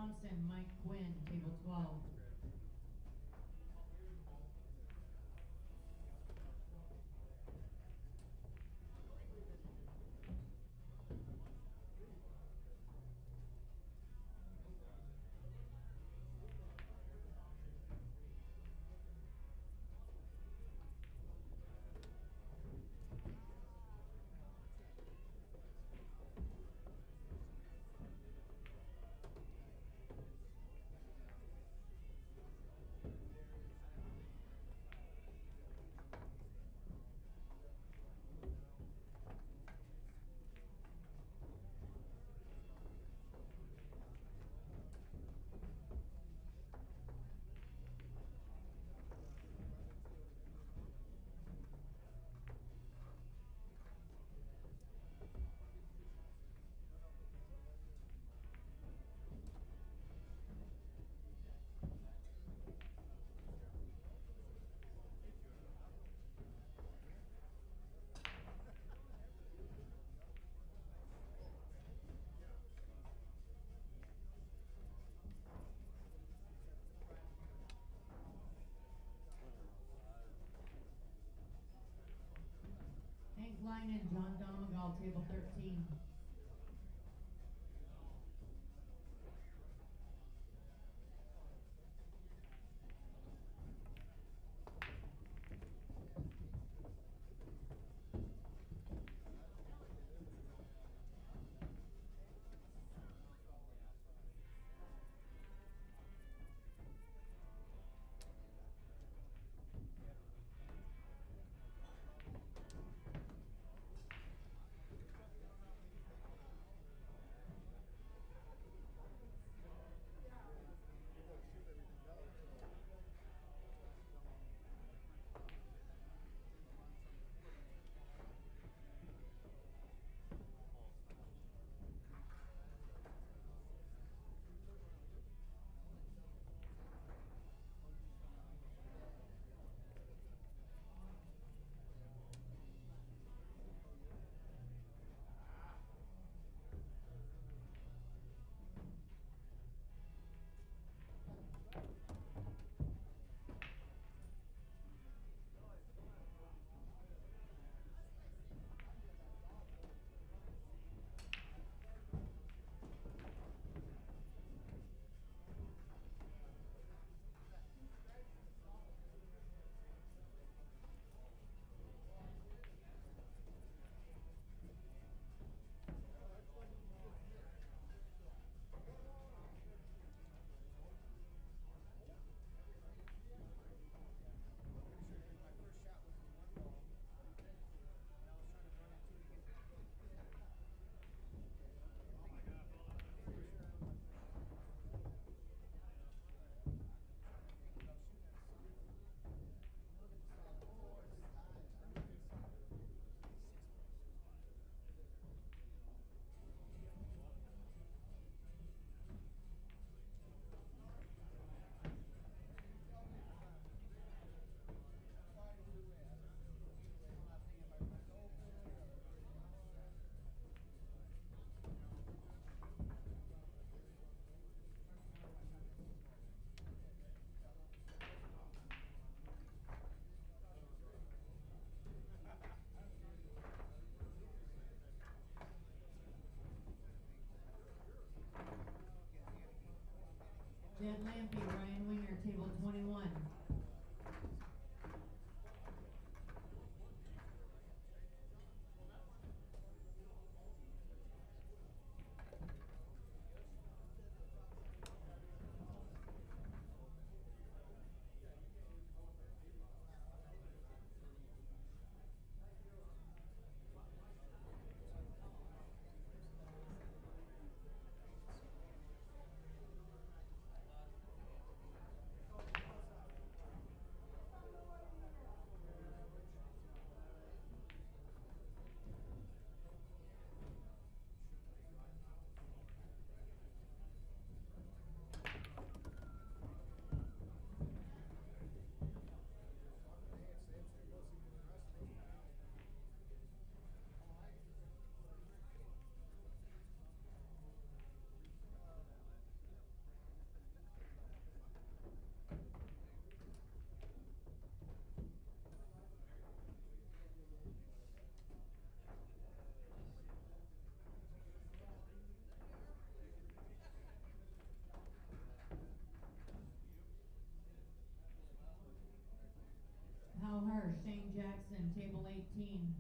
Thompson, Mike Quinn, table 12. Hank Lynan, John Donegal, table 13. Shane Jackson, table 18.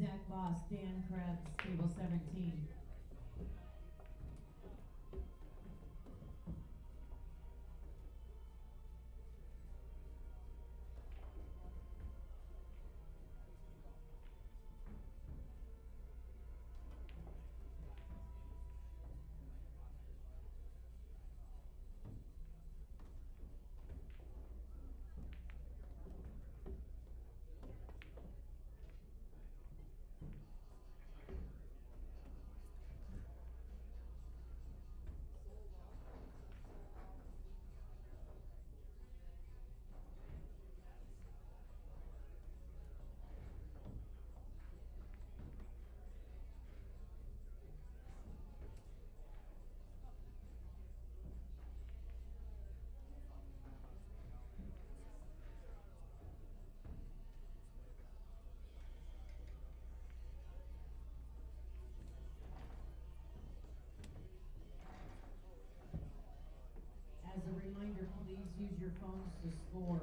Zach Boss, Dan Krebs, table 17. As a reminder, please use your phones to score.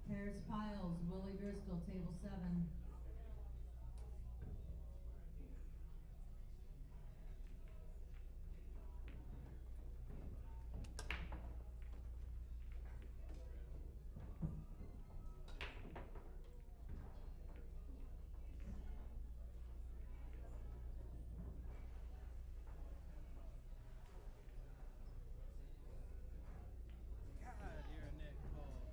Pairs piles, Willie Driscoll, table 7. God, you're a Nick Cole.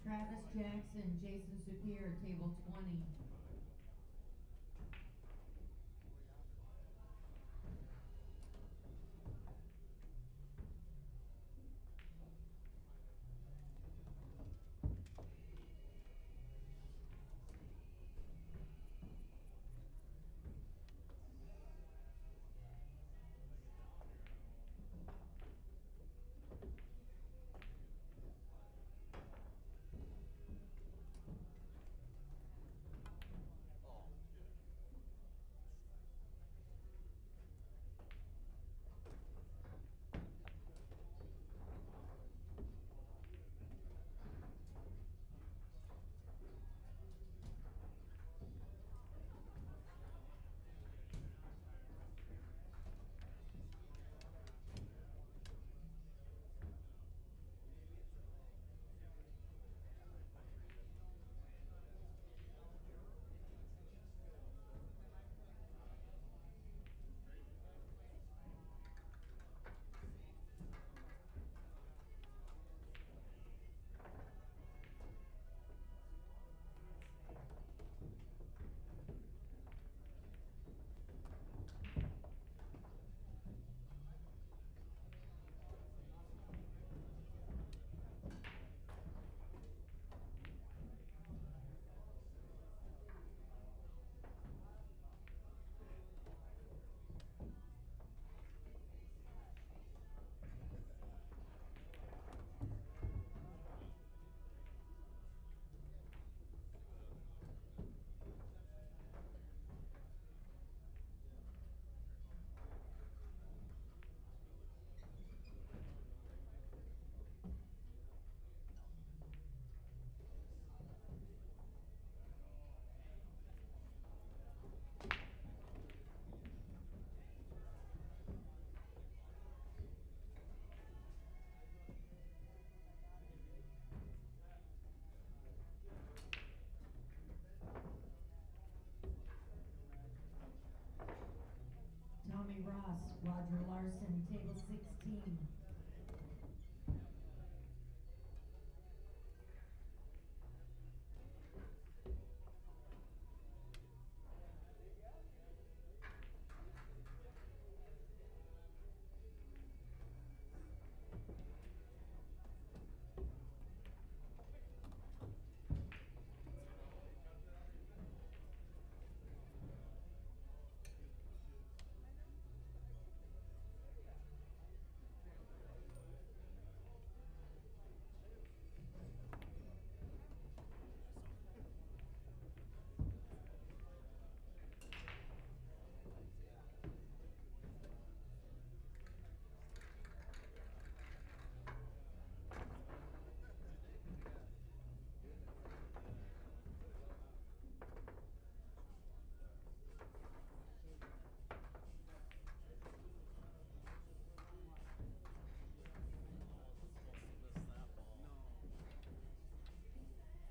Travis Jackson, Jason Superior, table 20. toss, Roger Larson, table 16.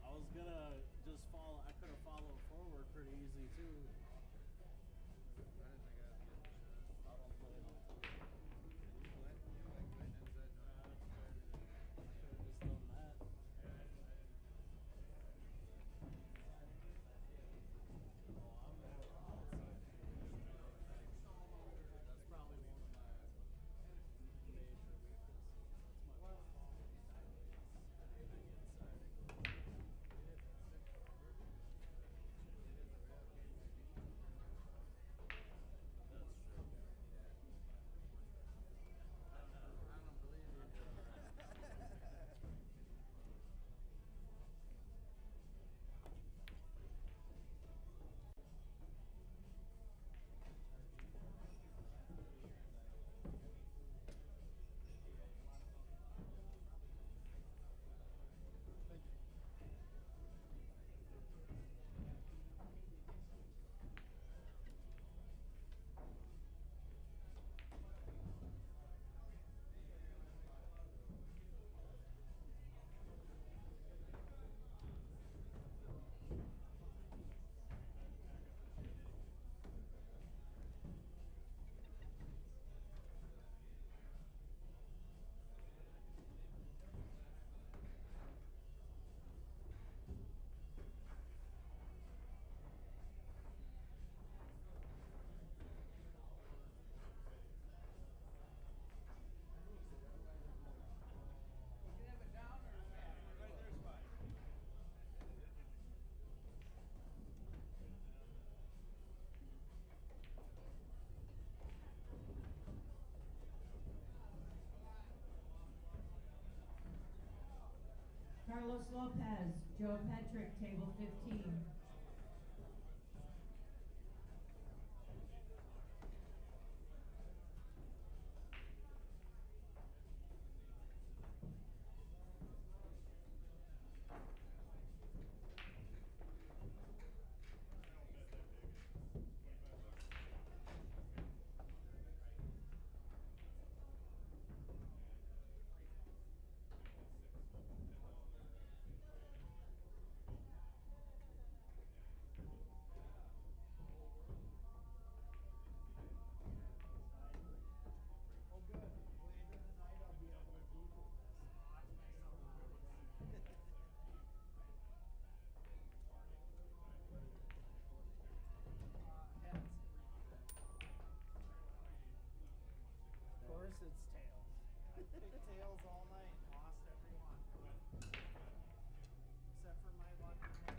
I was gonna just follow. I could have followed forward pretty easy too. I didn't think I'd get the shot. I don't play enough. You like playing inside now? I could have just done that. Oh, I'm more outside. That's probably one of my major weaknesses. That's my fault. Getting inside and go. That's true. I don't believe you. Carlos Lopez, Joe Petrick, table 15. Oh, good. Later in the night, I'll be able to Google this. Heads. Of course, it's tails. Picked tails all night. Lost every one. Except for my lucky one.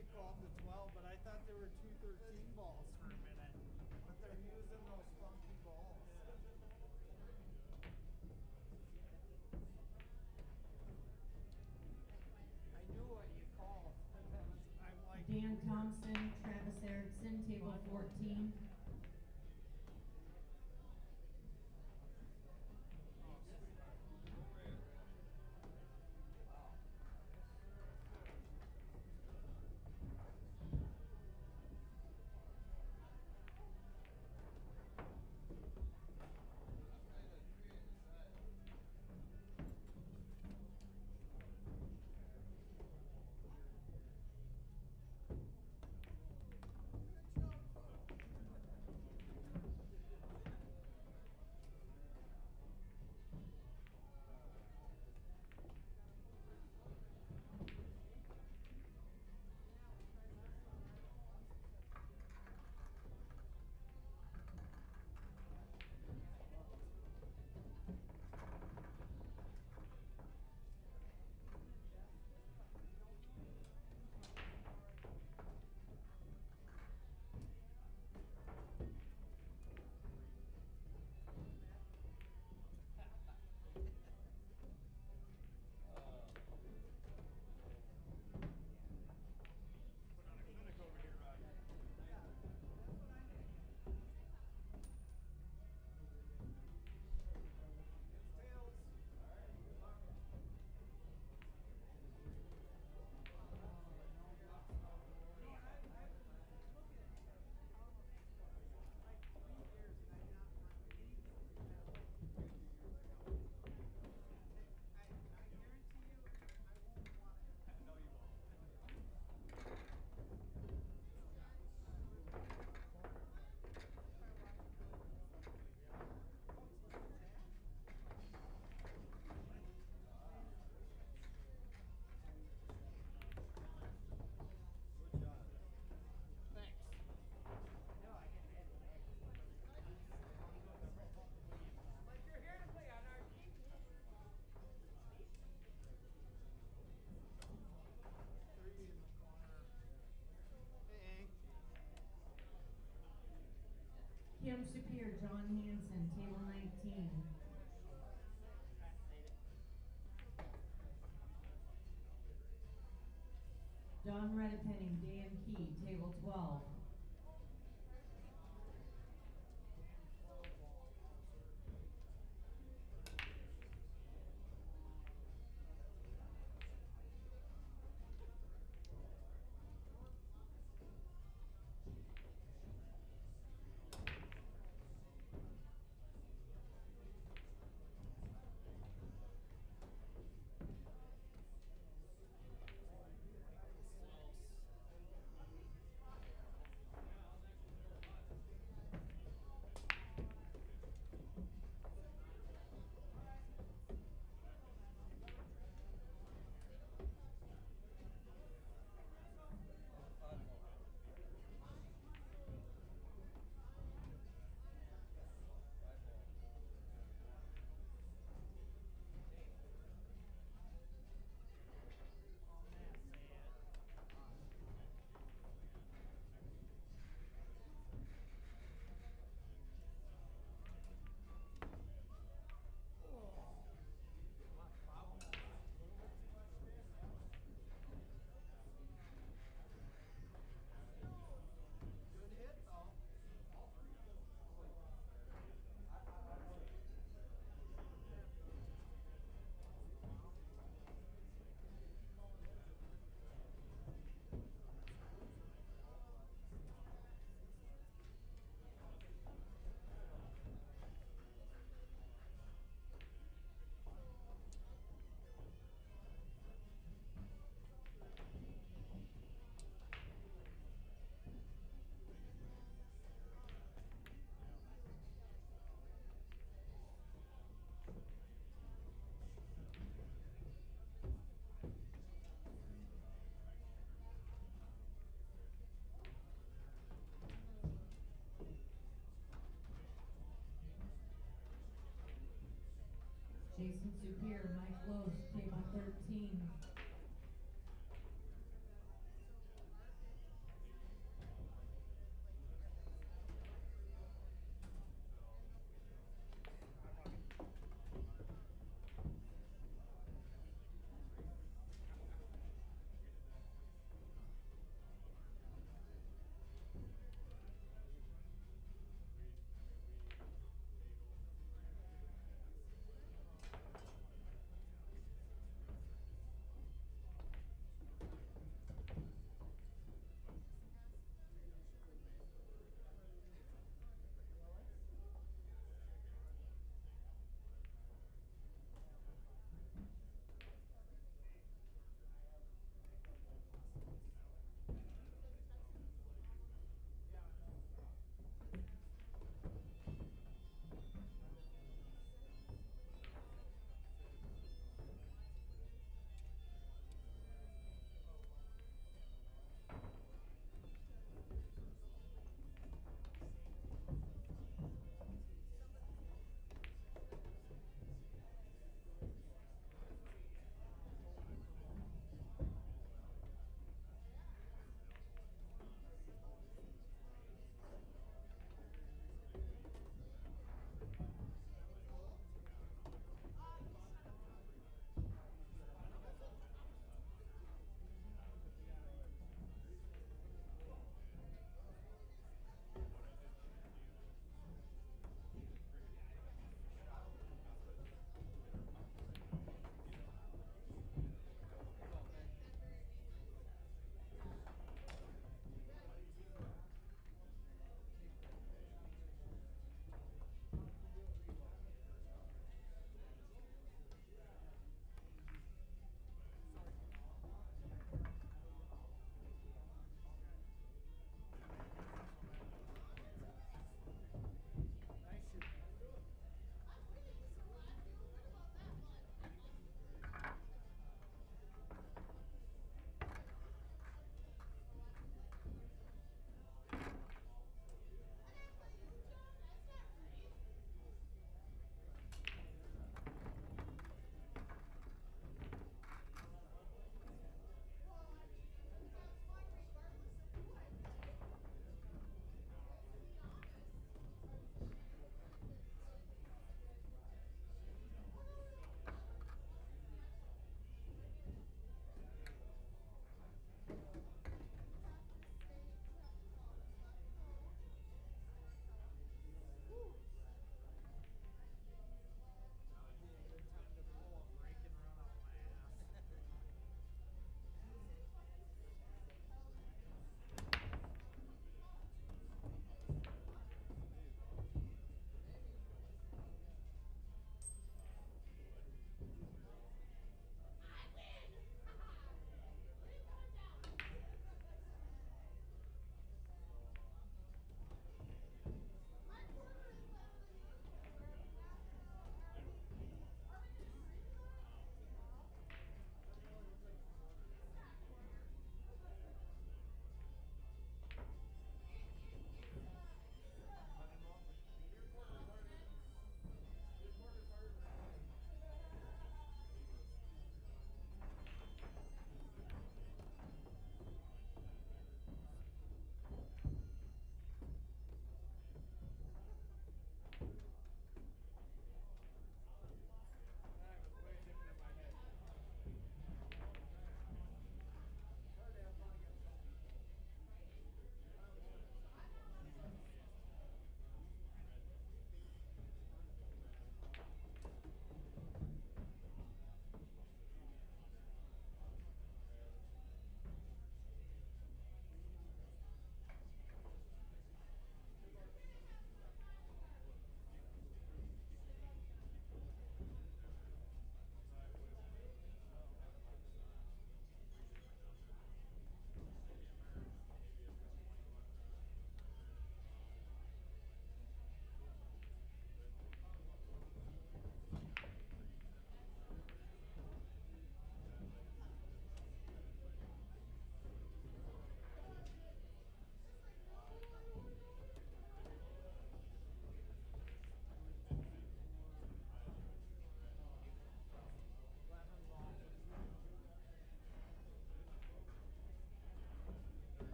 get called the 12, but I thought there were 213 balls for a minute. But they're using those funky balls. I knew what you called. I'm like, Dan Thompson, Travis Erickson, table 14. Kim Shapir, John Hanson, table 19. Don Reddepenning, Dan Key, table 12. Jason Superior, Mike Lose, table 13.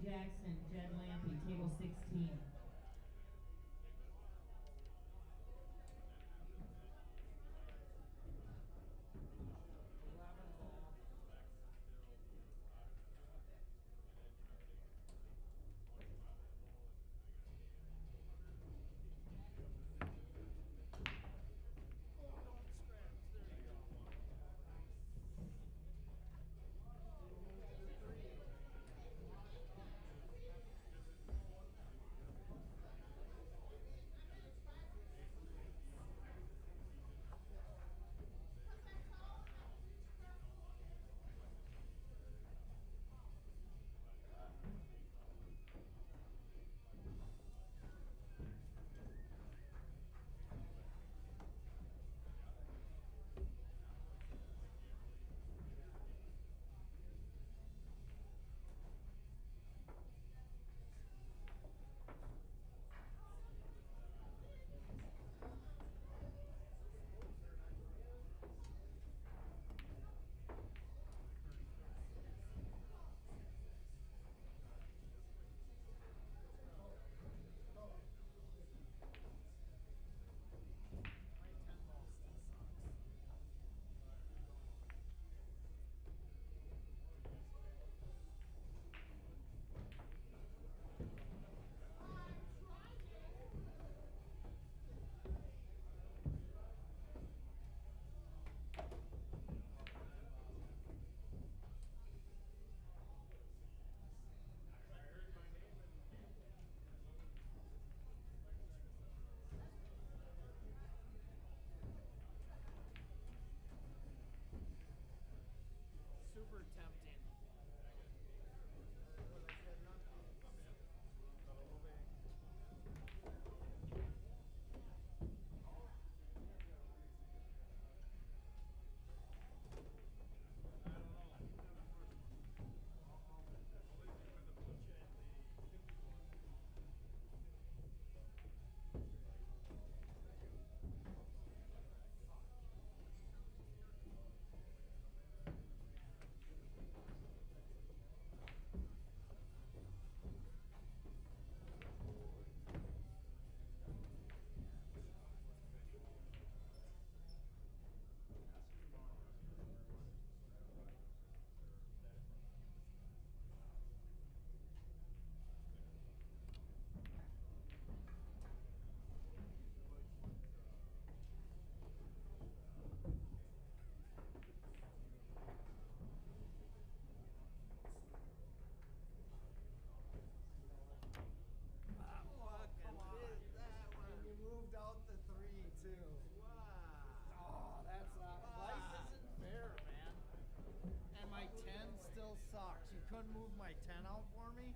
Jackson, Jed Lampy, table 16. Super tempting. And you moved out the 3 too. Wow. Oh, that's not. Life isn't fair, man. And my 10 still sucks. You couldn't move my 10 out for me?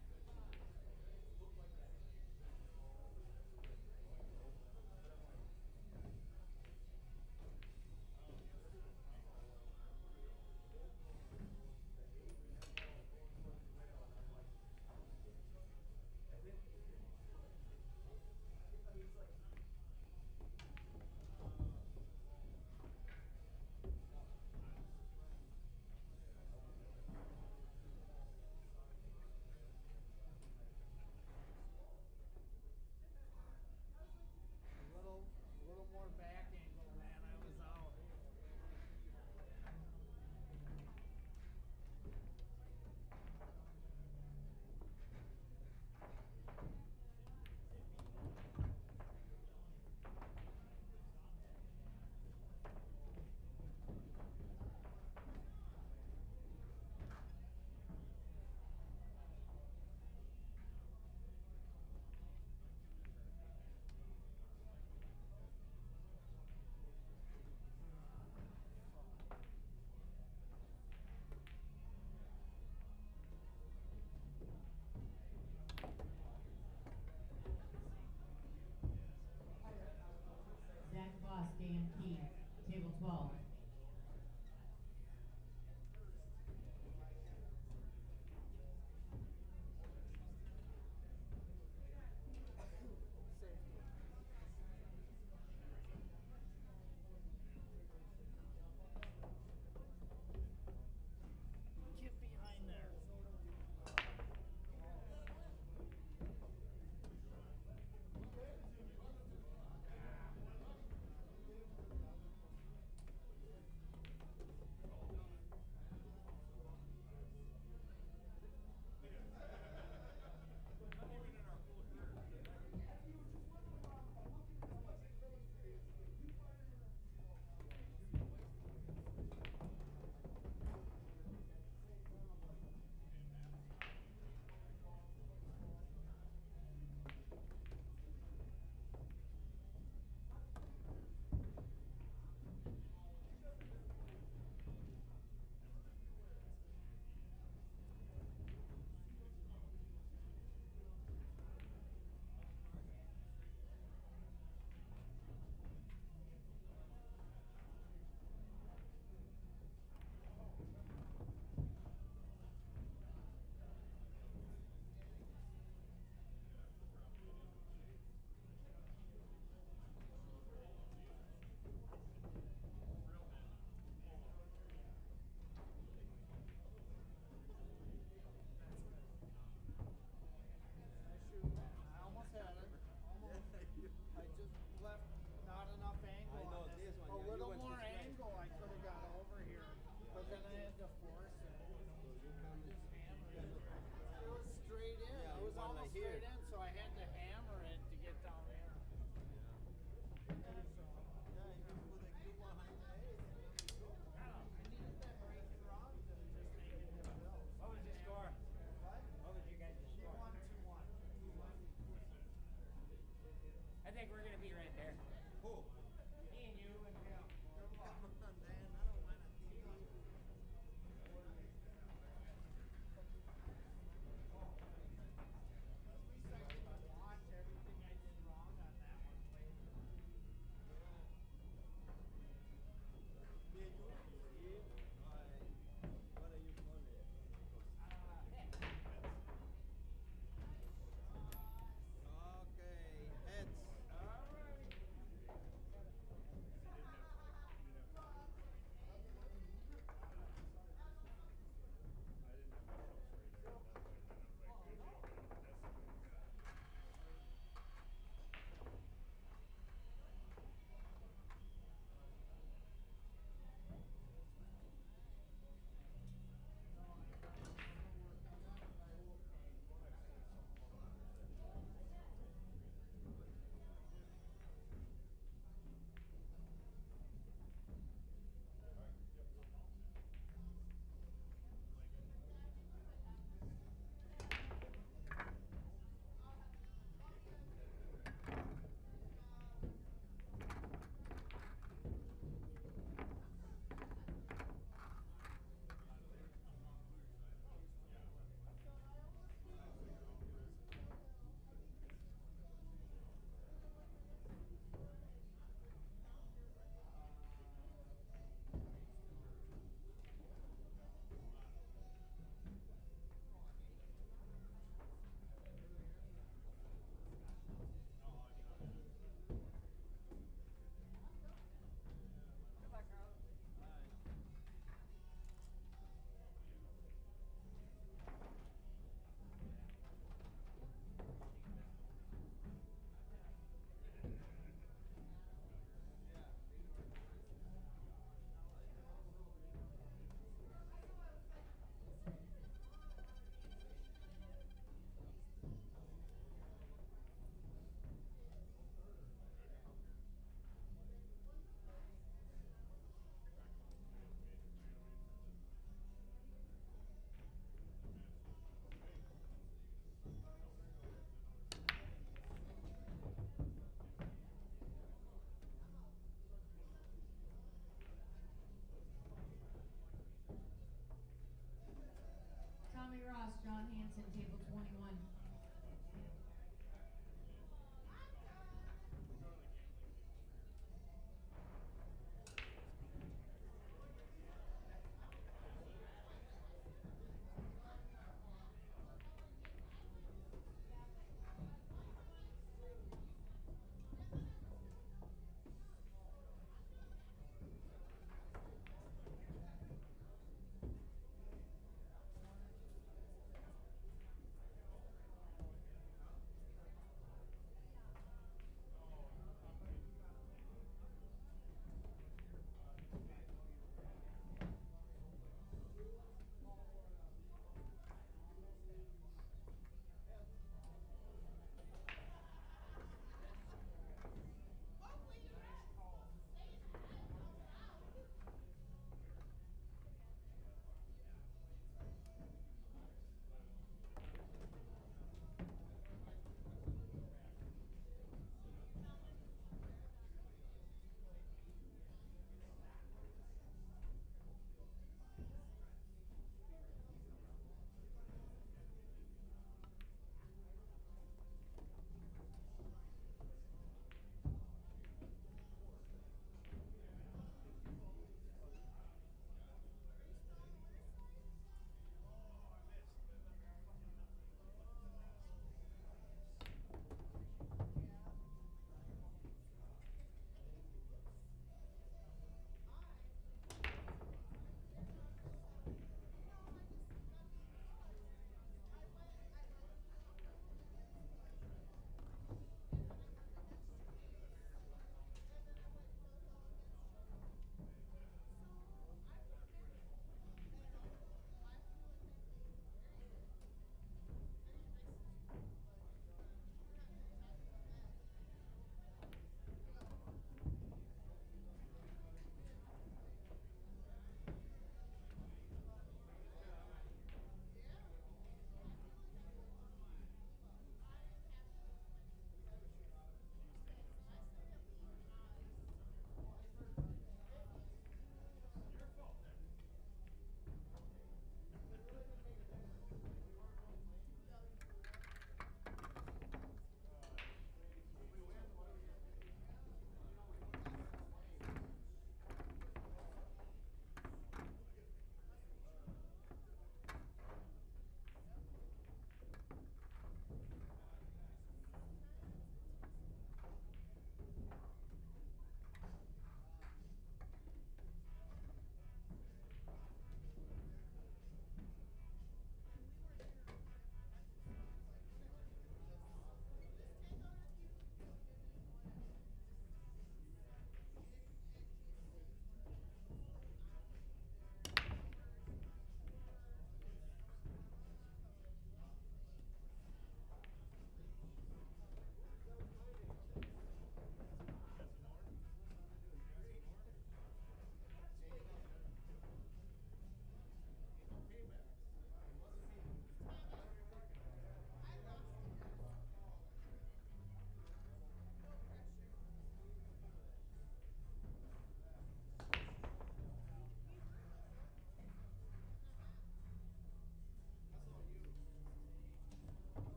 Lacrosse, John Hanson, table 21.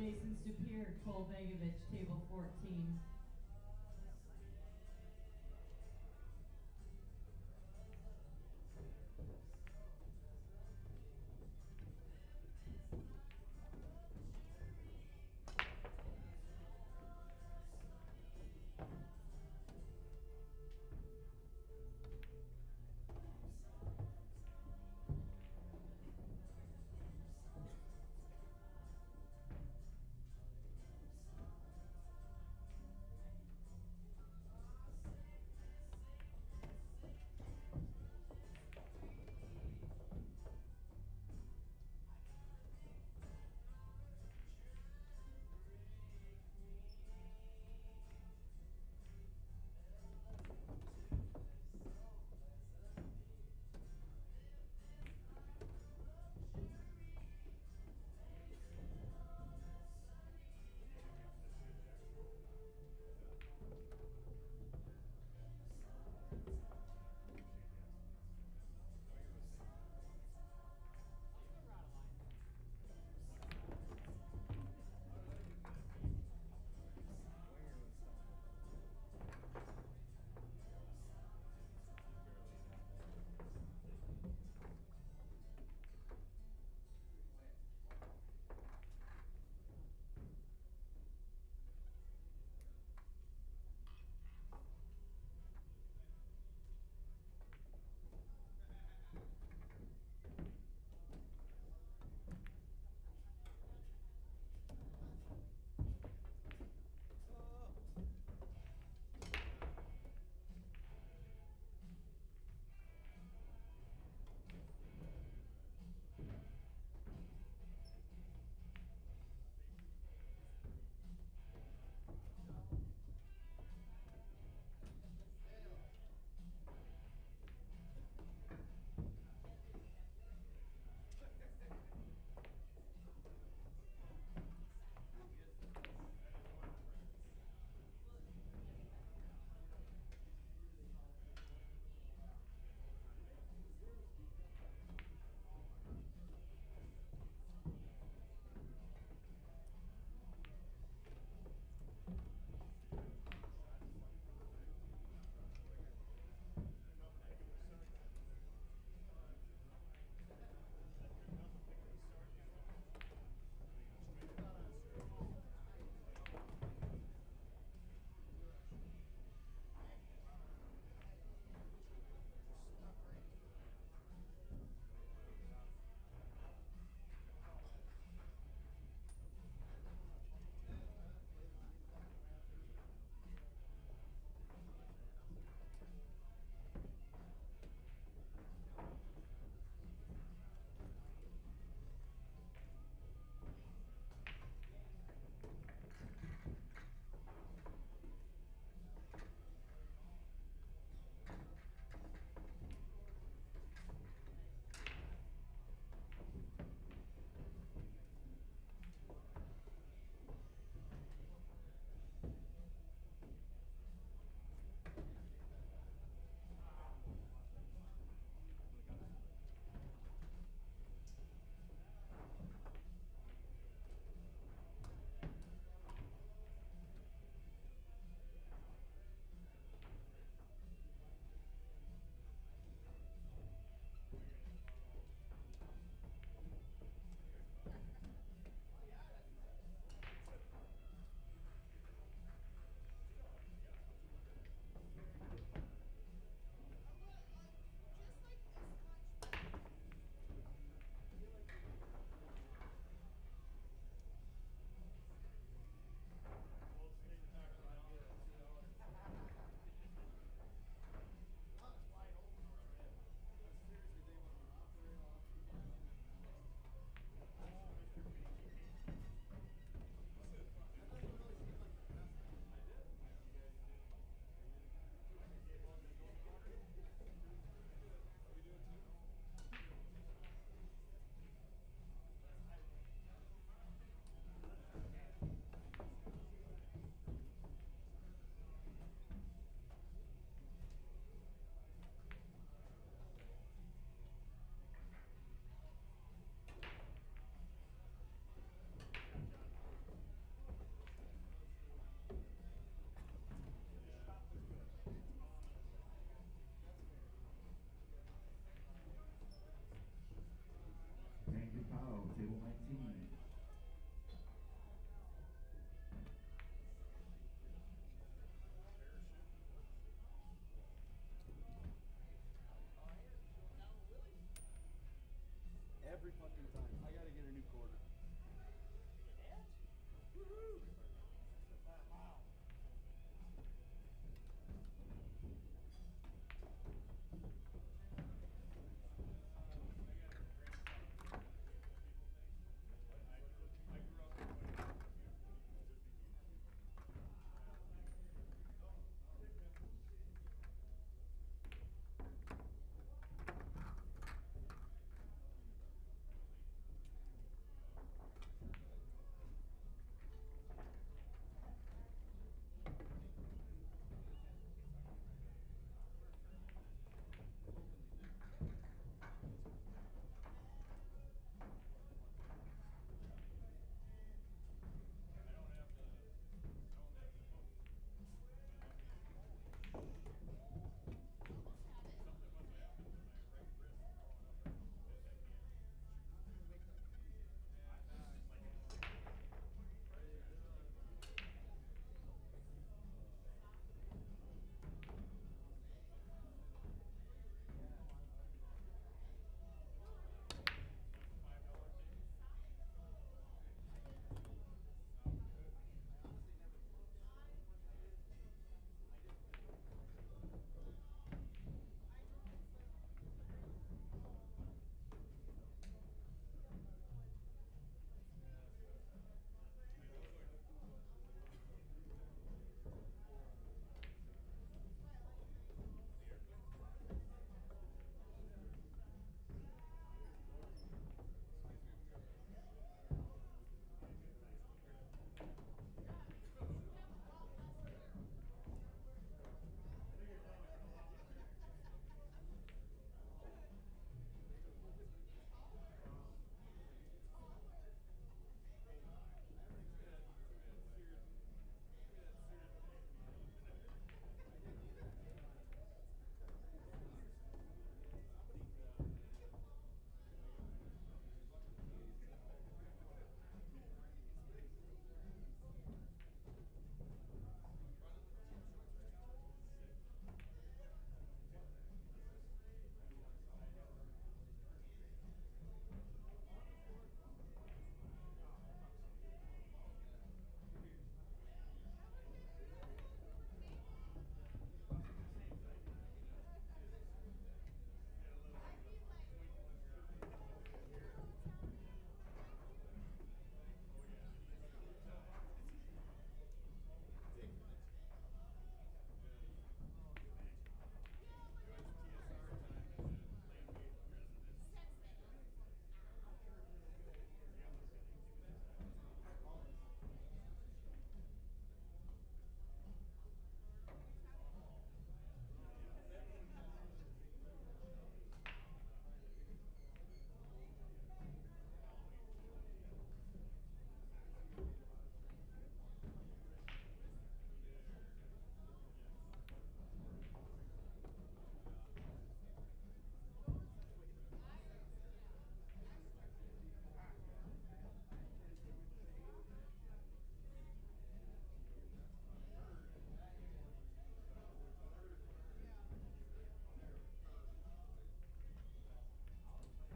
Jason Stupier, Cole Begovich, table 14. 17. Every fucking time. I gotta get a new quarter.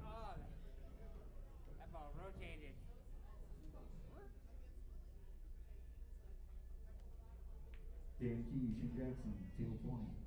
Oh, that ball rotated. Dan Key, Shane Jackson, table 20.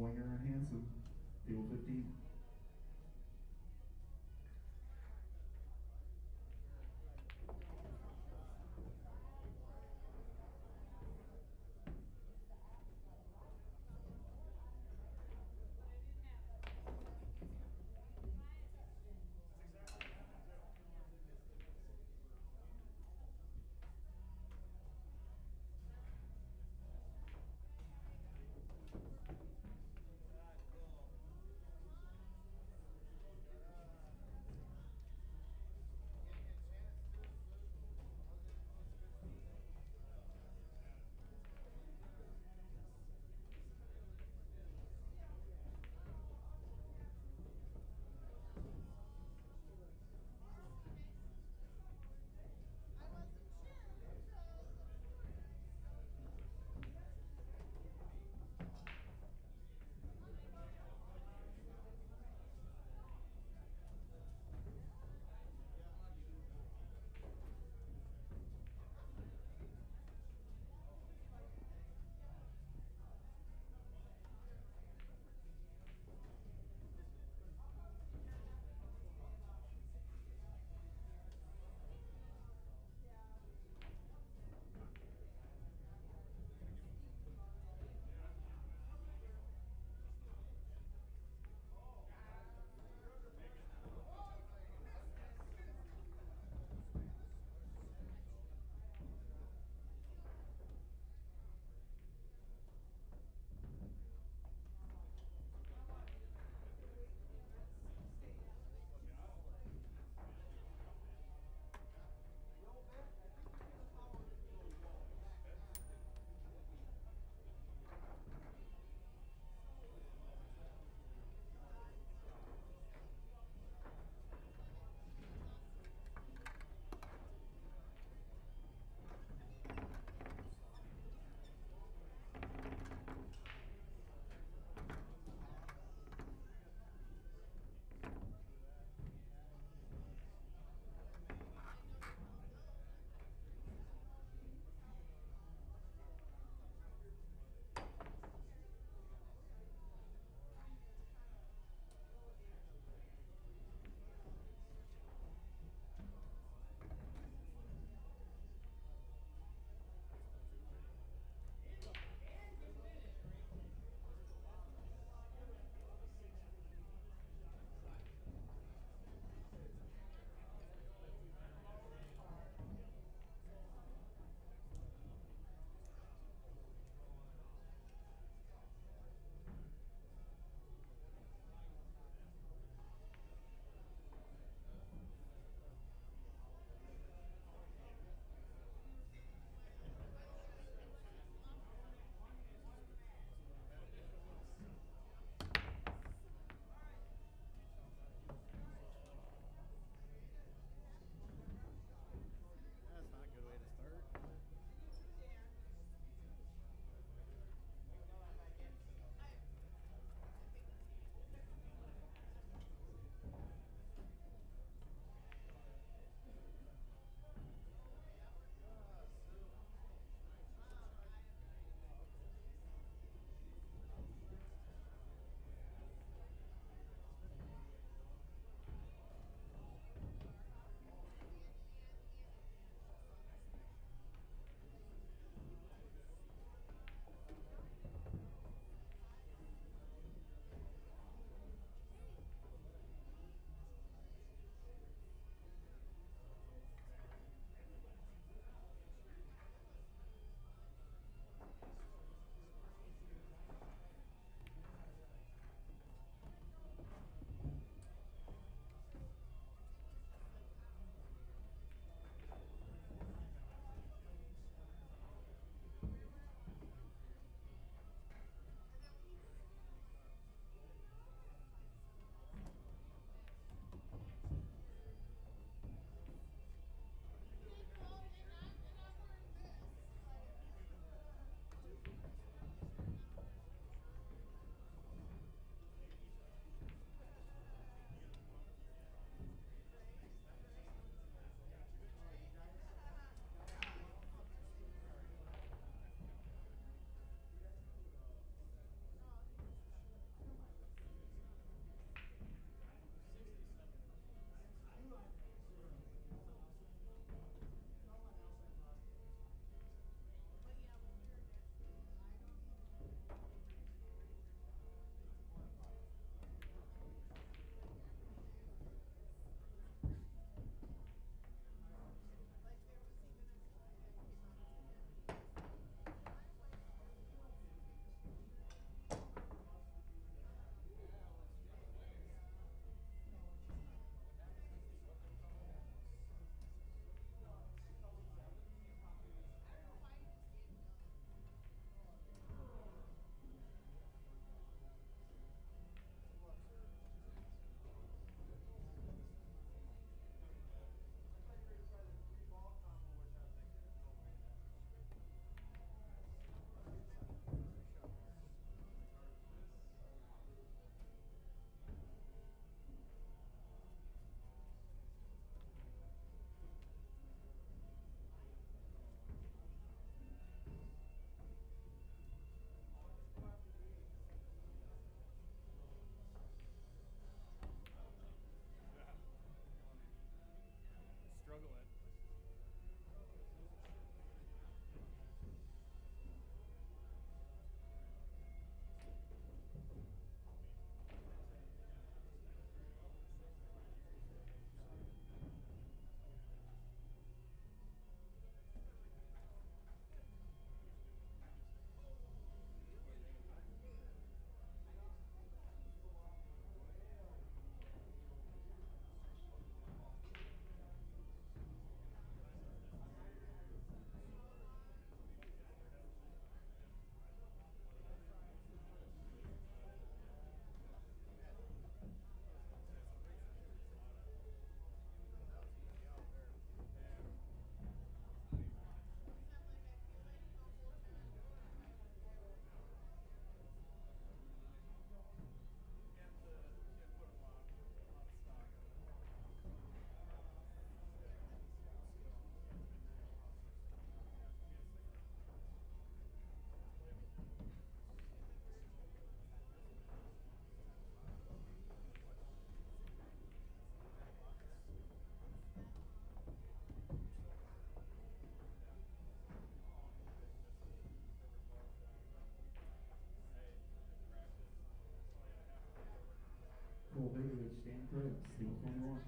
Winger and Hanson, table 15. Control heavyweight Stan Kregg, steel 21.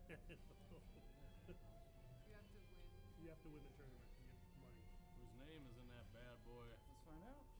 You have to win. You have to win the tournament to get money. Whose name is in that bad boy? Let's find out.